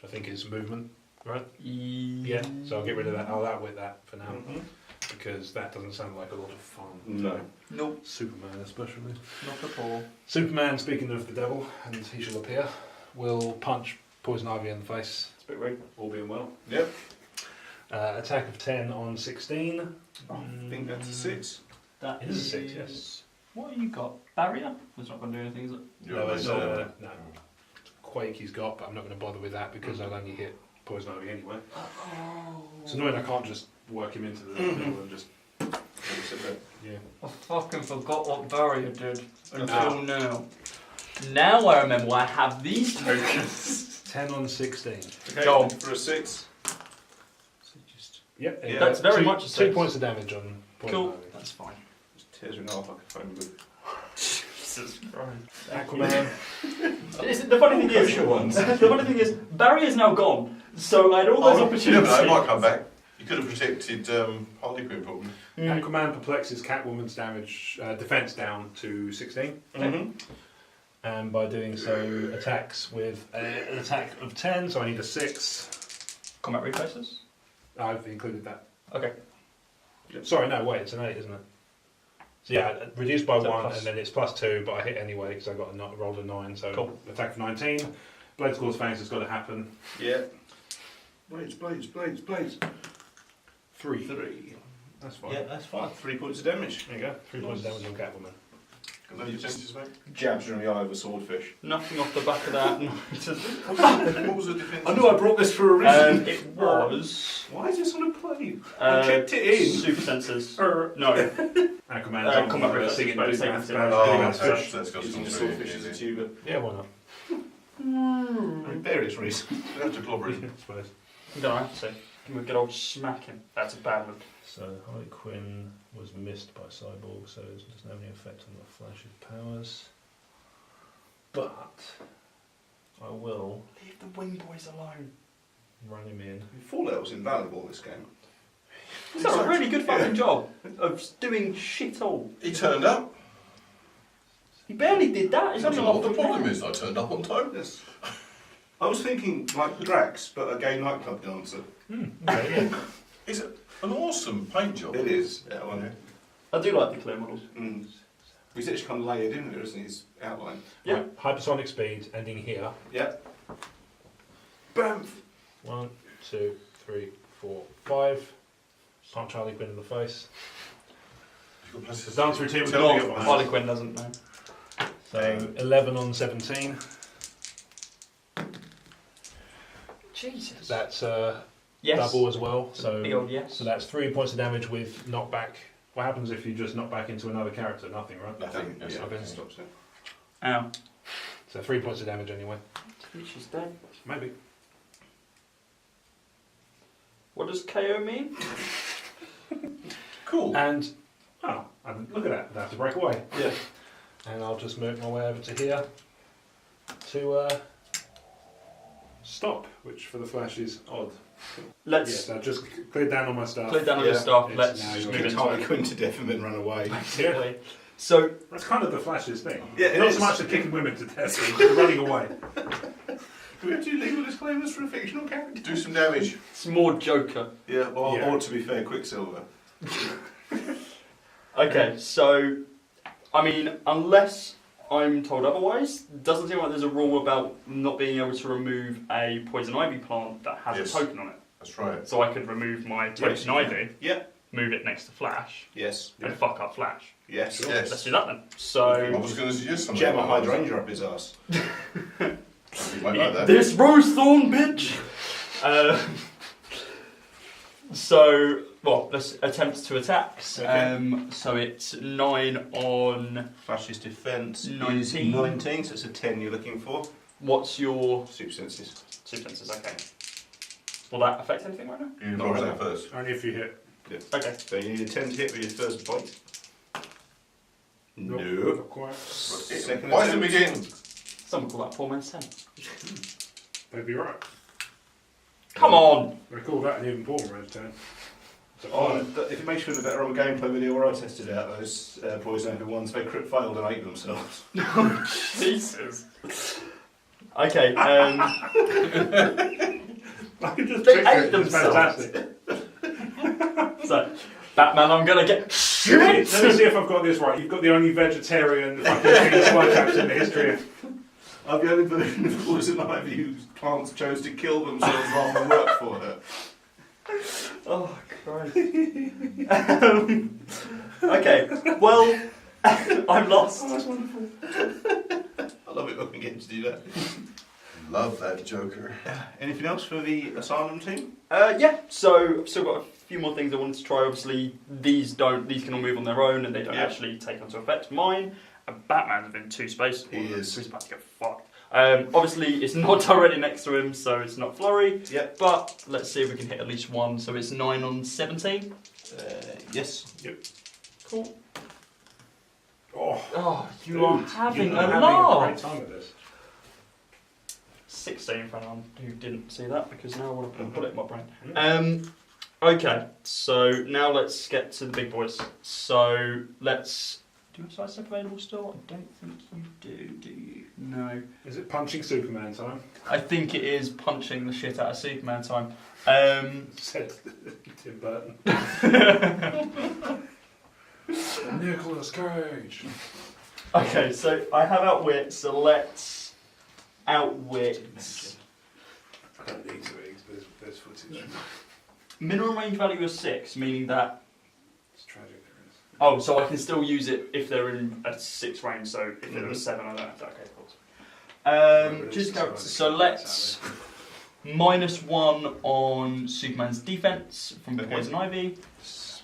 Speaker 4: I think it's movement, right?
Speaker 3: Yeah.
Speaker 4: So I'll get rid of that. I'll outwit that for now. Because that doesn't sound like a lot of fun.
Speaker 2: No.
Speaker 3: Nope,
Speaker 4: Superman especially.
Speaker 3: not at all.
Speaker 4: Superman, speaking of the devil, and he shall appear, will punch Poison Ivy in the face.
Speaker 3: It's a bit weird.
Speaker 4: All being well.
Speaker 2: Yep.
Speaker 4: Attack of 10 on 16.
Speaker 2: I think that's a 6.
Speaker 3: That
Speaker 4: It is a 6, yes.
Speaker 3: What have you got? Barrier? That's not going to do anything, is it?
Speaker 6: You're
Speaker 4: No, it's,
Speaker 6: amazing.
Speaker 4: no. Quake he's got, but I'm not going to bother with that because I'll only hit Poison Ivy anyway. It's annoying I can't just work him into the middle and just... Yeah.
Speaker 3: I fucking forgot what Barrier did until now. Now I remember why I have these tokens.
Speaker 4: 10 on 16.
Speaker 2: Okay.
Speaker 3: Go on.
Speaker 2: For a 6.
Speaker 4: Yep.
Speaker 2: Yeah.
Speaker 3: That's very much a
Speaker 4: 2
Speaker 3: 6.
Speaker 4: points of damage on Poison
Speaker 3: Cool.
Speaker 4: Ivy.
Speaker 3: That's fine.
Speaker 2: Just tears her in half like a phone booth.
Speaker 3: Jesus Christ.
Speaker 4: Aquaman.
Speaker 3: The funny thing is,
Speaker 2: Kosher ones.
Speaker 3: the funny thing is, Barrier's now gone. So I had all those
Speaker 6: Yeah,
Speaker 3: opportunities.
Speaker 6: but they might come back. You could have protected Harley Quinn probably.
Speaker 4: Aquaman perplexes Catwoman's defense down to 16. And by doing so, attacks with an attack of 10, so I need a 6.
Speaker 3: Combat reflexes?
Speaker 4: I've included that.
Speaker 3: Okay.
Speaker 4: Sorry, no, wait, it's an 8, isn't it? So yeah, reduced by
Speaker 3: Is that
Speaker 4: 1,
Speaker 3: plus?
Speaker 4: and then it's plus 2, but I hit anyway because I got rolled a 9, so
Speaker 3: Cool.
Speaker 4: attack for 19. Blade Claw's Fangs has got to happen.
Speaker 2: Yeah. Blades.
Speaker 4: 3.
Speaker 2: 3.
Speaker 4: That's fine.
Speaker 2: Yeah, that's fine. 3 points of damage.
Speaker 4: There you go, 3 points of damage on Catwoman.
Speaker 6: Can I use senses, mate?
Speaker 2: Jabs her in the eye with a swordfish.
Speaker 3: Nothing off the back of that. No, just,
Speaker 6: What was the defense?
Speaker 2: I knew I brought this for a reason.
Speaker 3: it was
Speaker 2: Why is this on a plane? I kept it in.
Speaker 3: super sensors. No.
Speaker 4: Aquaman's on
Speaker 3: combat
Speaker 4: the
Speaker 3: reflexes,
Speaker 4: singing
Speaker 3: but
Speaker 4: Big
Speaker 3: it's
Speaker 4: Mouth
Speaker 3: taken
Speaker 4: Band,
Speaker 6: Oh,
Speaker 4: Big Mouth Fish.
Speaker 6: that's got
Speaker 2: Using
Speaker 6: some
Speaker 2: the swordfish as a tuber.
Speaker 7: Yeah, why not?
Speaker 2: For various reasons.
Speaker 6: You have to clobber it.
Speaker 4: I suppose.
Speaker 3: No, I have to say. Give him a good old smacking. That's a bad look.
Speaker 7: So Harley Quinn was missed by Cyborg, so it doesn't have any effect on the Flash's powers. But I will
Speaker 3: Leave the Wing Boys alone.
Speaker 7: run him in.
Speaker 2: Fallout was invaluable this game.
Speaker 3: He's done a really good fucking job of doing shit all.
Speaker 6: He turned up.
Speaker 3: He barely did that. It's only
Speaker 6: What
Speaker 3: like
Speaker 6: the problem is, I turned up on time.
Speaker 2: Yes. I was thinking like Drax, but a gay nightclub dancer.
Speaker 6: It's an awesome paint job.
Speaker 2: It is. Yeah, well,
Speaker 3: I do like the clear models.
Speaker 2: He's actually kind of layered in there, isn't he? His outline.
Speaker 3: Yeah.
Speaker 4: Right, hypersonic speed, ending here.
Speaker 2: Yeah. Bam!
Speaker 4: 1, 2, 3,
Speaker 7: 4, 5. Punch Harley Quinn in the face.
Speaker 6: You've got pluses.
Speaker 7: The dance routine was
Speaker 6: Tell me
Speaker 7: not
Speaker 6: what
Speaker 3: Harley Quinn doesn't know.
Speaker 7: So 11 on 17.
Speaker 3: Jesus.
Speaker 7: That's
Speaker 3: Yes.
Speaker 7: double as well. So
Speaker 3: Big old yes.
Speaker 7: So that's 3 points of damage with knockback. What happens if you just knock back into another character? Nothing, right?
Speaker 2: Nothing.
Speaker 6: Yes,
Speaker 2: Yeah,
Speaker 7: okay.
Speaker 2: stops it.
Speaker 3: Ow.
Speaker 7: So 3 points of damage anyway.
Speaker 3: She's dead.
Speaker 7: Maybe.
Speaker 3: What does KO mean?
Speaker 2: Cool.
Speaker 7: And look at that. I have to break away.
Speaker 2: Yeah.
Speaker 7: And I'll just move my way over to here to stop, which for the Flash is odd.
Speaker 3: Let's
Speaker 7: Yes, I just cleared down all my stuff.
Speaker 3: clear down on
Speaker 2: Yeah.
Speaker 3: the stuff.
Speaker 7: It's
Speaker 3: Let's
Speaker 7: now
Speaker 3: just
Speaker 7: your
Speaker 3: move
Speaker 2: Get
Speaker 3: into
Speaker 2: Harley
Speaker 3: it.
Speaker 2: Quinn to death and then run away.
Speaker 3: Basically. So
Speaker 7: That's kind of the Flash's thing.
Speaker 2: Yeah, it
Speaker 7: Not
Speaker 2: is.
Speaker 7: so much the kicking women to death, but running away.
Speaker 2: Do we have to do legal disclaimers for a fictional character?
Speaker 6: Do some damage.
Speaker 3: it's more Joker.
Speaker 2: Yeah,
Speaker 7: Yeah.
Speaker 2: or to be fair, Quicksilver.
Speaker 3: Okay, so I mean, unless I'm told otherwise, doesn't seem like there's a rule about not being able to remove a poison ivy plant that has
Speaker 6: Yes.
Speaker 3: a token on it.
Speaker 6: That's right.
Speaker 3: So I could remove my
Speaker 2: Yes,
Speaker 3: token ivy,
Speaker 2: Yeah.
Speaker 3: move it next to Flash,
Speaker 2: Yes.
Speaker 3: and fuck up Flash.
Speaker 2: Yes.
Speaker 6: Yes.
Speaker 3: Let's do that then.
Speaker 6: I
Speaker 3: So
Speaker 6: was going to suggest something.
Speaker 2: Jam a
Speaker 6: like that.
Speaker 2: hydrangea up his ass.
Speaker 6: You might like that.
Speaker 3: this rose thorn, bitch. So well, let's attempt to attack.
Speaker 2: Okay.
Speaker 3: So it's 9 on.
Speaker 2: Flash's defence is
Speaker 3: 19.
Speaker 2: 19, so it's a 10 you're looking for.
Speaker 3: What's your
Speaker 2: Super senses.
Speaker 3: two senses? Okay. Will that affect anything right now?
Speaker 6: You
Speaker 2: Not
Speaker 6: roll
Speaker 2: really.
Speaker 6: that first.
Speaker 7: Only if you hit.
Speaker 3: Okay.
Speaker 2: So you need a 10 to hit with your first bite.
Speaker 7: Nope,
Speaker 2: No.
Speaker 7: Not quite.
Speaker 2: Second
Speaker 6: Why does it
Speaker 2: attempt.
Speaker 6: begin?
Speaker 3: Someone call that poor man's 10.
Speaker 7: They'd be right.
Speaker 3: Come on!
Speaker 7: They call that an even poorer red turn.
Speaker 2: Oh, if it makes you feel better on a gameplay video where I tested out those poison ivy ones, they crit failed and ate themselves.
Speaker 3: Jesus. Okay,
Speaker 7: I can just
Speaker 3: They
Speaker 7: picture
Speaker 3: ate
Speaker 7: it. It's
Speaker 3: themselves.
Speaker 7: fantastic.
Speaker 3: so, Batman, I'm gonna get
Speaker 7: Let
Speaker 3: shit!
Speaker 7: me see if I've got this right. You've got the only vegetarian fucking spy traps in the history of...
Speaker 2: I'm the only version of poison ivy whose plants chose to kill themselves rather than work for her.
Speaker 3: Oh, Christ. Okay, well, I'm lost.
Speaker 2: Oh, that's wonderful. I love it when we get to do that.
Speaker 6: Love that Joker.
Speaker 2: Anything else for the Asylum team?
Speaker 3: Yeah, so I've still got a few more things I wanted to try. Obviously, these can all move on their own and they don't
Speaker 2: Yeah.
Speaker 3: actually take onto effect. Mine, Batman's in 2 space.
Speaker 2: He is.
Speaker 3: So he's about to get fucked. Obviously, it's not directly next to him, so it's not flurry.
Speaker 2: Yep.
Speaker 3: But let's see if we can hit at least one. So it's 9 on 17.
Speaker 2: Yes.
Speaker 3: Cool.
Speaker 7: Oh,
Speaker 3: You are having
Speaker 7: you're
Speaker 3: a
Speaker 7: having
Speaker 3: laugh.
Speaker 7: a great time with this.
Speaker 3: 16 for anyone who didn't see that because now I want to put a bullet in my brain.
Speaker 7: Mm.
Speaker 3: Okay, so now let's get to the big boys. So let's. Do you have sidestep available still? I don't think you do you? No.
Speaker 7: Is it punching Superman time?
Speaker 3: I think it is punching the shit out of Superman time.
Speaker 7: Said Tim Burton. Nicolas Cage.
Speaker 3: Okay, so I have outwit, so let's outwit.
Speaker 7: I don't need to eat, there's footage.
Speaker 3: Minimum range value is 6, meaning that.
Speaker 7: It's tragic there is.
Speaker 3: Oh, so I can still use it if they're in a 6 range, so if they're in 7, I don't have to. Okay, cool. Choose character. So let's. -1 on Superman's defense from Poison Ivy.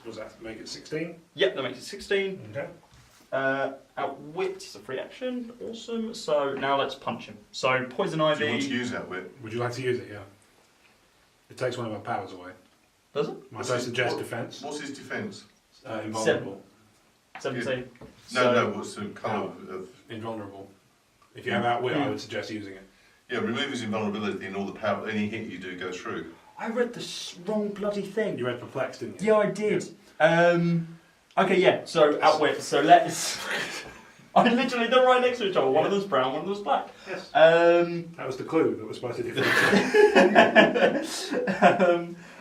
Speaker 7: Was that make it 16?
Speaker 3: Yep, that makes it 16.
Speaker 7: Okay.
Speaker 3: Outwit is a free action. Awesome. So now let's punch him. So Poison
Speaker 6: Do you want to
Speaker 3: Ivy.
Speaker 6: use that wit?
Speaker 7: Would you like to use it? Yeah. It takes one of our powers away.
Speaker 3: Does it?
Speaker 7: Might I suggest defense?
Speaker 6: What's his defence?
Speaker 7: Invulnerable.
Speaker 3: 17.
Speaker 6: No, what's the colour of...
Speaker 7: Invulnerable. If you have outwit, I would suggest using it.
Speaker 6: Yeah, remove his invulnerability and all the power, any hit you do goes through.
Speaker 3: I read the wrong bloody thing.
Speaker 7: You read perplexed, didn't you?
Speaker 3: Yeah, I did. Okay, yeah. So outwit. So let's. I literally they're right next to each other. One of them's brown, one of them's black.
Speaker 7: Yes. That was the clue that was supposed to differentiate.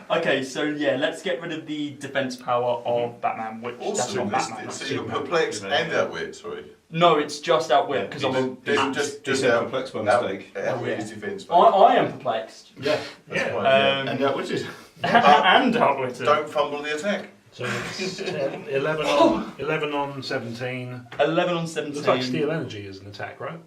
Speaker 3: Okay, so yeah, let's get rid of the defense power of Batman, which that's
Speaker 6: Awesome.
Speaker 3: not Batman.
Speaker 6: So
Speaker 3: That's
Speaker 6: you've got
Speaker 3: Superman.
Speaker 6: perplex and outwit, sorry.
Speaker 3: No, it's just outwit because I'm a.
Speaker 6: Just
Speaker 1: out
Speaker 6: out.
Speaker 1: perplexed by mistake.
Speaker 6: Outwit is defense.
Speaker 3: I am perplexed.
Speaker 7: Yeah.
Speaker 6: That's fine,
Speaker 1: And outwitted.
Speaker 3: And outwitted.
Speaker 6: Don't fumble the attack.
Speaker 7: So it's 10, 11 on 17.
Speaker 3: 11 on 17.
Speaker 7: Looks like steel energy is an attack, right?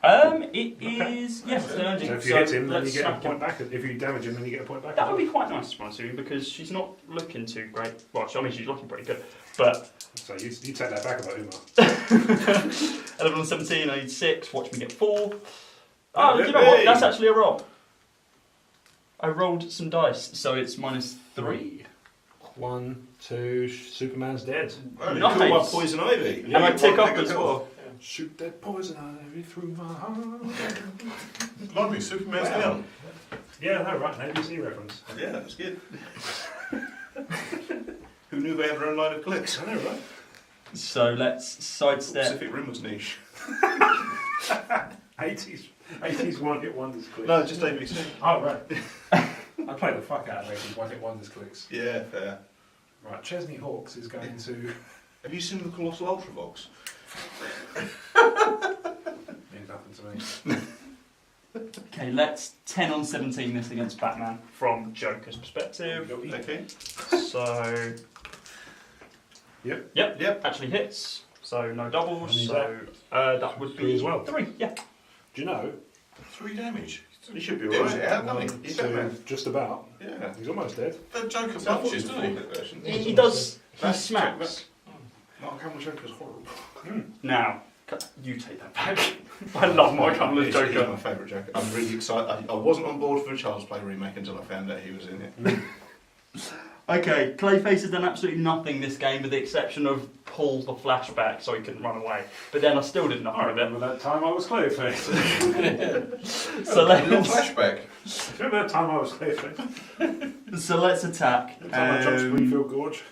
Speaker 3: It is yes.
Speaker 7: So if you hit him, then you get a point back. If you damage him, then you get a point back.
Speaker 3: That would be quite nice, to be honest with you, because she's not looking too great. Well, I mean, she's looking pretty good, but.
Speaker 7: So you take that back about Uma.
Speaker 3: 11 on 17, I need 6. Watch me get 4.
Speaker 6: Oh,
Speaker 3: Oh, you know what?
Speaker 6: hey.
Speaker 3: That's actually a roll. I rolled some dice, so it's minus 3.
Speaker 7: 1, 2. Superman's dead.
Speaker 6: Oh,
Speaker 3: Nice.
Speaker 1: Cool, my poison ivy.
Speaker 3: And I tick up
Speaker 6: pick
Speaker 3: as
Speaker 6: it
Speaker 3: well.
Speaker 7: Shoot that poison ivy through my heart.
Speaker 6: Blimey, Superman's down.
Speaker 7: Yeah, no, right. An ABC reference.
Speaker 1: Yeah, that's good. Who knew they had their own line of clicks?
Speaker 7: I know, right?
Speaker 3: So let's sidestep.
Speaker 1: Pacific Rim was niche.
Speaker 7: 80s one-hit wonders clicks.
Speaker 1: No, just ABC.
Speaker 7: Oh, right. I play the fuck out of 80s one-hit wonders clicks.
Speaker 1: Yeah, fair.
Speaker 7: Right, Chesney Hawkes is going to...
Speaker 1: Have you seen the Colossal Ultravox?
Speaker 7: Means nothing to me.
Speaker 3: Okay, let's 10 on 17 this against Batman from Joker's perspective.
Speaker 1: Okay.
Speaker 3: So. Yep, actually hits. So no doubles.
Speaker 7: And
Speaker 3: So that would be
Speaker 7: 3 as well.
Speaker 3: 3, yeah.
Speaker 7: Do you know?
Speaker 6: 3 damage.
Speaker 1: He should be
Speaker 6: Deals
Speaker 1: alright.
Speaker 6: it out, doesn't he? He's Batman.
Speaker 7: Just about.
Speaker 1: Yeah.
Speaker 7: He's almost dead.
Speaker 6: The Joker punches, doesn't he?
Speaker 3: He does. He
Speaker 1: That's-
Speaker 3: smacks.
Speaker 1: Mark Hamill's Joker's horrible.
Speaker 3: Now, you take that back. I love Mark Hamill's
Speaker 1: He's
Speaker 3: Joker.
Speaker 1: my favourite Joker. I'm really excited. I wasn't on board for a Child's Play remake until I found out he was in it.
Speaker 3: Okay, Clayface has done absolutely nothing this game with the exception of pull the flashback so he couldn't run away. But then I still did nothing
Speaker 7: I
Speaker 3: with it.
Speaker 7: remember that time I was Clayface.
Speaker 3: So
Speaker 6: Little
Speaker 3: let's,
Speaker 6: flashback.
Speaker 7: Remember that time I was Clayface?
Speaker 3: so let's attack.
Speaker 7: The time I jumped Springfield Gorge.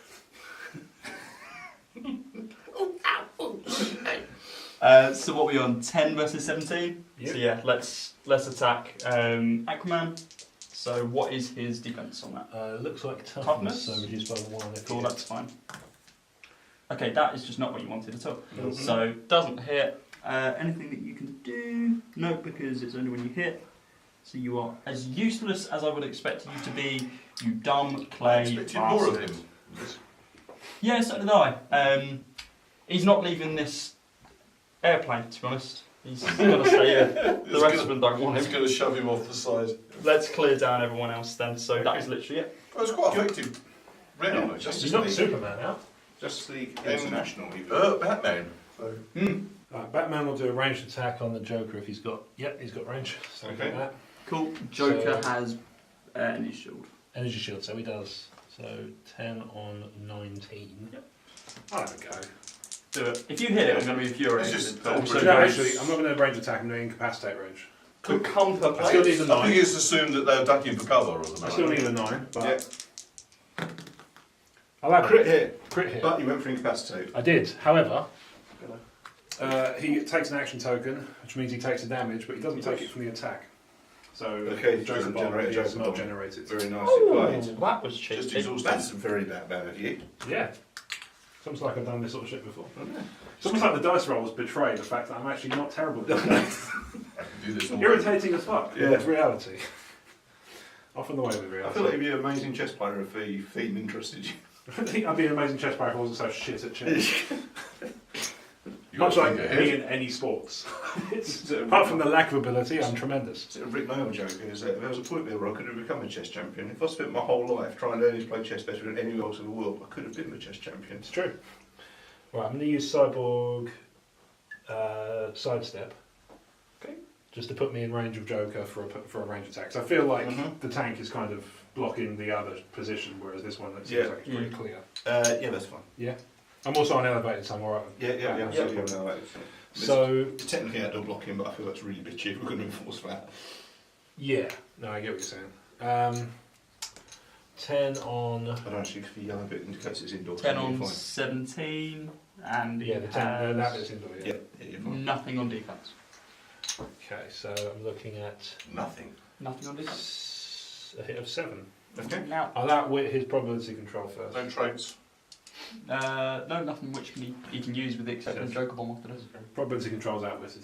Speaker 3: So what are we on? 10 versus 17?
Speaker 7: Yep.
Speaker 3: So yeah, let's attack Aquaman. So what is his defense on that?
Speaker 7: Looks like
Speaker 3: Toughness?
Speaker 7: toughness, so reduced by 1.
Speaker 3: Cool, that's fine. Okay, that is just not what you wanted at all.
Speaker 7: Mhm.
Speaker 3: So doesn't hit. Anything that you can do? No, because it's only when you hit. So you are as useless as I would expect you to be. You dumb
Speaker 6: I
Speaker 3: clay
Speaker 6: expected more of
Speaker 3: bastard.
Speaker 6: him.
Speaker 3: Yeah, so did I. He's not leaving this airplane, to be honest. He's going to stay here. The rest of them don't want
Speaker 6: He's
Speaker 3: him.
Speaker 6: going to shove him off the side.
Speaker 3: Let's clear down everyone else then. So that is literally it.
Speaker 6: Well, it's quite effective. Round,
Speaker 7: He's
Speaker 6: Justice
Speaker 7: not
Speaker 6: League.
Speaker 7: Superman now.
Speaker 1: Justice League International.
Speaker 6: Batman. So,
Speaker 7: Batman will do a ranged attack on the Joker if he's got... Yep, he's got range. So
Speaker 6: Okay.
Speaker 7: that.
Speaker 3: Cool. Joker
Speaker 7: So-
Speaker 3: has any shield.
Speaker 7: Energy shield, so he does. So 10 on 19.
Speaker 3: Yep.
Speaker 7: I'll have a go.
Speaker 3: Do it. If you hit it, I'm going to be infuriated.
Speaker 6: It's just-
Speaker 3: but
Speaker 6: oh,
Speaker 3: also
Speaker 6: So
Speaker 7: No,
Speaker 3: very-
Speaker 7: actually, I'm not going to range attack, I'm going to incapacitate range.
Speaker 3: Could come per
Speaker 7: I still
Speaker 3: play.
Speaker 7: need a
Speaker 6: I
Speaker 7: 9.
Speaker 6: think it's assumed that they're ducking for cover or something.
Speaker 7: I still need a 9, but
Speaker 6: Yeah.
Speaker 7: I'll have
Speaker 1: Crit
Speaker 7: it.
Speaker 1: hit.
Speaker 7: Crit hit.
Speaker 1: But you went for incapacitate.
Speaker 7: I did. However, he takes an action token, which means he takes a damage, but he doesn't take it from the attack. So
Speaker 1: Okay,
Speaker 7: Joker
Speaker 1: doesn't
Speaker 7: bomb
Speaker 1: generate a
Speaker 7: does
Speaker 1: Joker
Speaker 7: not
Speaker 1: bomb.
Speaker 7: generate it.
Speaker 1: Very nicely
Speaker 3: Oh,
Speaker 1: played.
Speaker 3: that was cheap.
Speaker 6: Just exhausted.
Speaker 1: That's very bad of you.
Speaker 7: Yeah. Sounds like I've done this sort of shit before. It's almost like the dice rolls betray the fact that I'm actually not terrible at this game.
Speaker 6: Do this all
Speaker 7: Irritating as fuck.
Speaker 1: Yeah.
Speaker 7: It's reality. Often the way with
Speaker 1: I
Speaker 7: reality.
Speaker 1: feel like you'd be an amazing chess player if the theme interested you.
Speaker 7: I think I'd be an amazing chess player if I wasn't so shit at chess.
Speaker 6: You got
Speaker 7: Much
Speaker 6: to
Speaker 7: like
Speaker 6: think
Speaker 7: me
Speaker 6: ahead.
Speaker 7: in any sports.
Speaker 1: Is it a
Speaker 7: Apart from the lack of ability, I'm tremendous.
Speaker 1: Is it a Rick Mail joke? Is that there was a point there where I could have become a chess champion. If I spent my whole life trying to learn to play chess better than anyone else in the world, I could have been a chess champion.
Speaker 7: It's true. Right, I'm going to use Cyborg sidestep.
Speaker 3: Okay.
Speaker 7: Just to put me in range of Joker for a range attack. So I feel like
Speaker 1: Mhm.
Speaker 7: the tank is kind of blocking the other position, whereas this one it seems
Speaker 1: Yeah.
Speaker 7: like it's pretty clear.
Speaker 1: Yeah, that's fine.
Speaker 7: Yeah. I'm also on elevated, so I'm alright.
Speaker 1: Yeah.
Speaker 7: So
Speaker 1: It's technically outdoor blocking, but I feel that's really bitchy if we're going to enforce that.
Speaker 7: yeah, no, I get what you're saying. 10 on
Speaker 1: I don't actually, because the yellow bit indicates it's indoor.
Speaker 3: 10
Speaker 1: so you're
Speaker 3: on
Speaker 1: fine.
Speaker 3: 17, and he
Speaker 7: the 10 that
Speaker 3: has
Speaker 7: bit's indoor.
Speaker 1: Yeah, you're fine.
Speaker 3: nothing on defense.
Speaker 7: Okay, so I'm looking at
Speaker 6: Nothing.
Speaker 3: Nothing on defense.
Speaker 7: a hit of 7.
Speaker 2: Okay.
Speaker 3: Now,
Speaker 7: I'll outwit his probability control first.
Speaker 6: No traits.
Speaker 3: no, nothing which he can use with the exception of Joker Bomb after this.
Speaker 7: Probability control's outwitted.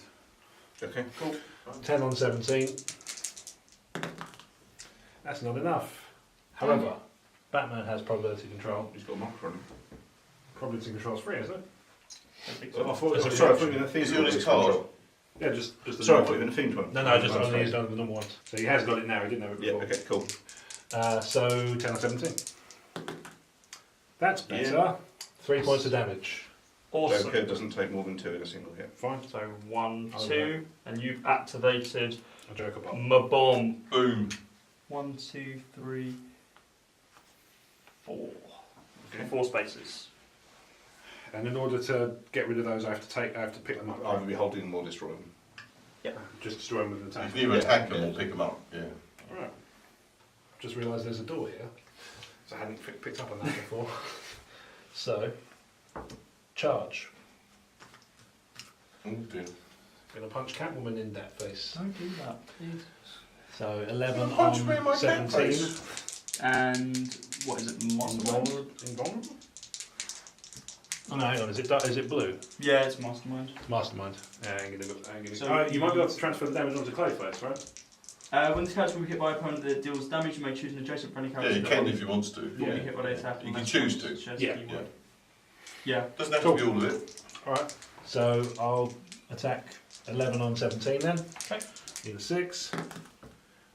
Speaker 2: Okay, cool.
Speaker 7: 10 on 17. That's not enough. However, Batman has probability control.
Speaker 2: He's got a marker on him.
Speaker 7: Probability control's free, isn't it?
Speaker 2: I thought
Speaker 7: It's a
Speaker 2: sorry, I thought
Speaker 7: fraction.
Speaker 2: you meant a theme.
Speaker 6: Is he on his card?
Speaker 7: Yeah, just the
Speaker 2: Sorry, I
Speaker 7: normal
Speaker 2: thought you meant a themed one.
Speaker 7: No, just only used on the normal ones. So he has got it now, he didn't have it
Speaker 2: Yeah,
Speaker 7: before.
Speaker 2: okay, cool.
Speaker 7: So 10 on 17. That's better.
Speaker 2: Yeah.
Speaker 7: 3 points of damage.
Speaker 3: Awesome.
Speaker 2: Joker doesn't take more than 2 in a single hit.
Speaker 7: Fine.
Speaker 3: So 1,
Speaker 7: Oh,
Speaker 3: 2, and you've activated
Speaker 7: A Joker bomb.
Speaker 3: my bomb.
Speaker 6: Boom.
Speaker 3: 1, 2, 3, 4.
Speaker 2: Okay.
Speaker 3: 4 spaces.
Speaker 7: And in order to get rid of those, I have to pick them up.
Speaker 2: Either be holding them or destroying them.
Speaker 7: Just destroy them with an
Speaker 6: You
Speaker 7: attack.
Speaker 6: can either attack them or pick them up. Yeah.
Speaker 7: Alright. Just realised there's a door here. So I hadn't picked up on that before. So, charge.
Speaker 6: Oh dear.
Speaker 7: Gonna punch Catwoman in that face.
Speaker 3: Don't do that, please.
Speaker 7: So 11
Speaker 6: Punch me in
Speaker 7: on
Speaker 6: my cat
Speaker 7: 17.
Speaker 6: face.
Speaker 3: And what is it? Mastermind?
Speaker 7: Invulnerable? Oh no, hang on, is it blue?
Speaker 3: Yeah, it's Mastermind.
Speaker 7: It's Mastermind. Yeah, I ain't gonna
Speaker 3: So-
Speaker 7: oh, you might be able to transfer the damage onto Clayface, right?
Speaker 3: When this character will be hit by an opponent that deals damage, you may choose an adjacent friendly
Speaker 6: Yeah,
Speaker 3: character.
Speaker 6: you can if you want to.
Speaker 3: Will be hit by the attack.
Speaker 6: You can
Speaker 3: unless
Speaker 6: choose
Speaker 3: someone
Speaker 6: to.
Speaker 3: suggests
Speaker 7: Yeah.
Speaker 3: that you
Speaker 6: Yeah.
Speaker 3: would. Yeah.
Speaker 6: Doesn't have to be all of it.
Speaker 7: Alright, so I'll attack 11 on 17 then.
Speaker 3: Okay.
Speaker 7: Need a 6.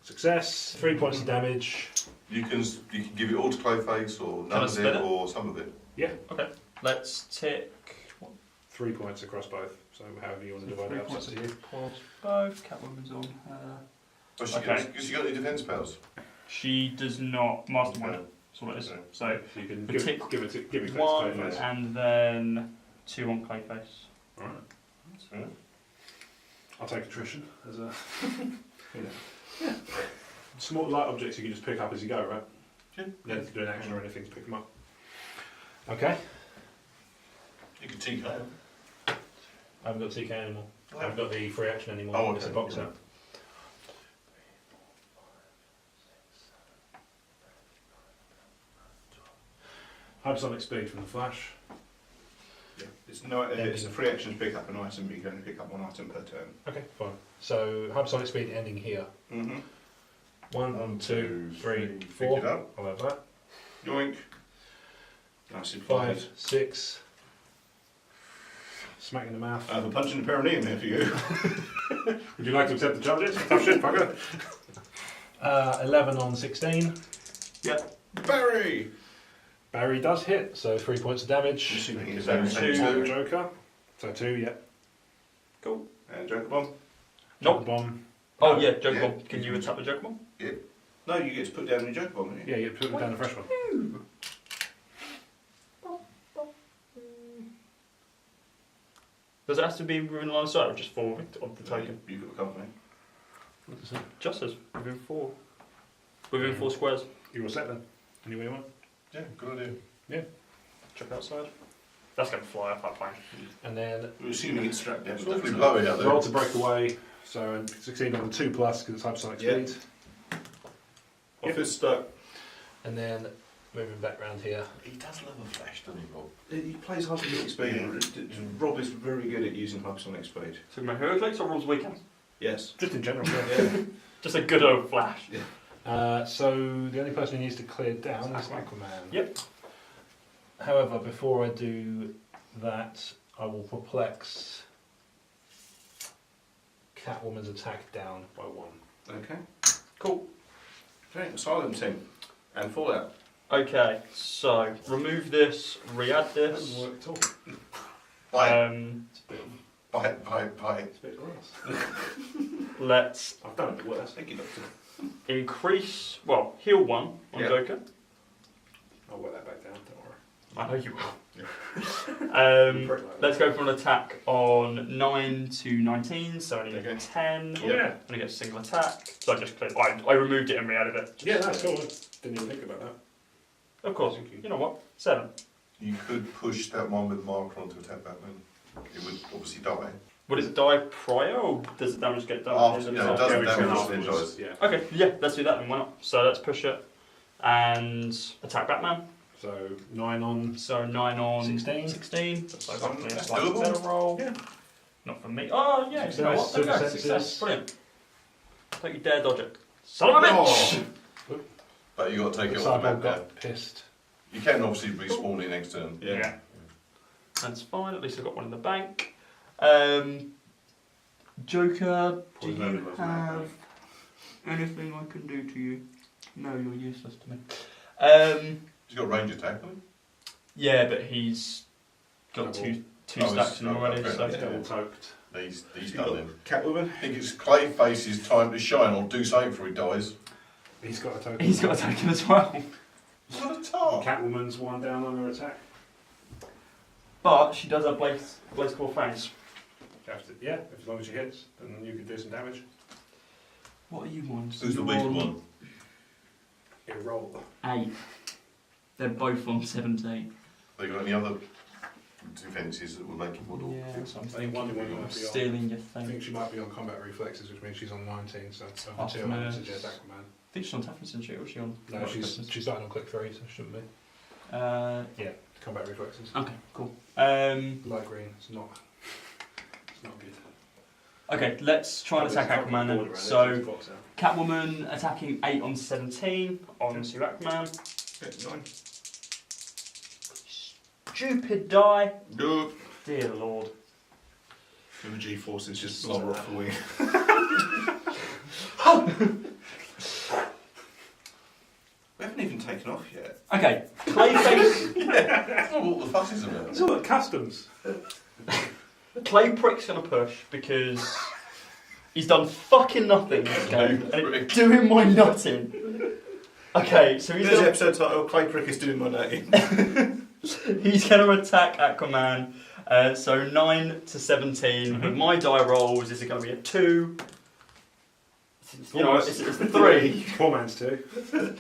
Speaker 7: Success, 3 points of damage.
Speaker 6: You can give it all to Clayface or
Speaker 3: Can I
Speaker 6: none of
Speaker 3: split
Speaker 6: it
Speaker 3: it?
Speaker 6: or some of it.
Speaker 3: Okay. Let's tick
Speaker 7: 3 points across both, so however you want to divide it up, it's up to you.
Speaker 3: across both. Catwoman's on her.
Speaker 6: Oh,
Speaker 3: Okay.
Speaker 6: Has she got any defence powers?
Speaker 3: She does not. Mastermind.
Speaker 6: Okay.
Speaker 3: That's all it is.
Speaker 6: Okay.
Speaker 3: So
Speaker 7: So you can
Speaker 3: The
Speaker 7: give
Speaker 3: tick
Speaker 7: it
Speaker 3: 1
Speaker 7: Clayface.
Speaker 3: and then 2 on Clayface.
Speaker 7: Alright.
Speaker 6: Alright.
Speaker 7: I'll take attrition as a. yeah. Small light objects you can just pick up as you go, right?
Speaker 6: Yeah.
Speaker 7: You don't have to do an action or anything to pick them up. Okay.
Speaker 6: You can TK them.
Speaker 7: I haven't got TK anymore. I haven't got the free action anymore.
Speaker 6: Oh,
Speaker 7: It's a
Speaker 6: okay.
Speaker 7: box
Speaker 6: Yeah.
Speaker 7: out. Hypersonic speed from the Flash.
Speaker 2: Yeah. It's a free action to pick up an item, but you can only pick up 1 item per turn.
Speaker 7: Okay, fine. So hypersonic speed ending here.
Speaker 2: Mm-hmm.
Speaker 7: 1, 2, 3,
Speaker 6: Pick
Speaker 7: 4.
Speaker 6: it up.
Speaker 7: I'll have that.
Speaker 2: Yoink. Nice
Speaker 7: 5, 6. Smack in the mouth.
Speaker 2: I have a punch in the perineum here for you.
Speaker 7: Would you like to accept the charges? Tough shit, fucker. 11 on 16.
Speaker 2: Barry!
Speaker 7: Barry does hit, so 3 points of damage.
Speaker 2: Assuming it's
Speaker 6: Damage
Speaker 2: damage
Speaker 6: two.
Speaker 7: On the
Speaker 2: 2.
Speaker 7: Joker. So 2, yeah.
Speaker 3: Cool.
Speaker 2: And Joker Bomb.
Speaker 3: Nope.
Speaker 7: Bomb.
Speaker 3: Oh yeah, Joker
Speaker 6: Yeah.
Speaker 3: Bomb. Can you attack the Joker Bomb?
Speaker 2: No, you get to put down your Joker Bomb, don't you?
Speaker 7: Yeah, you put down the fresh one.
Speaker 3: Does it have to be within line of sight or just 4 of the token?
Speaker 2: You've got the company.
Speaker 7: What is it?
Speaker 3: Just as within 4. Within 4 squares.
Speaker 7: You all set then? Anywhere you want?
Speaker 6: Yeah, good idea.
Speaker 3: Chuck outside. That's going to fly up that plane.
Speaker 7: And then
Speaker 2: We're assuming it's strapped down.
Speaker 6: It's awfully blowy out there.
Speaker 7: roll to break away. So succeed on the 2+ because it's hypersonic
Speaker 2: Yeah.
Speaker 7: speed.
Speaker 2: Office stuck.
Speaker 7: And then moving back round here.
Speaker 6: He does love a flash, doesn't he, Bob?
Speaker 2: He plays hypersonic speed. Rob is very good at using hypersonic speed.
Speaker 3: So my Heroclix or Rules Weekend?
Speaker 2: Yes.
Speaker 7: Just in general.
Speaker 2: Yeah.
Speaker 3: Just a good old flash.
Speaker 7: So the only person who needs to clear down is Aquaman.
Speaker 3: Yep.
Speaker 7: However, before I do that, I will perplex Catwoman's attack down by 1.
Speaker 2: Okay.
Speaker 3: Cool.
Speaker 2: Okay, Asylum team. And Fallout.
Speaker 3: Okay, so remove this, re-add this.
Speaker 7: Doesn't work at all.
Speaker 6: Bite,
Speaker 7: It's a bit,
Speaker 6: bite.
Speaker 7: it's a bit gross.
Speaker 3: Let's
Speaker 7: I've done a bit worse.
Speaker 2: Thank you, Doctor.
Speaker 3: increase, well, heal 1 on
Speaker 2: Yeah.
Speaker 3: Joker.
Speaker 7: I'll work that back down, don't worry.
Speaker 3: I know you will.
Speaker 7: Prick like
Speaker 3: Let's
Speaker 7: that.
Speaker 3: go for an attack on 9 to 19, so I only
Speaker 2: Okay.
Speaker 3: get 10.
Speaker 7: Oh, yeah.
Speaker 3: I only get a single attack. So I just cleared. I removed it and re-added it.
Speaker 7: Yeah, that's cool. Didn't even think about that.
Speaker 3: Of course.
Speaker 7: Thank you.
Speaker 3: You know what? 7.
Speaker 6: You could push that one with marker on to attack Batman. It would obviously die.
Speaker 3: Would it die prior, or does the damage get done?
Speaker 6: After,
Speaker 3: in the
Speaker 6: yeah, it
Speaker 3: result?
Speaker 6: doesn't
Speaker 7: Everything
Speaker 6: damage, then
Speaker 7: afterwards,
Speaker 6: dies.
Speaker 7: Yeah.
Speaker 3: Okay, yeah, let's do that then. Why not? So let's push it. and attack Batman.
Speaker 4: So 9 on.
Speaker 3: So 9 on
Speaker 4: 16.
Speaker 3: 16. So I've got a
Speaker 2: That's
Speaker 3: slightly
Speaker 2: doable.
Speaker 3: better roll.
Speaker 4: Yeah.
Speaker 3: Not for me. Oh yeah, you know what? There we go.
Speaker 4: Success.
Speaker 3: Success. Brilliant. Don't you dare dodge it. Son of a bitch!
Speaker 6: But you got to take it off the
Speaker 4: Cyborg
Speaker 6: map now.
Speaker 4: got pissed.
Speaker 6: You can obviously respawn it next turn.
Speaker 3: Yeah. That's fine. At least I've got one in the bank. Joker, do
Speaker 4: Poison ivy
Speaker 3: you
Speaker 4: doesn't
Speaker 3: have anything I can do to you? No, you're useless to me.
Speaker 6: He's got range attack, hasn't
Speaker 3: Yeah, but he's got
Speaker 4: Double.
Speaker 3: two
Speaker 6: Oh,
Speaker 3: stacks in
Speaker 6: he's-
Speaker 3: already.
Speaker 6: okay.
Speaker 3: So.
Speaker 4: He's double toked.
Speaker 6: he? He's
Speaker 2: You
Speaker 6: done
Speaker 2: got
Speaker 6: then.
Speaker 2: Catwoman.
Speaker 6: I think it's Clayface's time to shine or do something before he dies.
Speaker 4: He's got a token.
Speaker 3: He's got a token as well.
Speaker 6: What a tar!
Speaker 4: Catwoman's 1 down on her attack.
Speaker 3: But she does have Blaze Claw Fangs.
Speaker 4: You have to, yeah, as long as she hits, then you can do some damage.
Speaker 3: What are you ones?
Speaker 6: Who's the weak one?
Speaker 4: You roll.
Speaker 3: 8. They're both on 17.
Speaker 6: They got any other defences that will make it more
Speaker 3: Yeah, so I'm
Speaker 4: I think one might be on.
Speaker 3: stealing your
Speaker 4: I
Speaker 3: thing.
Speaker 4: think she might be on combat reflexes, which means she's on 19, so two I
Speaker 3: Toughness.
Speaker 4: would suggest Aquaman.
Speaker 3: I think she's on toughness, isn't she? Or is she on?
Speaker 4: No, she's starting on click 3, so she shouldn't be.
Speaker 3: Yeah.
Speaker 4: Combat reflexes.
Speaker 3: Okay, cool.
Speaker 4: Light green, it's not good.
Speaker 3: Okay, let's try and attack Aquaman then.
Speaker 4: Border around
Speaker 3: So,
Speaker 4: it, Fox out.
Speaker 3: Catwoman attacking 8 on 17 on to Aquaman.
Speaker 2: 9.
Speaker 3: Stupid die.
Speaker 2: Good.
Speaker 3: Dear Lord.
Speaker 2: And the G-forces just slobber off the wing. We haven't even taken off yet.
Speaker 3: Okay, Clayface.
Speaker 6: That's not what the fuss is about.
Speaker 4: It's all at customs.
Speaker 3: Clayprick's gonna push because he's done fucking nothing this game and it's doing my nutting. Okay, so he's
Speaker 2: There's the
Speaker 3: gonna,
Speaker 2: episode title, Clayprick is doing my nutting.
Speaker 3: he's gonna attack Aquaman. So 9 to 17. With my die rolls, is it gonna be a 2? You know, it's a 3.
Speaker 4: Poor man's 2.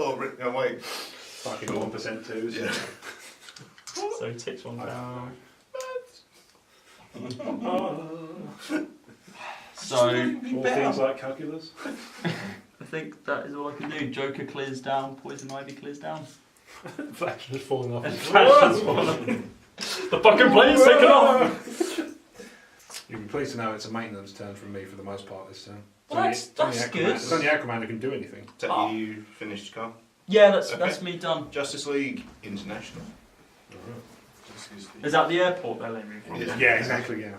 Speaker 2: Oh, wait.
Speaker 4: Fucking 1% 2s.
Speaker 2: Yeah.
Speaker 3: So he ticks one down. So
Speaker 4: All things like calculus.
Speaker 3: I think that is all I can do. Joker clears down, Poison Ivy clears down.
Speaker 4: Flash just falling off.
Speaker 3: Flash is falling. The fucking plane's taken off!
Speaker 4: You'll be pleased to know it's a maintenance turn from me for the most part this turn.
Speaker 3: Well,
Speaker 4: It's only
Speaker 3: that's
Speaker 4: Aquaman.
Speaker 3: good.
Speaker 4: It's only Aquaman who can do anything.
Speaker 2: Is that
Speaker 3: Oh.
Speaker 2: you finished, Carl?
Speaker 3: Yeah, that's
Speaker 2: Okay.
Speaker 3: me done.
Speaker 2: Justice League International.
Speaker 3: Is that the airport they're leaving from?
Speaker 2: Yeah.
Speaker 4: Yeah, exactly. Yeah,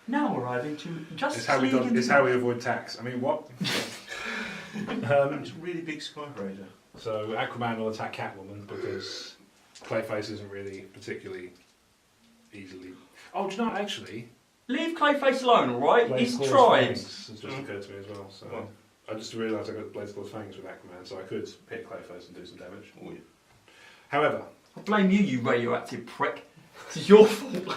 Speaker 3: Now arriving to
Speaker 4: it's
Speaker 3: Justice
Speaker 4: how we
Speaker 3: League.
Speaker 4: it's how we avoid tax. I mean, what?
Speaker 2: It's a really big Sky Raider.
Speaker 4: So Aquaman will attack Catwoman because Clayface isn't really particularly easily. Oh, do you know what, actually?
Speaker 3: Leave Clayface alone, alright?
Speaker 4: Blaze
Speaker 3: He's
Speaker 4: Claw's
Speaker 3: tried.
Speaker 4: Fangs has just occurred to me as well. So
Speaker 2: What?
Speaker 4: I just realised I got Blaze Claw's Fangs with Aquaman, so I could hit Clayface and do some damage.
Speaker 2: Oh, yeah.
Speaker 4: However,
Speaker 3: I blame you, you radioactive prick. It's your fault.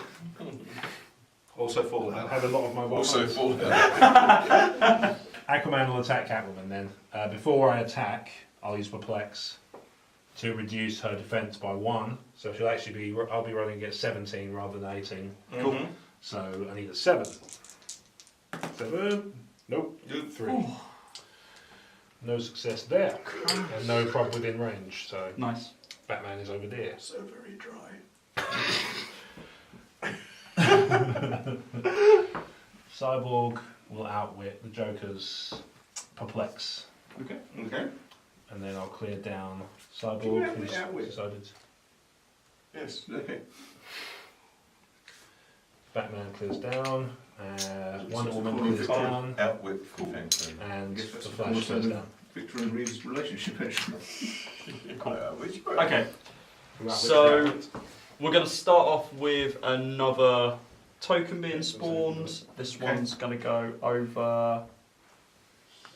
Speaker 2: Also
Speaker 4: I
Speaker 2: Fallout.
Speaker 4: had a lot of my
Speaker 6: Also,
Speaker 4: weapons.
Speaker 6: Fallout.
Speaker 4: Aquaman will attack Catwoman then. Before I attack, I'll use Perplex to reduce her defense by 1. So she'll actually be, I'll be rolling against 17 rather than 18.
Speaker 2: Cool.
Speaker 4: So I need a 7. 7. Nope. 3. No success there. And no problem within range. So
Speaker 3: Nice.
Speaker 4: Batman is over there.
Speaker 2: So very dry.
Speaker 4: Cyborg will outwit the Joker's Perplex.
Speaker 2: Okay.
Speaker 4: And then I'll clear down
Speaker 2: Do you
Speaker 4: Cyborg,
Speaker 2: outwit
Speaker 4: who's
Speaker 2: outwit?
Speaker 4: decided.
Speaker 2: Yes. Okay.
Speaker 4: Batman clears down, Wonder
Speaker 2: It's
Speaker 4: Woman
Speaker 2: called
Speaker 4: clears
Speaker 2: Victor.
Speaker 4: down,
Speaker 6: Outwit full fancy.
Speaker 4: and
Speaker 2: I guess
Speaker 4: the
Speaker 2: that's
Speaker 4: Flash
Speaker 2: also
Speaker 4: clears down.
Speaker 2: Victor and Reeve's relationship, actually.
Speaker 6: Which
Speaker 3: Okay,
Speaker 4: Right,
Speaker 3: So-
Speaker 4: which round?
Speaker 3: we're going to start off with another token being spawned. This
Speaker 2: Okay.
Speaker 3: one's going to go over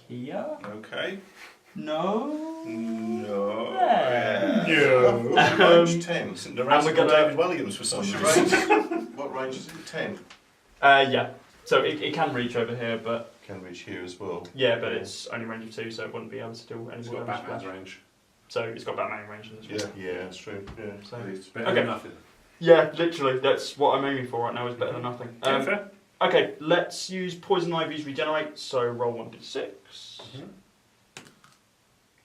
Speaker 3: here.
Speaker 2: Okay.
Speaker 3: No.
Speaker 2: No.
Speaker 3: Yeah.
Speaker 4: No.
Speaker 6: Range 10.
Speaker 2: Listen to Russell
Speaker 3: we're gonna-
Speaker 2: David Williams for some
Speaker 6: What's your
Speaker 2: reason.
Speaker 6: range? What range is it? 10.
Speaker 3: Yeah. So it can reach over here, but
Speaker 6: Can reach here as well.
Speaker 3: yeah, but it's only range of 2, so it wouldn't be able to do any
Speaker 4: It's
Speaker 3: more
Speaker 4: got
Speaker 3: damage.
Speaker 4: Batman's
Speaker 3: Flash.
Speaker 4: range.
Speaker 3: So it's got Batman range in this one.
Speaker 2: Yeah.
Speaker 6: Yeah, that's true. Yeah.
Speaker 3: So-
Speaker 6: It's
Speaker 4: Better
Speaker 3: Okay.
Speaker 4: than nothing.
Speaker 3: Yeah, literally, that's what I'm aiming for right now. Is better than nothing.
Speaker 4: Yeah, fair.
Speaker 3: Okay, let's use Poison Ivy's regenerate. So roll 1d6.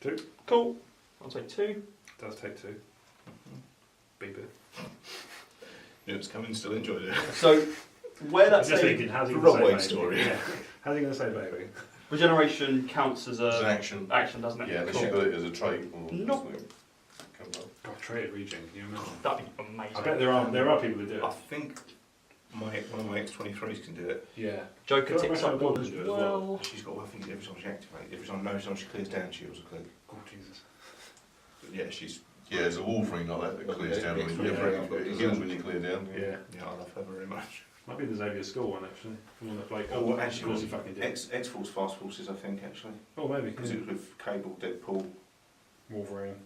Speaker 4: 2.
Speaker 3: Cool. I'll take 2.
Speaker 5: Does take 2. Beep it.
Speaker 2: It's coming, still enjoyed it.
Speaker 3: So, where
Speaker 7: I'm
Speaker 3: that's
Speaker 7: just
Speaker 3: a
Speaker 7: thinking, how's he
Speaker 2: the
Speaker 7: going
Speaker 2: Rob
Speaker 7: to say
Speaker 2: Wade
Speaker 7: baby?
Speaker 2: story.
Speaker 7: Yeah. How's he going to say baby?
Speaker 3: regeneration counts as
Speaker 6: It's an
Speaker 3: a
Speaker 6: action.
Speaker 3: action, doesn't it?
Speaker 6: Yeah, unless
Speaker 3: Cool.
Speaker 6: you've got it as a trait or
Speaker 3: Nope.
Speaker 6: something. Come on.
Speaker 5: God, traded regen. Can you imagine?
Speaker 3: That'd be amazing.
Speaker 7: I bet there are people who do
Speaker 2: I
Speaker 7: it.
Speaker 2: think one of my X-23s can do it.
Speaker 7: Yeah.
Speaker 3: Joker
Speaker 7: Got
Speaker 3: ticks
Speaker 7: my
Speaker 3: up
Speaker 7: phone
Speaker 3: one
Speaker 7: to
Speaker 3: as
Speaker 7: do it as
Speaker 3: well.
Speaker 2: She's got, I think, every time she activates, every time she clears down, she also clear.
Speaker 5: Oh, Jesus.
Speaker 2: But yeah, she's.
Speaker 6: Yeah, there's a Wolverine like that that clears down when you it heals when you clear down.
Speaker 5: Yeah.
Speaker 2: Yeah, I love her very much.
Speaker 7: Might be the Xavier School one actually. The one that Blake got.
Speaker 2: Oh,
Speaker 7: Of
Speaker 2: actually,
Speaker 7: course he fucking did.
Speaker 2: X-Force Fast Forces, I think, actually.
Speaker 7: Oh, maybe.
Speaker 2: Because it was with Cable, Deadpool.
Speaker 7: Wolverine.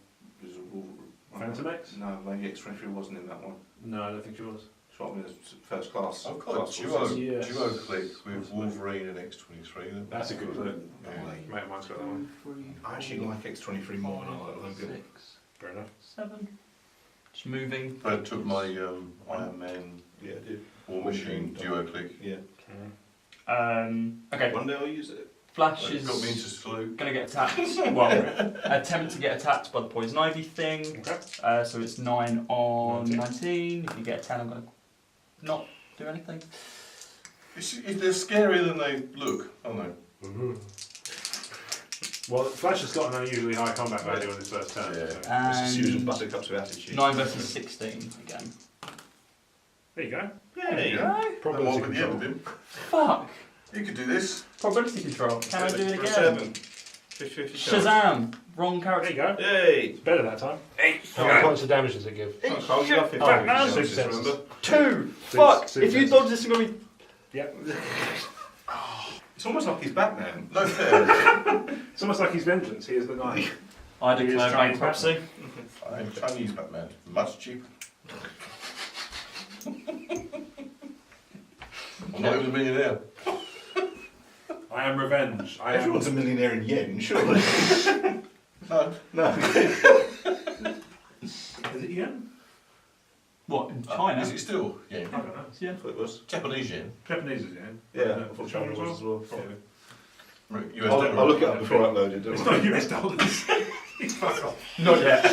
Speaker 2: It was a Wolverine.
Speaker 7: Phantom X?
Speaker 2: No, maybe X-23 wasn't in that one.
Speaker 7: No, I don't think she was.
Speaker 2: It's what I mean, it's first class.
Speaker 6: I've got
Speaker 2: Fast
Speaker 6: a
Speaker 2: Forces.
Speaker 7: Yes.
Speaker 6: duo click with Wolverine and X-23.
Speaker 7: That's a good clip.
Speaker 6: Yeah.
Speaker 7: Mate, mine's got that one.
Speaker 2: I actually like X-23 more than I like Logan.
Speaker 7: Fair enough.
Speaker 3: 7. Just moving.
Speaker 6: But I took my Iron Man
Speaker 2: Yeah, I did.
Speaker 6: War Machine duo click.
Speaker 2: Yeah.
Speaker 3: Okay,
Speaker 2: One day I'll use it.
Speaker 3: Flash
Speaker 6: It
Speaker 3: is
Speaker 6: got me into salute.
Speaker 3: gonna get attacked. Well, attempt to get attacked by the poison ivy thing.
Speaker 7: Okay.
Speaker 3: So it's 9 on
Speaker 7: 19.
Speaker 3: 19. If you get a 10, I'm gonna not do anything.
Speaker 6: They're scarier than they look, aren't they?
Speaker 7: Well, Flash has got an unusually high combat value on his first turn.
Speaker 6: Yeah.
Speaker 7: So.
Speaker 2: This is usual
Speaker 3: And
Speaker 2: buttercups of attitude.
Speaker 3: 9 versus 16 again.
Speaker 7: There you go.
Speaker 2: Yeah, there you go.
Speaker 7: Probability
Speaker 6: I'm on with the end
Speaker 7: control.
Speaker 6: of him.
Speaker 3: Fuck!
Speaker 6: You could do this.
Speaker 3: Probability control. Can I do it again?
Speaker 2: 7. 50-50 chance.
Speaker 3: Shazam! Wrong
Speaker 7: There
Speaker 3: character.
Speaker 7: you go.
Speaker 2: Yay!
Speaker 7: It's better that time. How
Speaker 2: Okay.
Speaker 7: many points of damage does it give?
Speaker 2: Oh, Carl, you love 50
Speaker 3: Batman.
Speaker 2: chances,
Speaker 7: Six
Speaker 2: remember?
Speaker 3: 2! Fuck!
Speaker 7: Six
Speaker 3: If you
Speaker 7: senses.
Speaker 3: dodge this, I'm gonna be.
Speaker 7: Yep.
Speaker 2: It's almost like he's Batman.
Speaker 6: No fair.
Speaker 7: It's almost like his vengeance. He is the knight.
Speaker 3: I
Speaker 7: He is
Speaker 3: declare
Speaker 7: Chinese
Speaker 3: bankruptcy.
Speaker 6: I'm Chinese Batman. Much cheaper. I'm not even a millionaire.
Speaker 7: I am revenge. I am.
Speaker 2: Everyone's a millionaire in yen, surely.
Speaker 6: No.
Speaker 2: No.
Speaker 7: Is it yen?
Speaker 3: What, in China?
Speaker 6: Is it still yen?
Speaker 7: I don't know.
Speaker 3: Yeah.
Speaker 2: I thought it was.
Speaker 6: Japanese yen?
Speaker 7: Japanese is yen.
Speaker 2: Yeah, I thought
Speaker 7: China
Speaker 2: China was as well.
Speaker 7: Yeah.
Speaker 6: Right, US
Speaker 2: I'll
Speaker 6: dollar.
Speaker 2: look it up before I upload it.
Speaker 7: It's
Speaker 2: Don't
Speaker 7: not
Speaker 2: worry.
Speaker 7: US dollars. You fuck off.
Speaker 3: Not yet.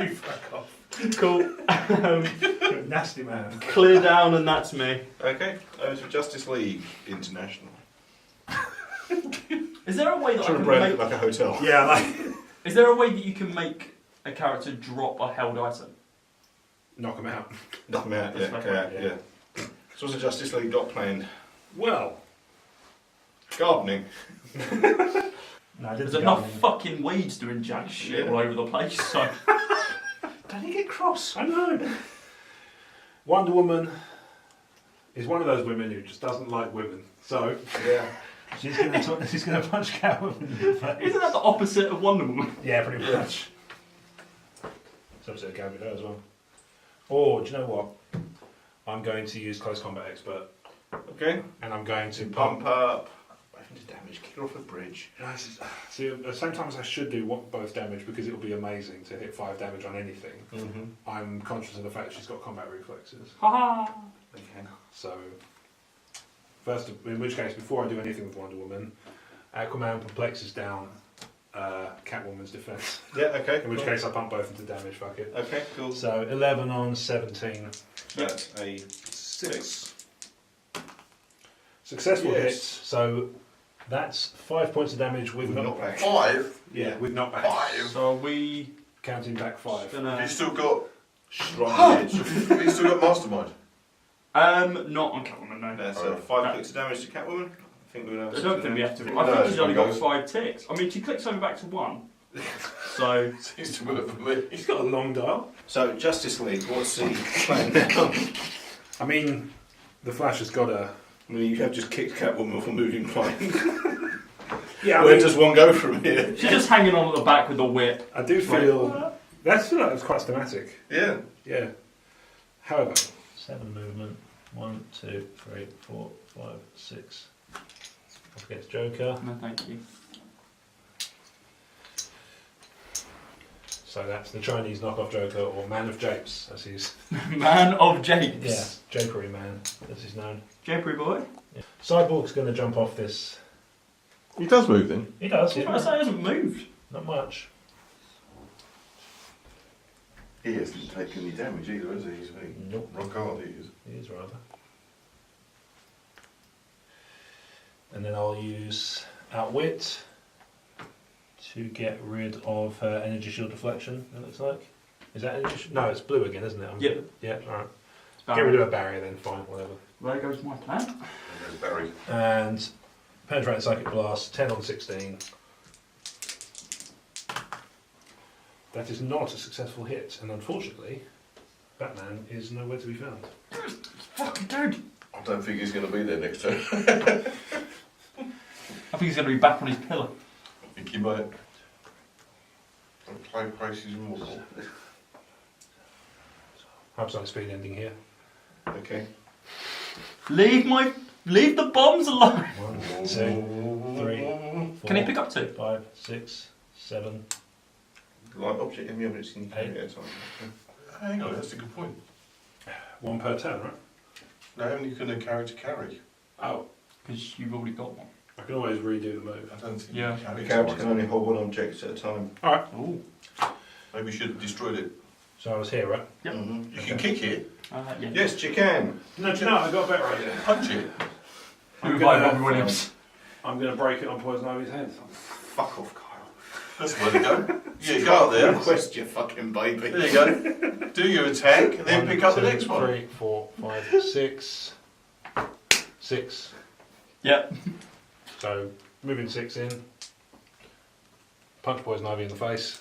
Speaker 7: You fuck off.
Speaker 3: Cool.
Speaker 7: You're a nasty man.
Speaker 3: Clear down, and that's me.
Speaker 2: Okay, over to Justice League International.
Speaker 3: Is there a way that I
Speaker 2: Trying to
Speaker 3: can
Speaker 2: brand it
Speaker 3: make?
Speaker 2: like a hotel.
Speaker 7: Yeah, like.
Speaker 3: Is there a way that you can make a character drop a held item?
Speaker 7: Knock him out.
Speaker 2: Knock them out, yeah.
Speaker 3: That's
Speaker 2: Okay,
Speaker 7: yeah.
Speaker 2: yeah. So what's the Justice League got planned?
Speaker 7: Well.
Speaker 2: Gardening.
Speaker 7: No,
Speaker 3: There's enough fucking weeds doing jack shit
Speaker 2: Yeah.
Speaker 3: all over the place. So
Speaker 2: Don't you get cross?
Speaker 7: I know. Wonder Woman is one of those women who just doesn't like women. So
Speaker 2: Yeah.
Speaker 7: she's gonna punch Catwoman in the face.
Speaker 3: isn't that the opposite of Wonder Woman?
Speaker 7: Yeah, pretty much. It's opposite of Gambito as well. Or do you know what? I'm going to use Close Combat Expert,
Speaker 2: Okay.
Speaker 7: and I'm going to
Speaker 2: Pump up. Weapons damage. Kick her off a bridge.
Speaker 7: See, at the same time as I should do both damage because it'll be amazing to hit 5 damage on anything.
Speaker 2: Mm-hmm.
Speaker 7: I'm conscious of the fact that she's got combat reflexes.
Speaker 3: Haha.
Speaker 2: Okay.
Speaker 7: So, first, in which case, before I do anything with Wonder Woman, Aquaman perplexes down Catwoman's defense.
Speaker 2: Yeah, okay.
Speaker 7: In which
Speaker 2: cool.
Speaker 7: case, I pump both into damage. Fuck it.
Speaker 2: Okay, cool.
Speaker 7: So 11 on 17.
Speaker 2: That's a
Speaker 7: 6. Successful
Speaker 2: Yes.
Speaker 7: hits. So that's 5 points of damage with knockback.
Speaker 2: knockback.
Speaker 6: 5?
Speaker 7: Yeah, with knockback.
Speaker 6: 5?
Speaker 3: So are we
Speaker 7: Counting back 5.
Speaker 3: gonna?
Speaker 6: You still got.
Speaker 2: Strong hits.
Speaker 6: You still got Mastermind.
Speaker 3: Not on Catwoman, no.
Speaker 2: That's
Speaker 6: Alright.
Speaker 2: 5 clicks of damage to Catwoman. I think we're
Speaker 3: I don't think we have to. I
Speaker 6: No,
Speaker 3: think she's only got
Speaker 6: goes.
Speaker 3: 5 ticks. I mean, she clicks over back to 1. So
Speaker 6: Seems to work for me.
Speaker 7: He's got a long dial.
Speaker 2: So, Justice League, what's the plan now?
Speaker 7: I mean, the Flash has got a.
Speaker 2: I mean, you have just kicked Catwoman off a moving plane.
Speaker 7: Yeah,
Speaker 2: Where does one go from here?
Speaker 3: she's just hanging on at the back with the whip.
Speaker 7: I do feel. That's feel like it's quite schematic.
Speaker 2: Yeah.
Speaker 7: Yeah. However. 7 movement. 1, 2, 3, 4, 5, 6. Off against Joker.
Speaker 3: No, thank you.
Speaker 7: So that's the Chinese knockoff Joker, or Man of Japes, as he's.
Speaker 3: Man of Japes.
Speaker 7: Yeah, Japery Man, as he's known.
Speaker 3: Japery boy.
Speaker 7: Yeah. Cyborg's going to jump off this.
Speaker 6: He does move then.
Speaker 7: He does,
Speaker 3: I was trying to say he hasn't moved.
Speaker 7: Not much.
Speaker 6: He hasn't taken any damage either, has he? He's very
Speaker 7: Nope.
Speaker 6: rock hard, he is.
Speaker 7: It is rather. And then I'll use Outwit to get rid of her energy shield deflection, it looks like. Is that energy shield? No, it's blue again, isn't it?
Speaker 3: Yep.
Speaker 7: Yeah, alright. Get rid of a barrier then, fine, whatever.
Speaker 3: There goes my plan.
Speaker 6: There's Barry.
Speaker 7: And Penetrating Psychic Blast, 10 on 16. That is not a successful hit, and unfortunately, Batman is nowhere to be found.
Speaker 3: Fucking dude.
Speaker 6: I don't think he's going to be there next time.
Speaker 3: I think he's going to be back on his pillar.
Speaker 6: I think he might. Play Crisis Immortal.
Speaker 7: Hypersonic speed ending here.
Speaker 2: Okay.
Speaker 3: Leave the bombs alone.
Speaker 7: 1, 2, 3, 4.
Speaker 3: Can he pick up 2?
Speaker 7: 5, 6, 7.
Speaker 2: Like object, any objects can you carry at a time?
Speaker 6: Hang on, that's a good point.
Speaker 7: 1 per turn, right?
Speaker 6: No, how many can a character carry?
Speaker 7: Oh,
Speaker 3: Because you've already got one.
Speaker 7: I can always redo the move.
Speaker 6: I don't think
Speaker 3: Yeah.
Speaker 6: you can carry
Speaker 2: The
Speaker 6: it
Speaker 2: character
Speaker 6: twice.
Speaker 2: can only hold 1 object at a time.
Speaker 7: Alright,
Speaker 3: Ooh.
Speaker 6: Maybe we should have destroyed it.
Speaker 7: so I was here, right?
Speaker 3: Yep.
Speaker 2: Mm-hmm.
Speaker 6: You can kick it,
Speaker 3: Yeah.
Speaker 2: Yes, you can.
Speaker 7: No, do you know, I got a better idea.
Speaker 6: punch it.
Speaker 3: Who
Speaker 7: I'm
Speaker 3: by
Speaker 7: gonna-
Speaker 3: Robbie Williams?
Speaker 7: I'm going to break it on Poison Ivy's head.
Speaker 2: Fuck off, Kyle.
Speaker 6: That's where to go. Yeah, go out there.
Speaker 2: Request your fucking baby.
Speaker 6: There you go. Do your attack and then
Speaker 7: 1,
Speaker 6: pick up the
Speaker 7: 2,
Speaker 6: next one.
Speaker 7: 3, 4, 5, 6. 6.
Speaker 3: Yep.
Speaker 7: So, moving 6 in. Punch Poison Ivy in the face.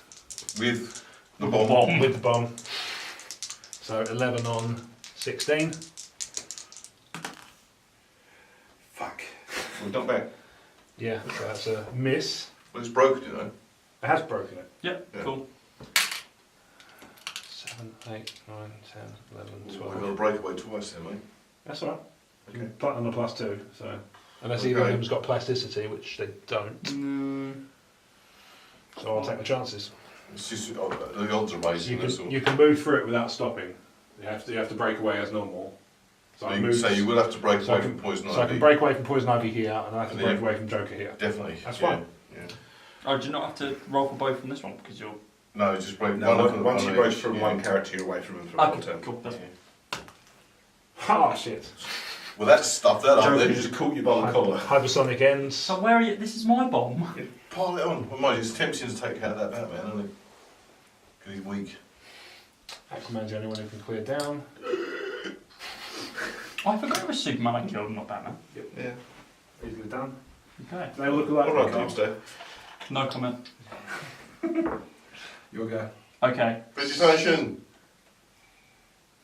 Speaker 6: With the bomb.
Speaker 7: With the bomb. So 11 on 16.
Speaker 6: Fuck.
Speaker 2: We've not back.
Speaker 7: Yeah, so that's a miss.
Speaker 6: Well, it's broken, you know.
Speaker 7: It has broken it.
Speaker 3: Yep.
Speaker 6: Yeah.
Speaker 3: Cool.
Speaker 7: 7, 8, 9, 10, 11,
Speaker 6: We've
Speaker 7: 12.
Speaker 6: got a breakaway twice then, mate.
Speaker 7: That's alright.
Speaker 6: Okay.
Speaker 7: On a +2, so. Unless
Speaker 6: Okay.
Speaker 7: either of them's got plasticity, which they don't.
Speaker 3: Mm.
Speaker 7: So I'll take my chances.
Speaker 6: It's just, the odds are amazing, that's all.
Speaker 7: You can move through it without stopping. You have to break away as normal.
Speaker 6: So you can say you will have to break
Speaker 7: so I
Speaker 6: away
Speaker 7: can-
Speaker 6: from Poison
Speaker 7: So I
Speaker 6: Ivy.
Speaker 7: can break away from Poison Ivy here, and I have to
Speaker 6: And
Speaker 7: break
Speaker 6: then-
Speaker 7: away from Joker here.
Speaker 6: Definitely.
Speaker 7: That's
Speaker 6: yeah.
Speaker 7: fine.
Speaker 6: Yeah.
Speaker 3: Oh, do you not have to roll for both from this one? Because you're...
Speaker 6: No, just break
Speaker 2: No,
Speaker 6: one of them.
Speaker 2: once you break
Speaker 6: each,
Speaker 2: from
Speaker 6: yeah.
Speaker 2: one character, you're away from them for a long
Speaker 3: Okay,
Speaker 2: term.
Speaker 3: cool. That's
Speaker 7: Ah, shit.
Speaker 6: Well, that's stuff that up
Speaker 2: Joker
Speaker 6: there.
Speaker 2: just caught you by the collar.
Speaker 7: Hypersonic ends.
Speaker 3: So where are you? This is my bomb.
Speaker 6: Pile it on. Well, mind you, it's tempting to take out that Batman, isn't it? Because he's weak.
Speaker 7: Aquaman's the only one who can clear down.
Speaker 3: Oh, I forgot it was Superman I killed, not Batman.
Speaker 2: Yeah.
Speaker 7: Easily done.
Speaker 3: Okay.
Speaker 7: They look alike.
Speaker 2: Alright, Doomsday.
Speaker 3: No comment.
Speaker 7: Your go.
Speaker 3: Okay.
Speaker 6: Vegetation!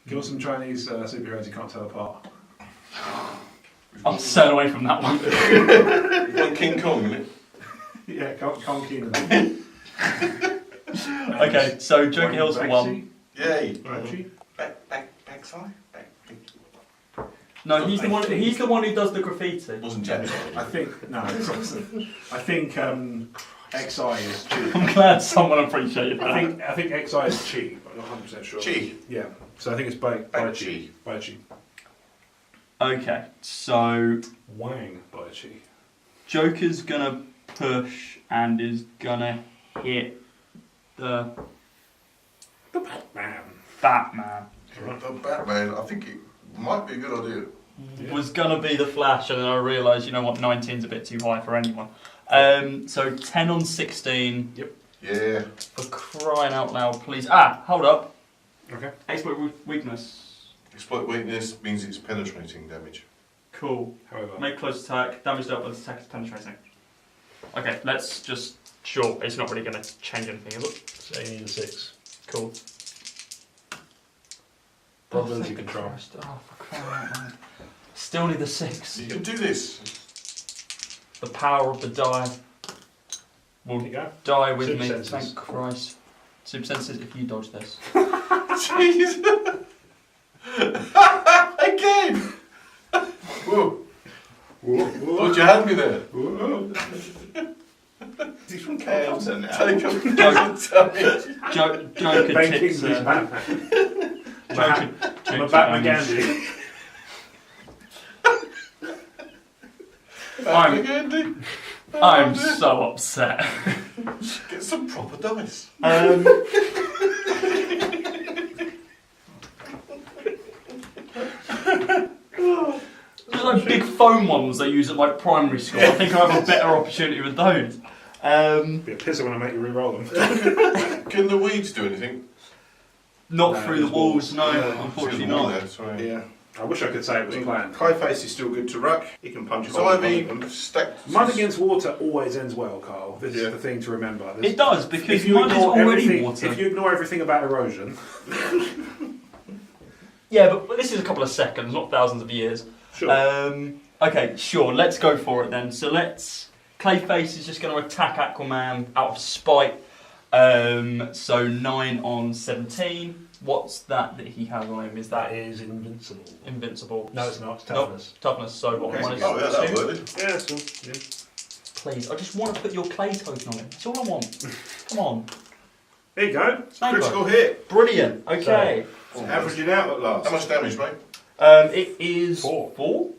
Speaker 7: Kill some Chinese superheroes you can't tell apart.
Speaker 3: I'll sail away from that one.
Speaker 6: You've got King Kong, isn't it?
Speaker 7: Yeah, Kong Keenan.
Speaker 3: Okay, so Joker Hill's for 1.
Speaker 6: Yay!
Speaker 7: Archie.
Speaker 6: Backside?
Speaker 3: No, he's the one. He's the one who does the graffiti.
Speaker 6: Wasn't Jack.
Speaker 7: I think no, it wasn't. I think XI is cheap.
Speaker 3: I'm glad someone appreciated that.
Speaker 7: I think XI is cheap. I'm not 100% sure.
Speaker 6: Chi.
Speaker 7: Yeah. So I think it's by
Speaker 6: Chi.
Speaker 7: Chi. By Chi.
Speaker 3: Okay, so
Speaker 7: Wang by Chi.
Speaker 3: Joker's gonna push and is gonna hit the
Speaker 7: Batman.
Speaker 3: Batman.
Speaker 6: The Batman, I think it might be a good idea.
Speaker 7: Yeah.
Speaker 3: Was gonna be the Flash, and then I realised, you know what, 19's a bit too high for anyone. So 10 on 16.
Speaker 6: Yeah.
Speaker 3: For crying out loud, please. Ah, hold up.
Speaker 7: Okay.
Speaker 3: Exploit weakness.
Speaker 6: Exploit weakness means it's penetrating damage.
Speaker 3: Cool.
Speaker 7: However.
Speaker 3: Make close attack. Damage dealt by this attack is penetrating. Okay, let's just. Sure, it's not really going to change anything, is it?
Speaker 7: So you need a 6.
Speaker 3: Cool.
Speaker 7: Probability
Speaker 3: thank
Speaker 7: control.
Speaker 3: Christ. Oh, for crying out loud. Still need the 6.
Speaker 6: You can do this.
Speaker 3: The power of the die will
Speaker 7: There you go.
Speaker 3: die with
Speaker 7: Super
Speaker 3: me.
Speaker 7: senses.
Speaker 3: Thank Christ. Super senses if you dodge this.
Speaker 6: Jeez. Again. Whoa. What'd you hand me there?
Speaker 2: He's from Canada now.
Speaker 6: Take a
Speaker 3: Joker
Speaker 7: Ben
Speaker 3: tips.
Speaker 7: Kingsley's Batman.
Speaker 3: Joker
Speaker 7: I'm a
Speaker 3: tips
Speaker 7: Batman
Speaker 3: damage.
Speaker 7: Gandhi.
Speaker 6: Andy.
Speaker 3: I'm so upset.
Speaker 6: Get some proper dice.
Speaker 3: like big foam ones they use at like primary school. I think I have a better opportunity with those.
Speaker 4: Be a pisser when I make you re-roll them.
Speaker 6: Can the weeds do anything?
Speaker 3: Not
Speaker 4: No,
Speaker 3: through the
Speaker 4: it's
Speaker 3: walls, no,
Speaker 6: Yeah,
Speaker 3: unfortunately
Speaker 6: see the wall
Speaker 3: not.
Speaker 6: there, sorry.
Speaker 2: Yeah.
Speaker 4: I wish I could say it was planned.
Speaker 2: Clayface is still good to ruck. He can punch
Speaker 6: Is
Speaker 2: holes in
Speaker 6: Ivy
Speaker 2: them.
Speaker 6: stacked?
Speaker 4: Mud against water always ends well, Carl. This
Speaker 6: Yeah.
Speaker 4: is the thing to remember.
Speaker 3: It does, because
Speaker 4: if you
Speaker 3: mud is
Speaker 4: ignore
Speaker 3: already
Speaker 4: everything,
Speaker 3: water.
Speaker 4: if you ignore everything about erosion,
Speaker 3: Yeah, but this is a couple of seconds, not thousands of years.
Speaker 4: sure.
Speaker 3: Okay, sure, let's go for it then. So Clayface is just going to attack Aquaman out of spite. So 9 on 17. What's that he has on him? Is
Speaker 7: That
Speaker 3: that
Speaker 7: is invincible.
Speaker 3: invincible?
Speaker 7: No, it's not. It's
Speaker 3: Nope.
Speaker 7: toughness.
Speaker 3: Toughness, so what?
Speaker 2: Okay.
Speaker 3: Minus
Speaker 6: Oh, yeah, that
Speaker 3: 2?
Speaker 6: would.
Speaker 4: yeah, so, yeah.
Speaker 3: Please, I just want to put your clay token on it. That's all I want. Come on.
Speaker 4: There you go.
Speaker 3: Sniper.
Speaker 2: Critical hit.
Speaker 3: Brilliant. Okay.
Speaker 2: It's averaging out at last.
Speaker 6: How much damage, mate?
Speaker 3: It is
Speaker 4: 4.
Speaker 3: 4.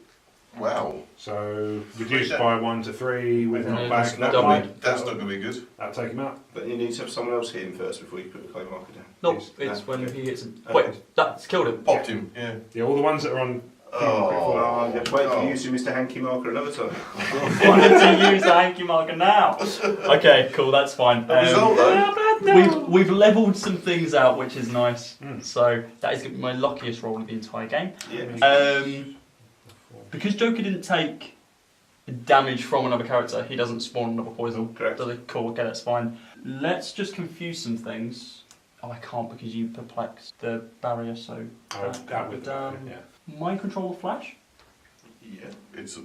Speaker 6: Wow.
Speaker 4: So reduced by 1 to 3 with
Speaker 3: And then
Speaker 4: knockback.
Speaker 3: it's
Speaker 4: That
Speaker 3: double.
Speaker 4: might
Speaker 6: That's not going to be good.
Speaker 4: that'll take him out.
Speaker 2: But you need to have someone else hit him first before you put the clay marker down.
Speaker 3: Nope,
Speaker 4: Yes.
Speaker 3: it's when he hits him.
Speaker 2: Okay.
Speaker 3: Wait, that's killed him.
Speaker 6: Popped him. Yeah.
Speaker 4: Yeah, all the ones that are on.
Speaker 2: Oh, you have to wait for
Speaker 6: Oh.
Speaker 2: you use your Mr. Hanky marker another time.
Speaker 3: Wanted to use the hanky marker now. Okay, cool, that's fine.
Speaker 6: Result though.
Speaker 3: We've levelled some things out, which is nice.
Speaker 4: Mm.
Speaker 3: So that is going to be my luckiest roll of the entire game.
Speaker 2: Yeah.
Speaker 3: Because Joker didn't take damage from another character, he doesn't spawn another poison.
Speaker 2: Correct.
Speaker 3: Does it? Cool, okay, that's fine. Let's just confuse some things. Oh, I can't because you perplexed the barrier, so
Speaker 4: That would yeah.
Speaker 3: Mind control flash?
Speaker 6: Yeah. It's a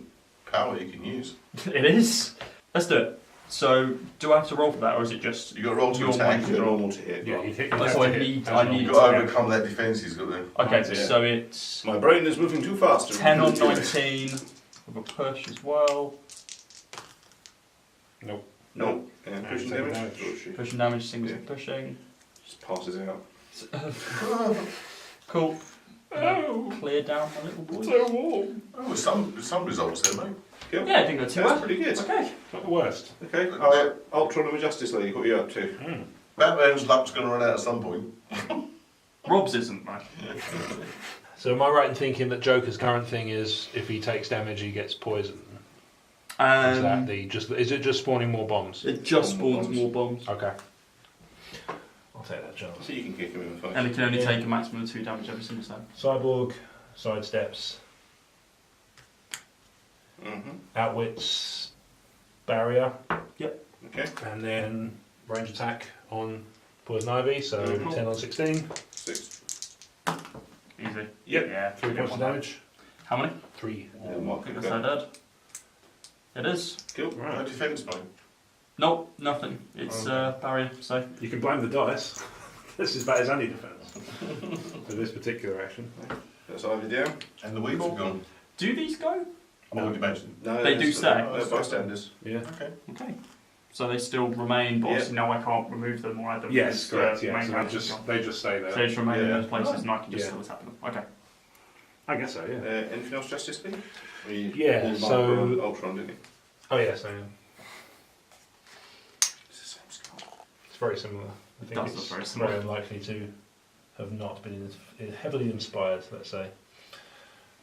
Speaker 6: power you can use.
Speaker 3: It is. Let's do it. So, do I have to roll for that, or is it just
Speaker 6: You got to roll to
Speaker 3: your
Speaker 6: attack.
Speaker 3: mind
Speaker 2: You're
Speaker 3: control?
Speaker 2: normal to hit.
Speaker 4: Yeah, you'd hit.
Speaker 3: Oh,
Speaker 4: You'd
Speaker 3: so
Speaker 4: have
Speaker 3: I
Speaker 4: to hit
Speaker 3: need-
Speaker 4: as
Speaker 3: I
Speaker 4: well.
Speaker 3: need-
Speaker 6: You've got to overcome that defence he's got there.
Speaker 3: Okay,
Speaker 2: Yeah.
Speaker 3: so it's
Speaker 2: My brain is moving too fast.
Speaker 3: 10 on 19 with a push as well.
Speaker 4: Nope.
Speaker 2: No. Yeah,
Speaker 4: No,
Speaker 2: pushing
Speaker 4: take
Speaker 2: damage.
Speaker 4: damage.
Speaker 2: Bullshit.
Speaker 3: Pushing damage, singles
Speaker 2: Yeah.
Speaker 3: and pushing.
Speaker 2: Just passes out.
Speaker 3: Cool.
Speaker 4: Oh,
Speaker 3: Clear down my little boy.
Speaker 4: so warm.
Speaker 6: Oh, some results there, mate.
Speaker 2: Cool.
Speaker 3: Yeah, I think that's too
Speaker 2: That's
Speaker 3: bad.
Speaker 2: pretty good.
Speaker 3: Okay.
Speaker 4: Not the worst.
Speaker 2: Okay. Ultron and the Justice League. What are you up to?
Speaker 4: Mm.
Speaker 6: Batman's luck's going to run out at some point.
Speaker 3: Rob's isn't, right?
Speaker 7: So am I right in thinking that Joker's current thing is if he takes damage, he gets poisoned? Is that is it just spawning more bombs?
Speaker 3: It just
Speaker 2: More
Speaker 3: spawns
Speaker 2: bombs.
Speaker 3: more bombs.
Speaker 7: Okay. I'll take that chance.
Speaker 2: So you can kick him in the face.
Speaker 3: And it can only
Speaker 7: Yeah.
Speaker 3: take a maximum of 2 damage every single time.
Speaker 7: Cyborg sidesteps,
Speaker 2: Mm-hmm.
Speaker 7: outwits barrier,
Speaker 2: Okay.
Speaker 7: and then range attack on Poison Ivy, so
Speaker 2: Mhm.
Speaker 7: 10 on 16,
Speaker 2: 6.
Speaker 3: Easy.
Speaker 2: Yep.
Speaker 3: Yeah.
Speaker 7: 3 points of damage.
Speaker 3: How many?
Speaker 7: 3.
Speaker 2: Yeah, mark
Speaker 3: I
Speaker 2: it.
Speaker 3: guess I did. It is.
Speaker 2: Cool.
Speaker 6: No defence, mate.
Speaker 3: Nope, nothing. It's barrier, so.
Speaker 4: You can blame the dice. This is about his only defence for this particular action.
Speaker 2: That's Ivy down.
Speaker 6: And the weeds
Speaker 3: Cool.
Speaker 6: have gone.
Speaker 3: Do these go?
Speaker 6: I would imagine.
Speaker 2: No,
Speaker 3: They do
Speaker 2: that's-
Speaker 3: stay.
Speaker 2: They're bystanders.
Speaker 4: Yeah.
Speaker 6: Okay.
Speaker 3: Okay. So they still remain, but
Speaker 2: Yeah.
Speaker 3: obviously now I can't remove them or add them.
Speaker 4: Yes,
Speaker 3: because,
Speaker 4: correct. Yeah.
Speaker 3: main
Speaker 4: So they
Speaker 3: character's
Speaker 4: just
Speaker 3: gone.
Speaker 4: they just stay there.
Speaker 3: So they just remain in
Speaker 2: Yeah.
Speaker 3: those places and I can just
Speaker 4: Yeah.
Speaker 3: still attack them. Okay.
Speaker 4: I guess so. Yeah.
Speaker 2: Anything else, Justice League? Or you
Speaker 7: Yeah,
Speaker 2: pulled the
Speaker 7: so-
Speaker 2: marker on Ultron, didn't you?
Speaker 7: Oh yes, I
Speaker 2: It's the same skull.
Speaker 7: It's very similar. I think
Speaker 3: does
Speaker 7: it's
Speaker 3: look very similar.
Speaker 7: unlikely to have not been heavily inspired, let's say.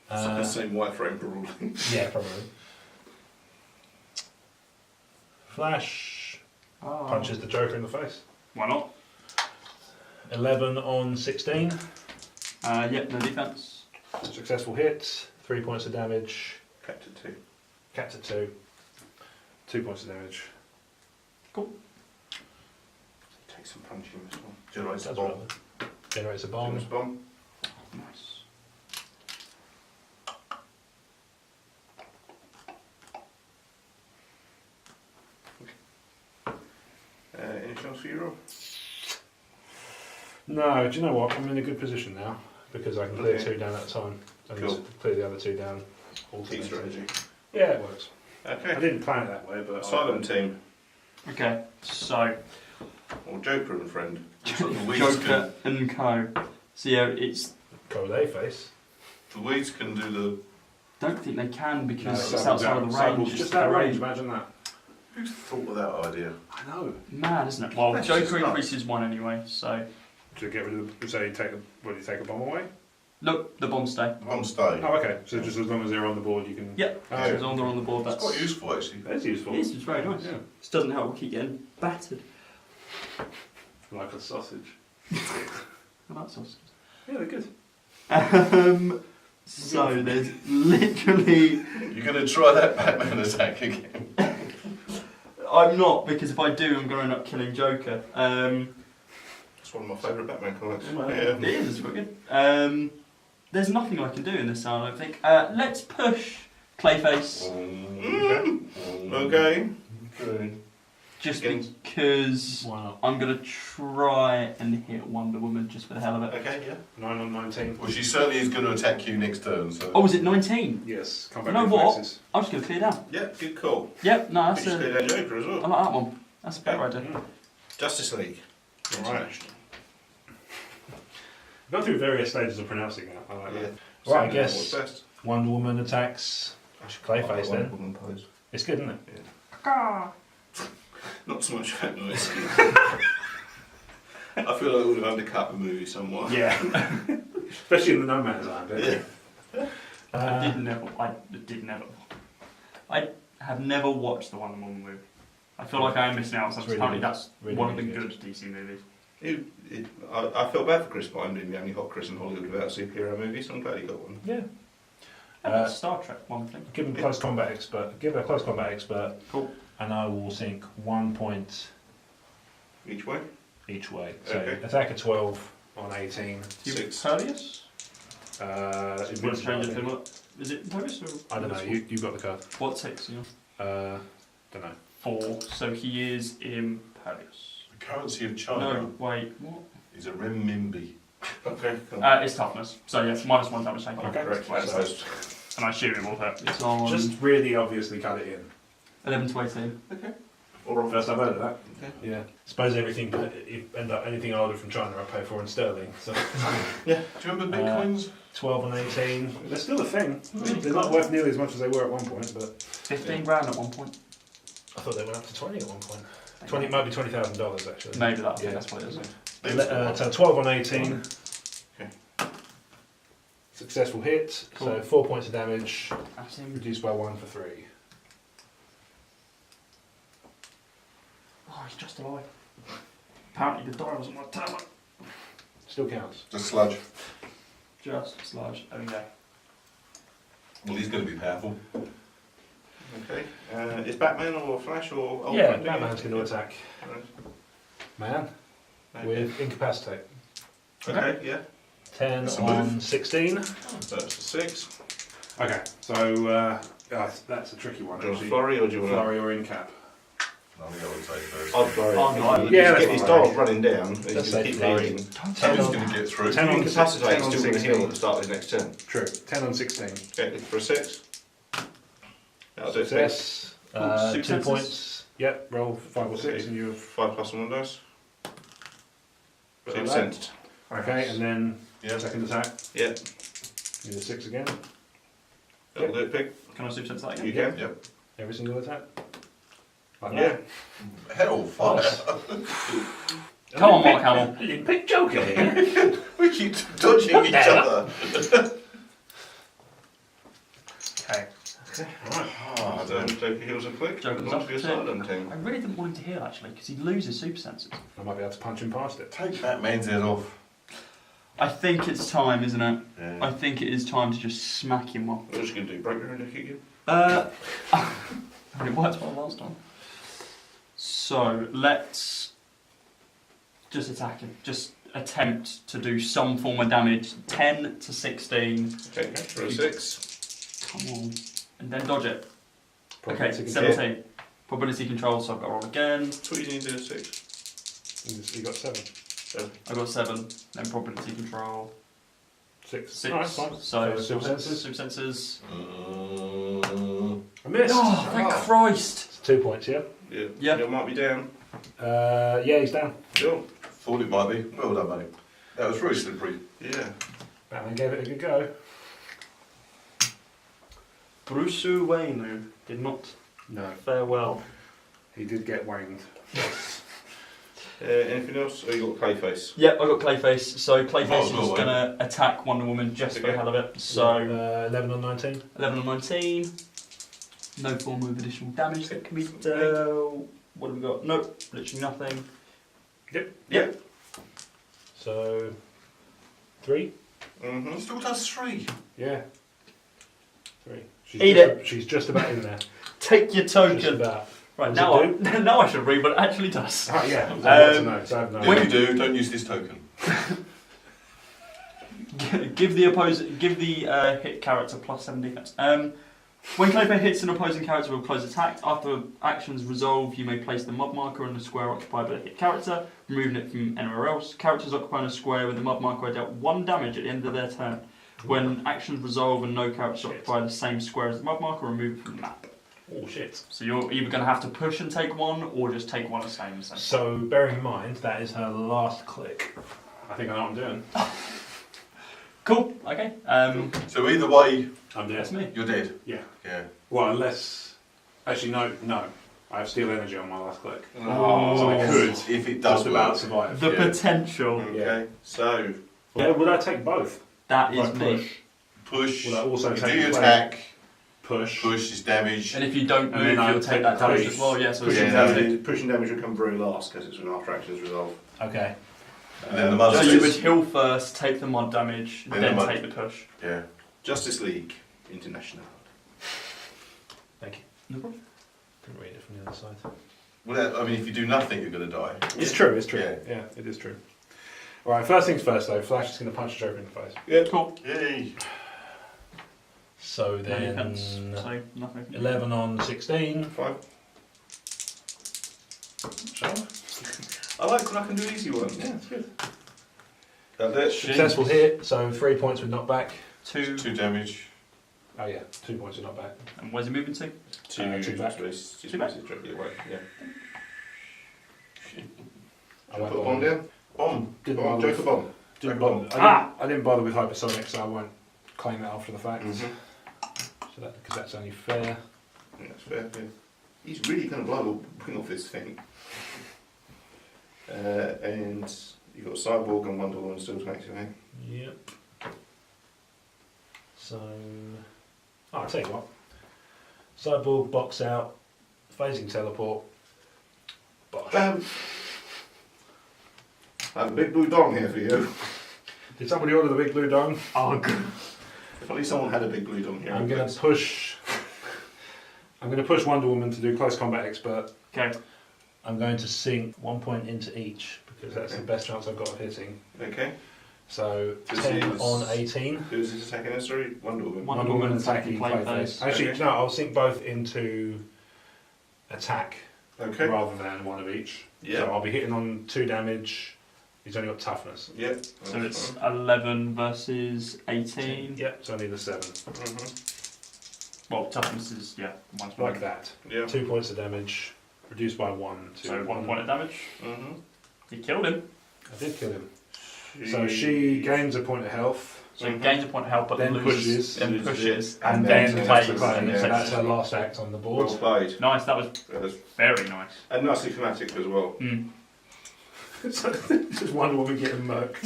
Speaker 2: It's like the same wireframe probably.
Speaker 7: Yeah, probably. Flash punches the Joker in the face.
Speaker 3: Why not?
Speaker 7: 11 on 16.
Speaker 3: Yep, no defense.
Speaker 7: Successful hit. 3 points of damage.
Speaker 2: Captain 2.
Speaker 7: Capped at 2.
Speaker 4: 2 points of damage.
Speaker 2: Take some punching as well.
Speaker 6: Generates a
Speaker 7: Does
Speaker 6: bomb.
Speaker 7: rather. Generates a bomb.
Speaker 2: Bonus bomb.
Speaker 3: Nice.
Speaker 2: Anything else for you, Rob?
Speaker 4: No, do you know what? I'm in a good position now because I can clear
Speaker 2: Okay.
Speaker 4: 2 down at a time and
Speaker 2: Cool.
Speaker 4: clear the other 2 down.
Speaker 2: Key
Speaker 4: alternately.
Speaker 2: strategy.
Speaker 4: Yeah, it works. I
Speaker 2: Okay.
Speaker 4: didn't plan it that way, but
Speaker 2: Asylum team.
Speaker 3: Okay, so
Speaker 2: Or Joker and friend.
Speaker 6: Looks like the weeds
Speaker 3: Joker and Co. So yeah, it's.
Speaker 7: Go they face.
Speaker 6: The weeds can do the.
Speaker 3: Don't think they can because
Speaker 4: No,
Speaker 3: it's
Speaker 4: cyborg's
Speaker 3: outside
Speaker 4: out.
Speaker 3: of the
Speaker 4: Cyborg's
Speaker 3: range.
Speaker 4: just
Speaker 3: It's
Speaker 4: that
Speaker 3: the
Speaker 4: range. Imagine that.
Speaker 6: Who thought of that idea?
Speaker 4: I know.
Speaker 3: Mad, isn't it? Well,
Speaker 6: That's just
Speaker 3: Joker
Speaker 6: nuts.
Speaker 3: increases 1 anyway, so.
Speaker 4: To get rid of the, say, take a bomb away.
Speaker 3: Look, the bombs stay.
Speaker 6: One stay.
Speaker 4: Oh, okay. So just as long as they're on the board, you can.
Speaker 3: Yep.
Speaker 4: Oh,
Speaker 3: As long as they're on the board,
Speaker 6: It's
Speaker 3: that's
Speaker 6: quite useful actually.
Speaker 4: That's useful.
Speaker 3: It is, it's very nice.
Speaker 4: Yeah.
Speaker 3: This doesn't help we keep getting battered.
Speaker 4: Like a sausage.
Speaker 3: I like sausages.
Speaker 4: Yeah, they're good.
Speaker 3: So there's literally...
Speaker 6: You're going to try that Batman attack again.
Speaker 3: I'm not, because if I do, I'm going to end up killing Joker.
Speaker 2: It's one of my favourite Batman comics.
Speaker 3: It is, it's quite good. There's nothing I can do in this sound, I don't think. Let's push Clayface,
Speaker 2: Okay.
Speaker 3: just
Speaker 2: Again.
Speaker 3: because
Speaker 7: Wow.
Speaker 3: I'm going to try and hit Wonder Woman just for the hell of it.
Speaker 2: Okay, yeah.
Speaker 4: 9 on 19.
Speaker 6: Well, she certainly is going to attack you next turn. So.
Speaker 3: Oh, was it 19?
Speaker 4: Yes. Come
Speaker 3: You
Speaker 4: back
Speaker 3: know what?
Speaker 4: reflexes.
Speaker 3: I'm just going to clear down.
Speaker 2: Yeah, good call.
Speaker 3: Yep, no, that's
Speaker 2: Just
Speaker 3: a...
Speaker 2: clear down Joker as
Speaker 3: I
Speaker 2: well.
Speaker 3: like that one. That's a better idea.
Speaker 2: Justice League.
Speaker 4: Alright. We've gone through various stages of pronouncing that. I like
Speaker 2: Yeah.
Speaker 4: that.
Speaker 7: Right, I
Speaker 2: What's
Speaker 7: guess
Speaker 2: best?
Speaker 7: Wonder Woman attacks Clayface then.
Speaker 2: Woman pose.
Speaker 7: It's good, isn't it?
Speaker 2: Not so much that noise. I feel like it would have undercut the movie somewhat.
Speaker 4: Yeah. Especially in the No Man's Land bit.
Speaker 2: Yeah.
Speaker 3: I have never watched the Wonder Woman movie. I feel like I am missing out on something.
Speaker 7: It's really
Speaker 3: Apparently
Speaker 7: good.
Speaker 3: that's
Speaker 7: Really,
Speaker 3: one of
Speaker 7: really
Speaker 3: the
Speaker 7: good.
Speaker 3: good DC movies.
Speaker 2: I felt bad for Chris Pine being the only hot Chris in Hollywood without a superhero movie, so I'm glad he got one.
Speaker 7: Yeah.
Speaker 3: How about Star Trek one thing?
Speaker 7: Give him close combat expert. Give her a close combat expert.
Speaker 3: Cool.
Speaker 7: And I will sink 1 point
Speaker 2: Each way?
Speaker 7: each way. So
Speaker 2: Okay.
Speaker 7: attack a 12.
Speaker 4: On 18.
Speaker 2: Six.
Speaker 3: Pervious?
Speaker 4: It
Speaker 3: What's change it to is it Pervious or?
Speaker 4: I don't know. You've got the card.
Speaker 3: What's 6? You know?
Speaker 4: Don't know.
Speaker 3: 4. So he is impervious.
Speaker 6: The currency of China
Speaker 3: No, wait. What?
Speaker 6: is a renminbi.
Speaker 2: Okay, cool.
Speaker 3: It's toughness. So yes, -1 damage taken.
Speaker 4: Okay.
Speaker 2: Correct.
Speaker 3: So- and I assume it will hit. It's on
Speaker 4: Just really obviously cut it in.
Speaker 3: 11 to 18.
Speaker 2: Okay.
Speaker 4: First I've heard of that.
Speaker 7: Yeah. Suppose everything, if end up anything I order from China, I pay for in sterling. So
Speaker 2: Yeah.
Speaker 6: Do you remember Bitcoins?
Speaker 7: 12 and 18.
Speaker 4: They're still a thing. They're not worth nearly as much as they were at one point, but
Speaker 3: 15 grand at one point.
Speaker 7: I thought they went up to 20 at one point. 20 might be $20,000 actually.
Speaker 3: Maybe that.
Speaker 7: Yeah.
Speaker 3: That's what it is.
Speaker 7: So 12 on 18.
Speaker 2: Okay.
Speaker 7: Successful hit. So
Speaker 3: Cool.
Speaker 7: 4 points of damage,
Speaker 3: That's him.
Speaker 7: reduced by 1 for 3.
Speaker 3: Oh, he's just alive. Apparently the die wasn't my timer.
Speaker 7: Still counts.
Speaker 6: The sludge.
Speaker 3: Just sludge. Okay.
Speaker 6: Well, he's going to be powerful.
Speaker 2: Okay. Is Batman or Flash or Ultraman
Speaker 7: Yeah,
Speaker 2: doing
Speaker 7: Batman's
Speaker 2: it?
Speaker 7: going to attack.
Speaker 2: Right.
Speaker 7: Man,
Speaker 2: Okay.
Speaker 7: with incapacitate.
Speaker 2: Okay, yeah.
Speaker 7: 10
Speaker 6: That's a
Speaker 7: on
Speaker 6: move.
Speaker 7: 16.
Speaker 2: So that's a 6.
Speaker 4: okay. So that's a tricky one.
Speaker 2: Do you want a
Speaker 4: Actually.
Speaker 2: flurry or do you want
Speaker 4: Flurry or in cap?
Speaker 6: I think I would say first.
Speaker 2: I'd flurry.
Speaker 3: Oh, no,
Speaker 2: If
Speaker 4: yeah,
Speaker 2: you
Speaker 4: that's
Speaker 2: get his
Speaker 4: fine.
Speaker 2: dials running down, he's
Speaker 7: Let's
Speaker 2: going
Speaker 7: say
Speaker 2: to keep
Speaker 7: flurry.
Speaker 2: eating.
Speaker 6: Somebody's going to get through.
Speaker 4: 10 on
Speaker 2: Incapacitate,
Speaker 4: 10
Speaker 2: he's
Speaker 4: on
Speaker 2: still going to
Speaker 4: 16.
Speaker 2: heal at the start of his next turn.
Speaker 4: True. 10 on 16.
Speaker 2: Okay, for a 6. That'll do it.
Speaker 7: Success.
Speaker 3: Cool.
Speaker 7: 2
Speaker 3: Successes.
Speaker 7: points.
Speaker 4: Yep. Roll 5 or 6,
Speaker 2: Okay.
Speaker 4: and you have
Speaker 2: 5 plus on one dice. So
Speaker 4: Like
Speaker 2: you've
Speaker 4: that.
Speaker 2: sensed.
Speaker 4: okay, and then
Speaker 6: Yeah.
Speaker 4: second attack.
Speaker 2: Yeah,
Speaker 4: You a 6 again.
Speaker 2: that'll do it, pig.
Speaker 3: Can I super sense that
Speaker 2: You
Speaker 3: again?
Speaker 2: can.
Speaker 6: Yep.
Speaker 4: Every single attack. Like
Speaker 2: Yeah.
Speaker 6: Hellfire.
Speaker 3: Come on, Mark Hamill.
Speaker 7: Big Joker here.
Speaker 6: We keep dodging each other.
Speaker 3: Okay.
Speaker 2: Ah, then Joker heals a click.
Speaker 3: Joker's
Speaker 2: Not
Speaker 3: up
Speaker 2: to your
Speaker 3: to-
Speaker 2: silent team.
Speaker 3: I really didn't want him to heal actually, because he'd lose his super senses.
Speaker 4: I might be able to punch him past it.
Speaker 6: Take that man's head off.
Speaker 3: I think it's time, isn't it?
Speaker 6: Yeah.
Speaker 3: I think it is time to just smack him one.
Speaker 2: What are you going to do? Break your own kick you?
Speaker 3: It worked well last time. So let's just attack him. Just attempt to do some form of damage. 10 to 16.
Speaker 2: Okay, for a 6.
Speaker 3: Come on. And then dodge it. Okay,
Speaker 4: Probability
Speaker 3: 17. Probability control, so I've got to roll again.
Speaker 2: That's what you need to do a 6.
Speaker 4: control. You got 7.
Speaker 3: I got 7. Then probability control.
Speaker 4: 6.
Speaker 3: 6.
Speaker 4: Alright, fine.
Speaker 3: So
Speaker 4: super senses.
Speaker 3: super senses.
Speaker 4: I missed.
Speaker 3: Oh, thank Christ!
Speaker 7: It's 2 points, yeah?
Speaker 2: Yeah.
Speaker 3: Yeah.
Speaker 2: You might be down.
Speaker 7: Yeah, he's down.
Speaker 2: Sure.
Speaker 6: Thought it might be. Well done, buddy. That was very slippery.
Speaker 2: Yeah.
Speaker 7: Batman gave it a good go.
Speaker 3: Bruce Wayne did not
Speaker 4: No,
Speaker 3: fare well.
Speaker 4: he did get wanged.
Speaker 2: Anything else? Oh, you got Clayface.
Speaker 3: Yep, I got Clayface. So Clayface
Speaker 6: Might as well,
Speaker 3: is going to attack Wonder Woman just for the hell of it. So
Speaker 7: 11 on 19.
Speaker 3: 11 on 19. No form of additional damage that can be dealt. What have we got? Nope, literally nothing. Yep.
Speaker 7: So 3.
Speaker 2: Mm-hmm.
Speaker 6: Still does 3.
Speaker 7: Yeah. 3. She's just about in there.
Speaker 3: Take your
Speaker 7: Just
Speaker 3: token.
Speaker 7: about.
Speaker 3: Right,
Speaker 7: Does
Speaker 3: now
Speaker 7: it
Speaker 3: now I should read what it actually does.
Speaker 7: Oh yeah. I know, so I have no
Speaker 6: When
Speaker 7: idea.
Speaker 6: you do, don't use this token.
Speaker 3: Give the hit character plus 7 defense. When Clayface hits an opposing character with a close attack, after actions resolve, you may place the mob marker on the square occupied by the hit character, removing it from anywhere else. Characters occupying a square with the mob marker are dealt 1 damage at the end of their turn. When actions resolve and no characters occupy the same square as the mob marker, remove it from the map.
Speaker 7: Oh shit.
Speaker 3: So you're either going to have to push and take 1, or just take 1 the same.
Speaker 7: So bearing in mind that is her last click. I think I know what I'm doing.
Speaker 3: Cool. Okay.
Speaker 6: So either way,
Speaker 7: I'm dead.
Speaker 3: That's me.
Speaker 6: you're dead.
Speaker 7: Yeah.
Speaker 6: Yeah.
Speaker 7: Well, unless actually no. I have steal energy on my last click.
Speaker 3: Oh.
Speaker 7: So I could,
Speaker 6: if it does
Speaker 7: just about
Speaker 6: work.
Speaker 7: survive.
Speaker 3: The
Speaker 6: Yeah.
Speaker 3: potential.
Speaker 2: Okay. So
Speaker 7: Yeah, would I take both?
Speaker 3: That is
Speaker 7: Like
Speaker 3: me.
Speaker 6: Push.
Speaker 7: Will I also
Speaker 6: you
Speaker 7: take
Speaker 6: do your
Speaker 7: play?
Speaker 6: attack.
Speaker 7: Push.
Speaker 6: Push is damage.
Speaker 3: And if you don't
Speaker 7: And
Speaker 3: move,
Speaker 7: then I
Speaker 3: you'll
Speaker 7: take
Speaker 3: take that
Speaker 7: the
Speaker 3: damage
Speaker 7: push.
Speaker 3: as well. Yeah. So
Speaker 2: pushing
Speaker 3: it's
Speaker 6: Yeah.
Speaker 2: damage will come very last because it's when after actions resolve.
Speaker 7: Okay.
Speaker 6: And then the mother
Speaker 3: So you would
Speaker 6: says,
Speaker 3: heal first, take the mod damage,
Speaker 6: Then
Speaker 3: then
Speaker 6: the mod-
Speaker 3: take the push.
Speaker 6: yeah.
Speaker 2: Justice League International.
Speaker 7: Thank you.
Speaker 3: No problem.
Speaker 7: Couldn't read it from the other side.
Speaker 6: Well, I mean, if you do nothing, you're going to die.
Speaker 7: It's true. It's true.
Speaker 6: Yeah.
Speaker 7: Yeah, it is true. All right. First things first, though. Flash is going to punch the Joker in the face.
Speaker 3: Yeah. Cool.
Speaker 6: Yay.
Speaker 7: So
Speaker 3: No
Speaker 7: then
Speaker 3: defense, so nothing.
Speaker 7: 11 on 16.
Speaker 2: 5.
Speaker 7: Shall
Speaker 2: I like when I can do easy ones.
Speaker 7: Yeah, it's good.
Speaker 2: That's it.
Speaker 7: Successful hit. So 3 points with knockback.
Speaker 3: 2.
Speaker 6: 2 damage.
Speaker 7: Oh yeah, 2 points with knockback.
Speaker 3: And where's he moving to?
Speaker 7: Two back.
Speaker 2: Two back. Directly away. Yeah.
Speaker 7: I won't
Speaker 2: Put a
Speaker 7: bother.
Speaker 2: bomb down. Bomb.
Speaker 7: Didn't
Speaker 2: Bomb.
Speaker 7: bother
Speaker 2: Joker
Speaker 7: with-
Speaker 2: bomb.
Speaker 7: Didn't
Speaker 2: Joker
Speaker 7: bother,
Speaker 2: bomb.
Speaker 7: I didn't bother with hypersonic, so I won't claim it after the fact.
Speaker 2: Mhm.
Speaker 7: So that because that's only fair.
Speaker 2: Yeah, that's fair. Yeah. He's really going to bring off this thing. And you've got Cyborg and Wonder Woman still to activate.
Speaker 7: Yep. So, I'll tell you what. Cyborg box out, phasing teleport. Bosh.
Speaker 2: Bam! I have a big blue dong here for you.
Speaker 7: Did somebody order the big blue dome?
Speaker 3: Oh, good.
Speaker 2: If only someone had a big blue dong here.
Speaker 7: I'm going to push. I'm going to push Wonder Woman to do close combat expert.
Speaker 3: Okay.
Speaker 7: I'm going to sink 1 point into each because that's the best chance I've got of hitting.
Speaker 2: Okay.
Speaker 7: So
Speaker 2: This
Speaker 7: 10
Speaker 2: is-
Speaker 7: on 18.
Speaker 2: Who's this attacking us? Sorry, Wonder Woman.
Speaker 3: Wonder Woman attacking
Speaker 7: Clayface.
Speaker 3: Clayface.
Speaker 7: Actually,
Speaker 2: Okay.
Speaker 7: no, I'll sink both into attack
Speaker 2: Okay.
Speaker 7: rather than one of each.
Speaker 2: Yeah.
Speaker 7: So I'll be hitting on 2 damage. He's only got toughness.
Speaker 2: Yep.
Speaker 3: So it's 11 versus 18.
Speaker 7: Yep, so I need a 7.
Speaker 2: Mm-hmm.
Speaker 3: Well, toughness is, yeah, one's
Speaker 7: Like that.
Speaker 2: Yeah.
Speaker 7: 2 points of damage, reduced by 1 to
Speaker 3: So 1 point of damage.
Speaker 2: Mm-hmm.
Speaker 3: You killed him.
Speaker 7: I did kill him. So she gains a point of health,
Speaker 3: So he gains a point of health, but
Speaker 7: Then
Speaker 3: loses.
Speaker 7: pushes.
Speaker 3: Then pushes.
Speaker 2: And
Speaker 3: And
Speaker 2: then
Speaker 3: then
Speaker 2: takes
Speaker 3: plays.
Speaker 2: the play,
Speaker 3: and
Speaker 2: yeah.
Speaker 3: takes
Speaker 7: That's
Speaker 3: the
Speaker 7: her
Speaker 3: play.
Speaker 7: last act on the board.
Speaker 2: Well played.
Speaker 3: Nice, that was
Speaker 2: That was-
Speaker 3: very nice.
Speaker 2: and nicely thematic as well.
Speaker 3: Mm.
Speaker 7: So this is Wonder Woman getting murked.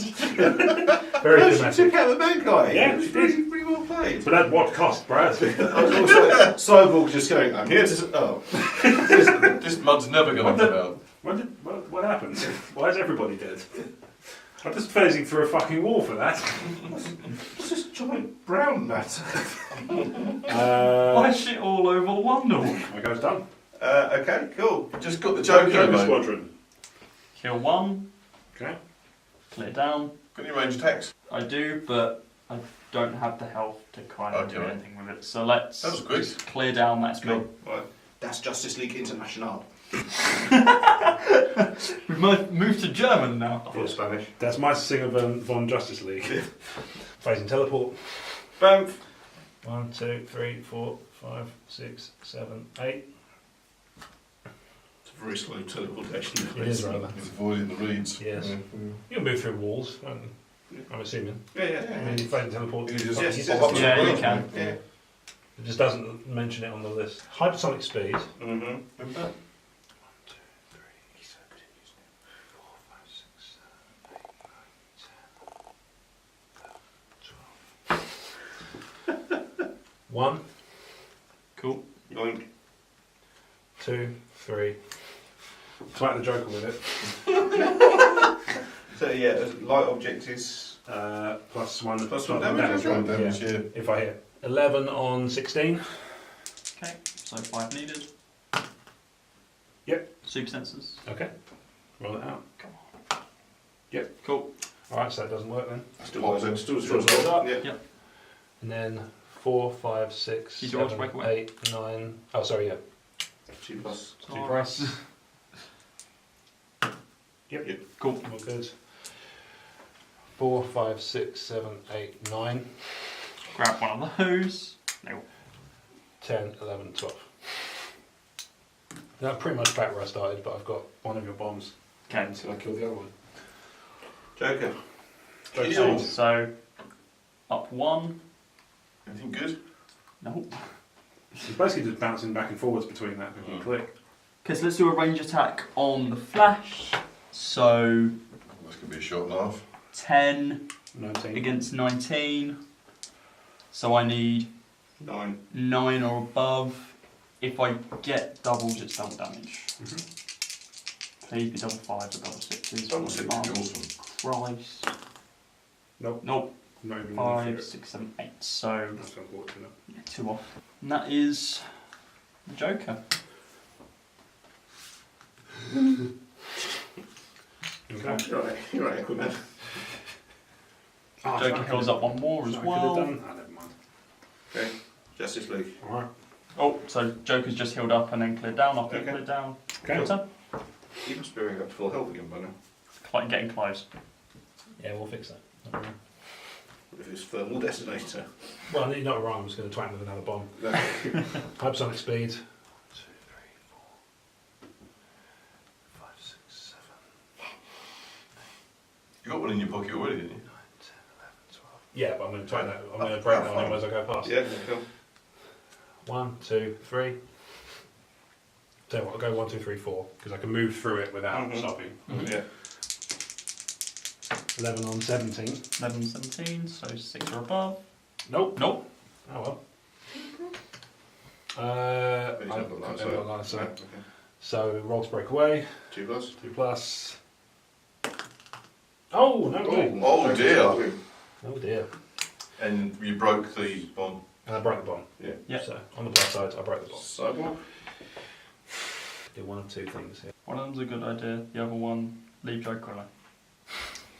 Speaker 7: Very
Speaker 2: No, she
Speaker 7: thematic.
Speaker 2: took out the bad guy.
Speaker 7: Yeah,
Speaker 2: It was
Speaker 7: she
Speaker 2: pretty well played.
Speaker 7: But at what cost, Brad?
Speaker 2: I was also Cyborg just going, I'm here to... Oh.
Speaker 6: This mud's never going to come out.
Speaker 7: What happened? Why is everybody dead? I'm just phasing through a fucking wall for that.
Speaker 2: What's this giant brown matter?
Speaker 3: Why is shit all over Wonder Woman?
Speaker 7: My go's done.
Speaker 2: Okay, cool.
Speaker 6: Just got the Joker,
Speaker 7: Joker
Speaker 6: mate.
Speaker 7: Squadron.
Speaker 3: Kill 1,
Speaker 7: Okay.
Speaker 3: clear down.
Speaker 6: Got any range attacks?
Speaker 3: I do, but I don't have the health to kind of do
Speaker 6: Okay.
Speaker 3: anything with it. So let's
Speaker 6: That was quick.
Speaker 3: just clear down. That's me.
Speaker 2: Right. That's Justice League International.
Speaker 3: We've moved to German now.
Speaker 2: I thought Spanish.
Speaker 7: That's my Singer von Justice League. Phasing teleport.
Speaker 2: Bam.
Speaker 7: 1, 2, 3, 4, 5, 6, 7, 8.
Speaker 2: It's a very slow teleportation.
Speaker 7: It is rather.
Speaker 6: He's avoiding the reeds.
Speaker 7: Yes.
Speaker 6: Yeah.
Speaker 7: You can move through walls, I'm assuming.
Speaker 2: Yeah,
Speaker 7: I
Speaker 2: yeah.
Speaker 7: mean, phasing teleport.
Speaker 6: You just-
Speaker 2: Yes,
Speaker 6: Yes,
Speaker 2: yes,
Speaker 6: yes.
Speaker 3: Yeah, you can.
Speaker 2: Yeah.
Speaker 7: It just doesn't mention it on the list. Hypersonic speed.
Speaker 2: Mm-hmm.
Speaker 6: Remember?
Speaker 7: 1,
Speaker 3: Cool.
Speaker 2: Yoink.
Speaker 7: 2, 3.
Speaker 4: Twat the Joker with it.
Speaker 2: So yeah, light object is
Speaker 4: Plus one
Speaker 2: damage.
Speaker 6: One damage, yeah.
Speaker 7: If I hit 11 on 16.
Speaker 3: Okay, so 5 needed.
Speaker 7: Yep.
Speaker 3: Super senses.
Speaker 7: Okay. Roll it out.
Speaker 3: Come on.
Speaker 7: Yep.
Speaker 3: Cool.
Speaker 7: Alright, so that doesn't work then.
Speaker 2: Still rolls up. Still
Speaker 7: rolls
Speaker 2: up.
Speaker 7: up.
Speaker 2: Yeah.
Speaker 7: And then 4, 5, 6,
Speaker 3: Did you want to
Speaker 7: 7,
Speaker 3: break away?
Speaker 7: 8, 9. Oh, sorry, yeah.
Speaker 2: 2 plus.
Speaker 7: 2 plus.
Speaker 2: Yep.
Speaker 3: Cool.
Speaker 7: All good. 4, 5, 6, 7, 8, 9.
Speaker 3: Grab one of those. No.
Speaker 7: 10, 11, 12. Now, pretty much back where I started, but I've got
Speaker 4: One of your bombs.
Speaker 3: Okay.
Speaker 4: Until I kill the other one.
Speaker 2: Joker.
Speaker 7: Joker
Speaker 2: Kill.
Speaker 7: scenes.
Speaker 3: So, up 1.
Speaker 2: Anything good?
Speaker 3: Nope.
Speaker 4: It's basically just bouncing back and forwards between that click and click.
Speaker 3: Okay, so let's do a range attack on the Flash. So,
Speaker 6: That's going to be a shot and a half.
Speaker 3: 10
Speaker 4: 19.
Speaker 3: against 19. So I need
Speaker 2: 9.
Speaker 3: 9 or above. If I get doubles, it's double damage. Please be double 5s or double 6s.
Speaker 6: Double 6 would be awesome.
Speaker 3: Christ.
Speaker 4: Nope.
Speaker 3: Nope.
Speaker 4: Not even
Speaker 3: 5, 6, 7, 8. So,
Speaker 4: That's unfortunate.
Speaker 3: yeah, 2 off. And that is the Joker.
Speaker 4: Okay.
Speaker 2: You're right, Aquaman.
Speaker 3: Joker heals up 1 more as well.
Speaker 4: Never mind.
Speaker 2: Okay. Justice League.
Speaker 4: Alright.
Speaker 3: Oh, so Joker's just healed up and then cleared down. After
Speaker 2: Okay.
Speaker 3: cleared down.
Speaker 4: Okay.
Speaker 3: Your turn.
Speaker 2: He must be up to full health again by now.
Speaker 3: Getting close.
Speaker 7: Yeah, we'll fix that. Not worry.
Speaker 2: If it's thermal detonator.
Speaker 7: Well, you're not wrong, I'm just going to twang with another bomb. Hypersonic speed. 2, 3, 4, 5, 6, 7,
Speaker 6: You got one in your pocket already, didn't you?
Speaker 7: 9, 10, 11, 12. Yeah, but I'm going to twang that. I'm going to break that on him as I go past.
Speaker 2: Yeah, cool.
Speaker 7: 1, 2, 3. Tell you what, I'll go 1, 2, 3, 4, because I can move through it without stopping.
Speaker 2: Yeah.
Speaker 7: 11 on 17.
Speaker 3: 11, 17, so 6 or above.
Speaker 7: Nope.
Speaker 3: Nope.
Speaker 7: Oh well.
Speaker 2: But he's
Speaker 7: I've
Speaker 2: not got line of
Speaker 7: got
Speaker 2: sight.
Speaker 7: line of sight.
Speaker 2: Okay.
Speaker 7: So roll to break away.
Speaker 2: 2 plus.
Speaker 7: 2 plus. Oh no way!
Speaker 6: Oh dear.
Speaker 7: Oh dear!
Speaker 6: And you broke the bomb.
Speaker 7: And I broke the bomb.
Speaker 2: Yeah.
Speaker 3: Yeah.
Speaker 7: So on the plus side, I broke the bomb.
Speaker 2: Cyborg.
Speaker 7: Do one of 2 things here.
Speaker 3: One of them's a good idea, the other one, leave Joker alone.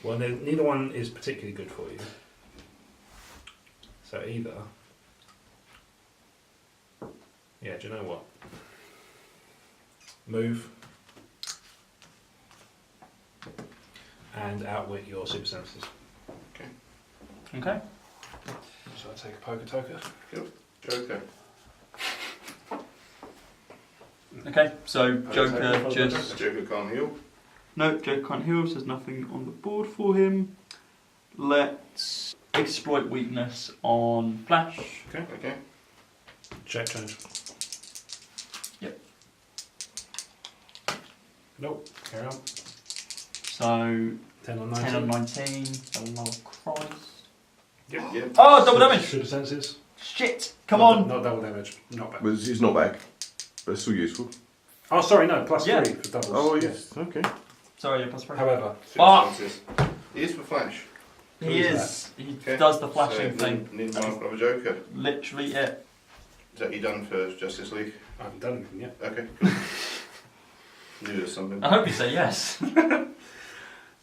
Speaker 7: Well, neither one is particularly good for you. So either. Yeah. Do you know what? Move. And outwit your super senses.
Speaker 3: Okay.
Speaker 7: So I take a poker toker.
Speaker 2: Joker.
Speaker 3: Okay, so Joker just...
Speaker 2: Joker can't heal.
Speaker 3: No, Joker can't heal, so there's nothing on the board for him. Let's exploit weakness on Flash.
Speaker 2: Okay.
Speaker 7: Check change.
Speaker 3: Yep.
Speaker 7: Nope. Carry on.
Speaker 3: So,
Speaker 7: 10 on 19.
Speaker 3: 10 on 19, oh Christ.
Speaker 7: Yep.
Speaker 2: Yeah.
Speaker 3: Oh, double damage!
Speaker 7: Super senses.
Speaker 3: Shit, come
Speaker 7: Not-
Speaker 3: on!
Speaker 7: Not double damage. Not bad.
Speaker 6: But it's not back. But it's still useful.
Speaker 7: Oh, sorry, no. Plus
Speaker 3: Yeah.
Speaker 7: 3 for doubles.
Speaker 6: Oh, yes. Okay.
Speaker 3: Sorry, yeah, plus 3.
Speaker 7: However,
Speaker 3: Ah!
Speaker 2: He is for Flash.
Speaker 3: He
Speaker 7: Who's
Speaker 3: is. He
Speaker 2: Okay.
Speaker 3: does the flashing
Speaker 2: So,
Speaker 3: thing.
Speaker 2: Need one of a Joker.
Speaker 3: Literally it.
Speaker 2: Is that you done for Justice League?
Speaker 7: I haven't done anything yet.
Speaker 2: Okay, cool. Knew there was something.
Speaker 3: I hope you say yes.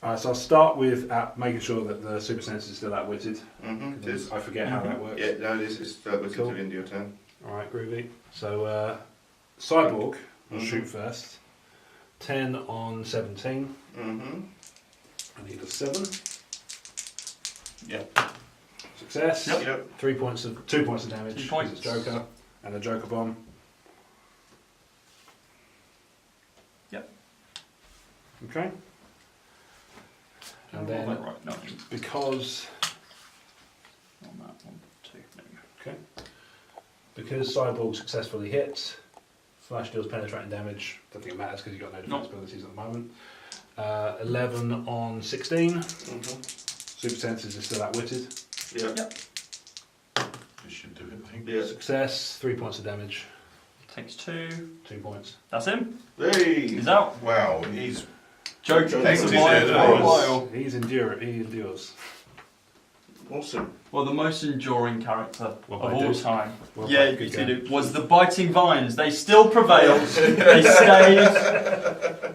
Speaker 7: Alright, so I'll start with making sure that the super sense is still outwitted.
Speaker 2: It is.
Speaker 7: I forget how that works.
Speaker 2: Yeah, no, it is. It's with
Speaker 7: Cool.
Speaker 2: to the end of your turn.
Speaker 7: Alright, groovy. So, Cyborg will shoot first. 10 on 17. I need a 7.
Speaker 2: Yep.
Speaker 7: Success.
Speaker 2: Yep.
Speaker 7: 2 points of damage.
Speaker 3: 2
Speaker 7: 'cause
Speaker 3: points.
Speaker 7: It's Joker. And a Joker bomb.
Speaker 3: Yep.
Speaker 7: Okay. And then,
Speaker 3: right, no,
Speaker 7: because
Speaker 3: on that one, 2.
Speaker 7: Because Cyborg successfully hits, Flash deals penetrating damage. Don't think it matters because you've got no defense abilities at the moment. 11 on 16. Super senses is still outwitted.
Speaker 2: Yep.
Speaker 6: This should do it, I think.
Speaker 2: Yeah.
Speaker 7: Success, 3 points of damage.
Speaker 3: Takes 2.
Speaker 7: 2 points.
Speaker 3: That's him.
Speaker 2: Hey!
Speaker 3: He's out.
Speaker 6: Wow, he's
Speaker 3: Joking.
Speaker 6: Thanks
Speaker 3: for
Speaker 6: to
Speaker 3: a while,
Speaker 6: the
Speaker 3: for a
Speaker 6: others.
Speaker 3: while.
Speaker 7: He endures.
Speaker 2: Awesome.
Speaker 3: Well, the most enduring character
Speaker 7: Well,
Speaker 3: of
Speaker 7: I
Speaker 3: all
Speaker 7: do.
Speaker 3: time.
Speaker 7: Well,
Speaker 3: Yeah,
Speaker 7: good
Speaker 3: you
Speaker 7: game.
Speaker 3: do. Was the biting vines. They still prevailed. They stayed.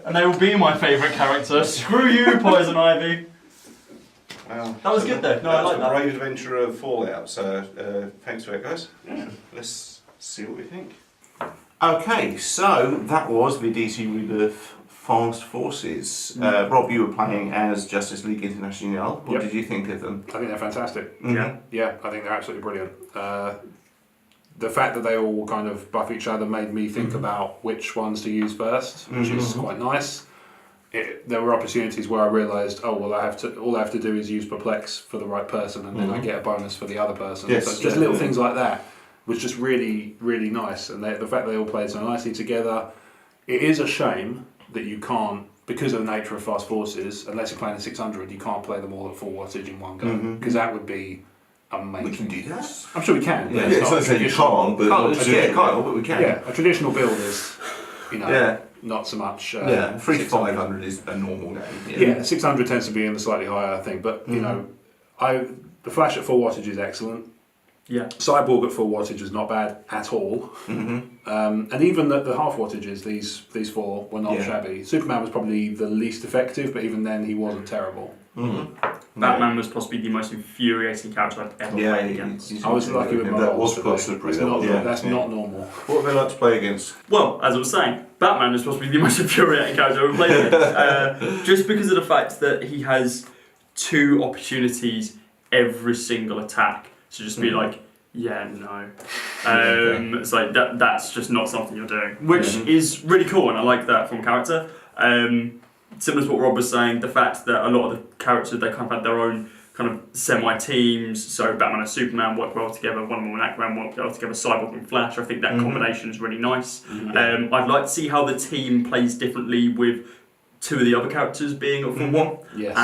Speaker 3: And they will be my favourite character. Screw you, Poison Ivy.
Speaker 2: Wow.
Speaker 3: That was good though. No, I like
Speaker 2: the
Speaker 3: that.
Speaker 2: brave adventure of Fallout. So thanks for it, guys. Let's see what we think. Okay, so that was the DC Rebirth Fast Forces. Rob, you were playing as Justice League International. What
Speaker 5: Yep.
Speaker 2: did you think of them?
Speaker 5: I think they're fantastic.
Speaker 3: Yeah.
Speaker 5: Yeah, I think they're absolutely brilliant. The fact that they all kind of buff each other made me think about which ones to use first, which is quite nice. There were opportunities where I realised, oh well, all I have to do is use Perplex for the right person, and then I get a bonus for the other person.
Speaker 2: Yes,
Speaker 5: So it's just little things like that was just really, really nice. And the fact they all played so nicely together. It is a shame that you can't, because of the nature of Fast Forces, unless you're playing a 600, you can't play them all at full wattage in one go, because that would be amazing.
Speaker 2: We can do that.
Speaker 5: I'm sure we can.
Speaker 6: yeah,
Speaker 5: But
Speaker 6: it's
Speaker 5: not
Speaker 6: not
Speaker 5: a
Speaker 6: saying you
Speaker 5: traditional-
Speaker 6: can't, but not
Speaker 2: Yeah,
Speaker 6: traditional.
Speaker 2: can't, but we can.
Speaker 5: Yeah, a traditional build is, you know,
Speaker 2: Yeah.
Speaker 5: not so much.
Speaker 2: Yeah, 3 to
Speaker 5: 600.
Speaker 2: 500 is a normal game.
Speaker 5: Yeah, 600 tends to be in the slightly higher thing, but you know, the Flash at full wattage is excellent.
Speaker 3: Yeah.
Speaker 5: Cyborg at full wattage is not bad at all, and even the half wattages, these four were not
Speaker 2: Yeah.
Speaker 5: shabby. Superman was probably the least effective, but even then he wasn't terrible.
Speaker 3: Batman was possibly the most infuriating character I've ever
Speaker 2: Yeah,
Speaker 3: played against.
Speaker 5: I was lucky with my
Speaker 6: That
Speaker 5: rolls
Speaker 6: was
Speaker 5: today.
Speaker 6: quite slippery,
Speaker 5: That's
Speaker 6: that
Speaker 5: not,
Speaker 6: was.
Speaker 2: Yeah.
Speaker 5: that's not normal.
Speaker 2: What would they like to play against?
Speaker 3: Well, as I was saying, Batman is possibly the most infuriating character I've ever played against. Just because of the fact that he has 2 opportunities every single attack to just be like, yeah, no. It's like that's just not something you're doing, which is really cool, and I like that from character. Similar to what Rob was saying, the fact that a lot of the characters, they kind of had their own kind of semi-teams, so Batman and Superman work well together, Wonder Woman and Aquaman work well together, Cyborg and Flash. I think that combination is really nice. I'd like to see how the team plays differently with 2 of the other characters being at full one.
Speaker 5: Yes.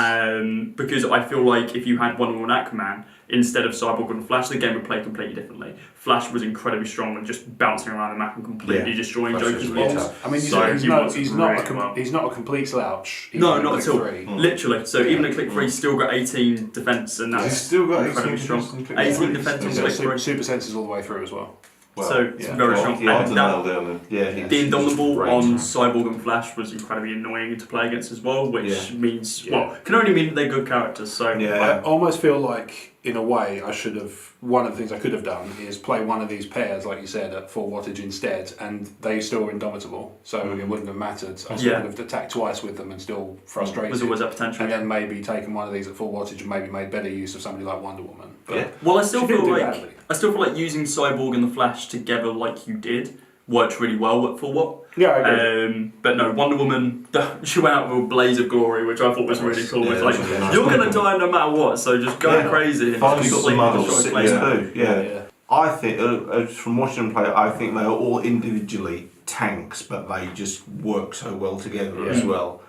Speaker 3: Because I feel like if you had Wonder Woman and Aquaman instead of Cyborg and Flash, the game would play completely differently. Flash was incredibly strong and just bouncing around the map and completely destroying
Speaker 2: Flash
Speaker 3: Joker's
Speaker 2: is really
Speaker 3: balls.
Speaker 2: tough.
Speaker 5: I mean,
Speaker 3: So
Speaker 5: he's
Speaker 3: he
Speaker 5: not
Speaker 3: was
Speaker 5: he's
Speaker 3: really
Speaker 5: not
Speaker 3: well.
Speaker 5: he's not a complete slouch.
Speaker 3: No,
Speaker 5: even
Speaker 3: not
Speaker 5: at
Speaker 3: at all.
Speaker 5: click 3.
Speaker 3: Literally. So even at click 3, he's still got 18 defence, and
Speaker 6: He's
Speaker 3: that's
Speaker 6: still got 18
Speaker 3: incredibly strong.
Speaker 6: defence in click
Speaker 3: 18
Speaker 6: three.
Speaker 3: defence on
Speaker 5: He's got
Speaker 3: click 3.
Speaker 5: super senses all the way through as well.
Speaker 3: So it's very strong.
Speaker 6: Hard
Speaker 3: And
Speaker 6: to
Speaker 3: that,
Speaker 6: nail down then.
Speaker 2: Yeah,
Speaker 3: the Indomitable
Speaker 2: great.
Speaker 3: on Cyborg and Flash was incredibly annoying to play against as well, which means,
Speaker 5: Yeah.
Speaker 3: well, can only mean that they're good characters. So
Speaker 5: I almost feel like, in a way, I should have. One of the things I could have done is play one of these pairs, like you said, at full wattage instead, and they still were indomitable, so it wouldn't have mattered. I still would have attacked twice with them and still frustrated.
Speaker 3: there's always that potential.
Speaker 5: And then maybe taken one of these at full wattage and maybe made better use of somebody like Wonder Woman. But
Speaker 3: Well, I still
Speaker 5: She didn't
Speaker 3: feel
Speaker 5: do
Speaker 3: like
Speaker 5: badly.
Speaker 3: using Cyborg and the Flash together, like you did, worked really well at full what.
Speaker 5: yeah, I agree.
Speaker 3: But no, Wonder Woman, she went out with a blaze of glory, which I thought was really cool.
Speaker 2: Yeah,
Speaker 3: It's like,
Speaker 2: that was really nice.
Speaker 3: you're going to die no matter what, so just go crazy. And
Speaker 2: Find
Speaker 3: just
Speaker 2: some
Speaker 3: completely
Speaker 2: others
Speaker 3: destroy
Speaker 2: to
Speaker 3: places.
Speaker 2: do. Yeah. I think, from watching them play, I think they are all individually tanks, but they just work so well together as well.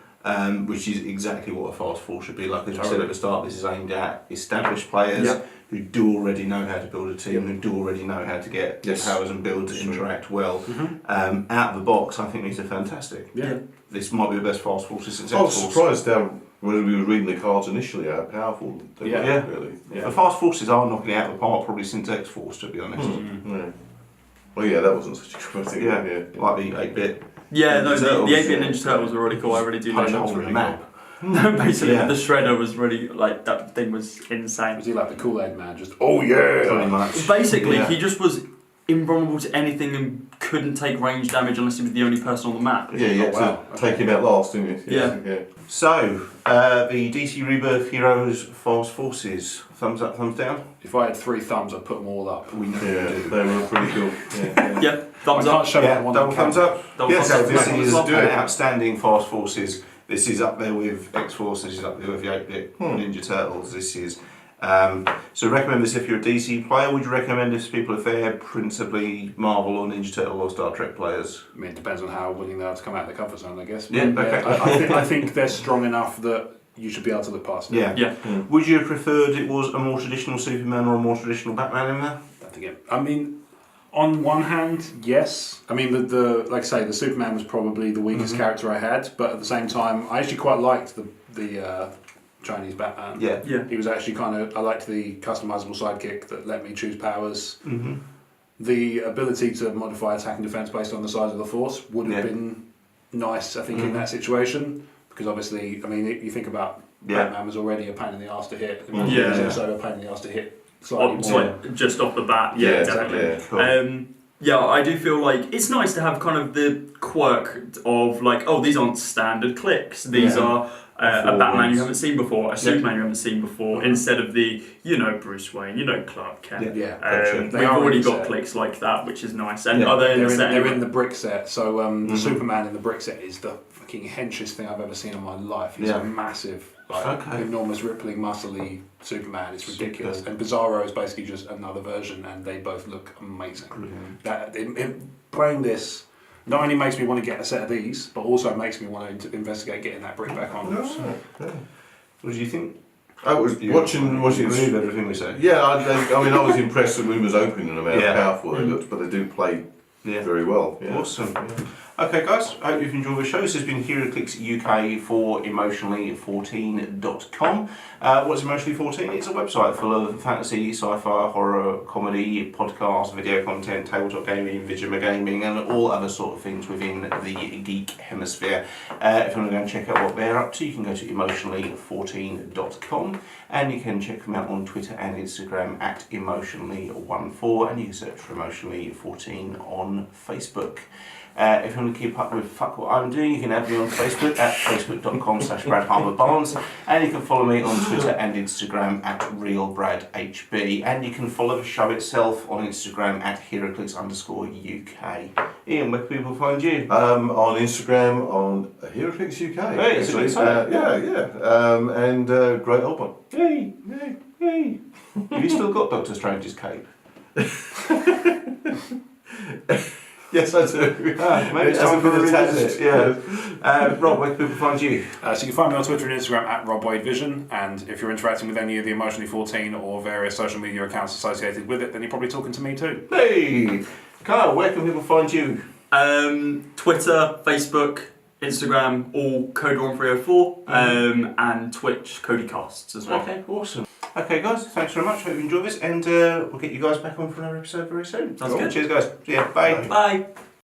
Speaker 2: Which is exactly what a Fast Four should be like. As we said at the start, this is aimed at established players who do already know how to build a team, who do already know how to get their powers and build to interact well. Out of the box, I think these are fantastic.
Speaker 5: Yeah.
Speaker 2: This might be the best Fast Forces since
Speaker 6: I was
Speaker 2: X-Force.
Speaker 6: surprised down when we were reading the cards initially how powerful they
Speaker 5: Yeah.
Speaker 6: were, really.
Speaker 2: The Fast Forces are knocking it out of the park probably since X-Force, to be honest.
Speaker 6: Yeah. Well, yeah, that wasn't such a good thing.
Speaker 2: Yeah, like the 8-bit.
Speaker 3: Yeah, no, the
Speaker 2: Turtles,
Speaker 3: 8-bit Ninja Turtles were really cool. I really do like
Speaker 2: punch
Speaker 3: that.
Speaker 2: holes in the map.
Speaker 3: No, basically,
Speaker 2: Yeah.
Speaker 3: the Shredder was really, like, that thing was insane.
Speaker 5: Was he like the Kool-Aid man? Just, oh yeah!
Speaker 2: Pretty much.
Speaker 3: Basically,
Speaker 2: Yeah.
Speaker 3: he just was invulnerable to anything and couldn't take range damage unless he was the only person on the map.
Speaker 6: Yeah, you had
Speaker 5: wow.
Speaker 6: to take him out last, didn't you?
Speaker 3: Yeah.
Speaker 2: So, the DC Rebirth Heroes Fast Forces. Thumbs up, thumbs down?
Speaker 5: If I had 3 thumbs, I'd put them all up.
Speaker 2: We know
Speaker 6: Yeah,
Speaker 2: you do.
Speaker 6: they were pretty cool. Yeah.
Speaker 3: Yeah, thumbs
Speaker 5: I can't
Speaker 3: up.
Speaker 5: show
Speaker 2: Yeah,
Speaker 5: that one
Speaker 2: double
Speaker 5: on
Speaker 2: thumbs
Speaker 5: camera.
Speaker 2: up.
Speaker 3: Double
Speaker 2: Yes,
Speaker 3: thumbs
Speaker 2: this
Speaker 3: up.
Speaker 2: is
Speaker 6: Do
Speaker 2: an
Speaker 6: it.
Speaker 2: outstanding Fast Forces. This is up there with X-Force, this is up there with the 8-bit Ninja Turtles. This is... so recommend this if you're a DC player. Would you recommend this to people if they're principally Marvel or Ninja Turtle or Star Trek players?
Speaker 5: I mean, it depends on how willing they are to come out of their comfort zone, I guess.
Speaker 2: Yeah,
Speaker 5: But,
Speaker 2: okay.
Speaker 5: I think they're strong enough that you should be able to look past it.
Speaker 2: Yeah.
Speaker 3: Yeah.
Speaker 2: Would you have preferred it was a more traditional Superman or a more traditional Batman in there?
Speaker 4: trying to think. I mean, on one hand, yes. I mean, the like I say, the Superman was probably the weakest character I had, but at the same time, I actually quite liked the Chinese Batman.
Speaker 1: Yeah.
Speaker 4: He was actually I liked the customizable sidekick that let me choose powers. The ability to modify attack and defense based on the size of the force would have been nice, I think, in that situation, because obviously, I mean, you think about Batman was already a pain in the arse to hit. He's also a pain in the arse to hit slightly more.
Speaker 3: Just off the bat, exactly.
Speaker 6: Yeah, cool.
Speaker 3: Yeah, I do feel like it's nice to have kind of the quirk of like, oh, these aren't standard clicks. These are a Batman you haven't seen before, a Superman you haven't seen before, instead of the, Bruce Wayne, Clark Kent. We've already got clicks like that, which is nice. And are they
Speaker 4: they're in the brick set. So Superman in the brick set is the fucking henchiest thing I've ever seen in my life. He's a massive, enormous, rippling, muscly Superman. It's ridiculous. Super. And Bizarro is basically just another version, and they both look amazing. Playing this not only makes me want to get a set of these, but also makes me want to investigate getting that brick back on.
Speaker 1: What do you think?
Speaker 6: I was watching.
Speaker 1: Believe everything we say.
Speaker 6: Yeah, I mean, I was impressed the room was open and about how powerful they looked, but they do play very well. Yeah.
Speaker 1: Awesome. Okay, guys, I hope you've enjoyed the show. This has been Heroclix UK for Emotionally14.com. What's Emotionally 14? It's a website full of fantasy, sci-fi, horror, comedy, podcast, video content, tabletop gaming, video gaming, and all other sort of things within the geek hemisphere. If you want to go and check out what they're up to, you can go to Emotionally14.com, and you can check them out on Twitter and Instagram at Emotionally14, and you can search for Emotionally14 on Facebook. If you want to keep up with what I'm doing, you can add me on Facebook at facebook.com/BradHarbourBarnes, and you can follow me on Twitter and Instagram at RealBradHB, and you can follow the show itself on Instagram at Heroclix_UK. Ian, where can people find you?
Speaker 6: On Instagram on Heroclix UK.
Speaker 1: Hey, it's a good site.
Speaker 6: And great old one.
Speaker 1: Hey. Have you still got Doctor Strange's cape?
Speaker 6: Yes, I do.
Speaker 1: Maybe it's time for the test. Rob, where can people find you?
Speaker 4: So you can find me on Twitter and Instagram at RobWadeVision, and if you're interacting with any of the Emotionally 14 or various social media accounts associated with it, then you're probably talking to me too.
Speaker 1: Hey! Kyle, where can people find you?
Speaker 3: Twitter, Facebook, Instagram, all Code1304, and Twitch, CodyCasts as well.
Speaker 1: Okay, awesome. Okay, guys, thanks very much. Hope you enjoyed this, and we'll get you guys back on for another episode very soon.
Speaker 3: Sounds good.
Speaker 1: Cheers, guys. See ya. Bye.
Speaker 3: Bye.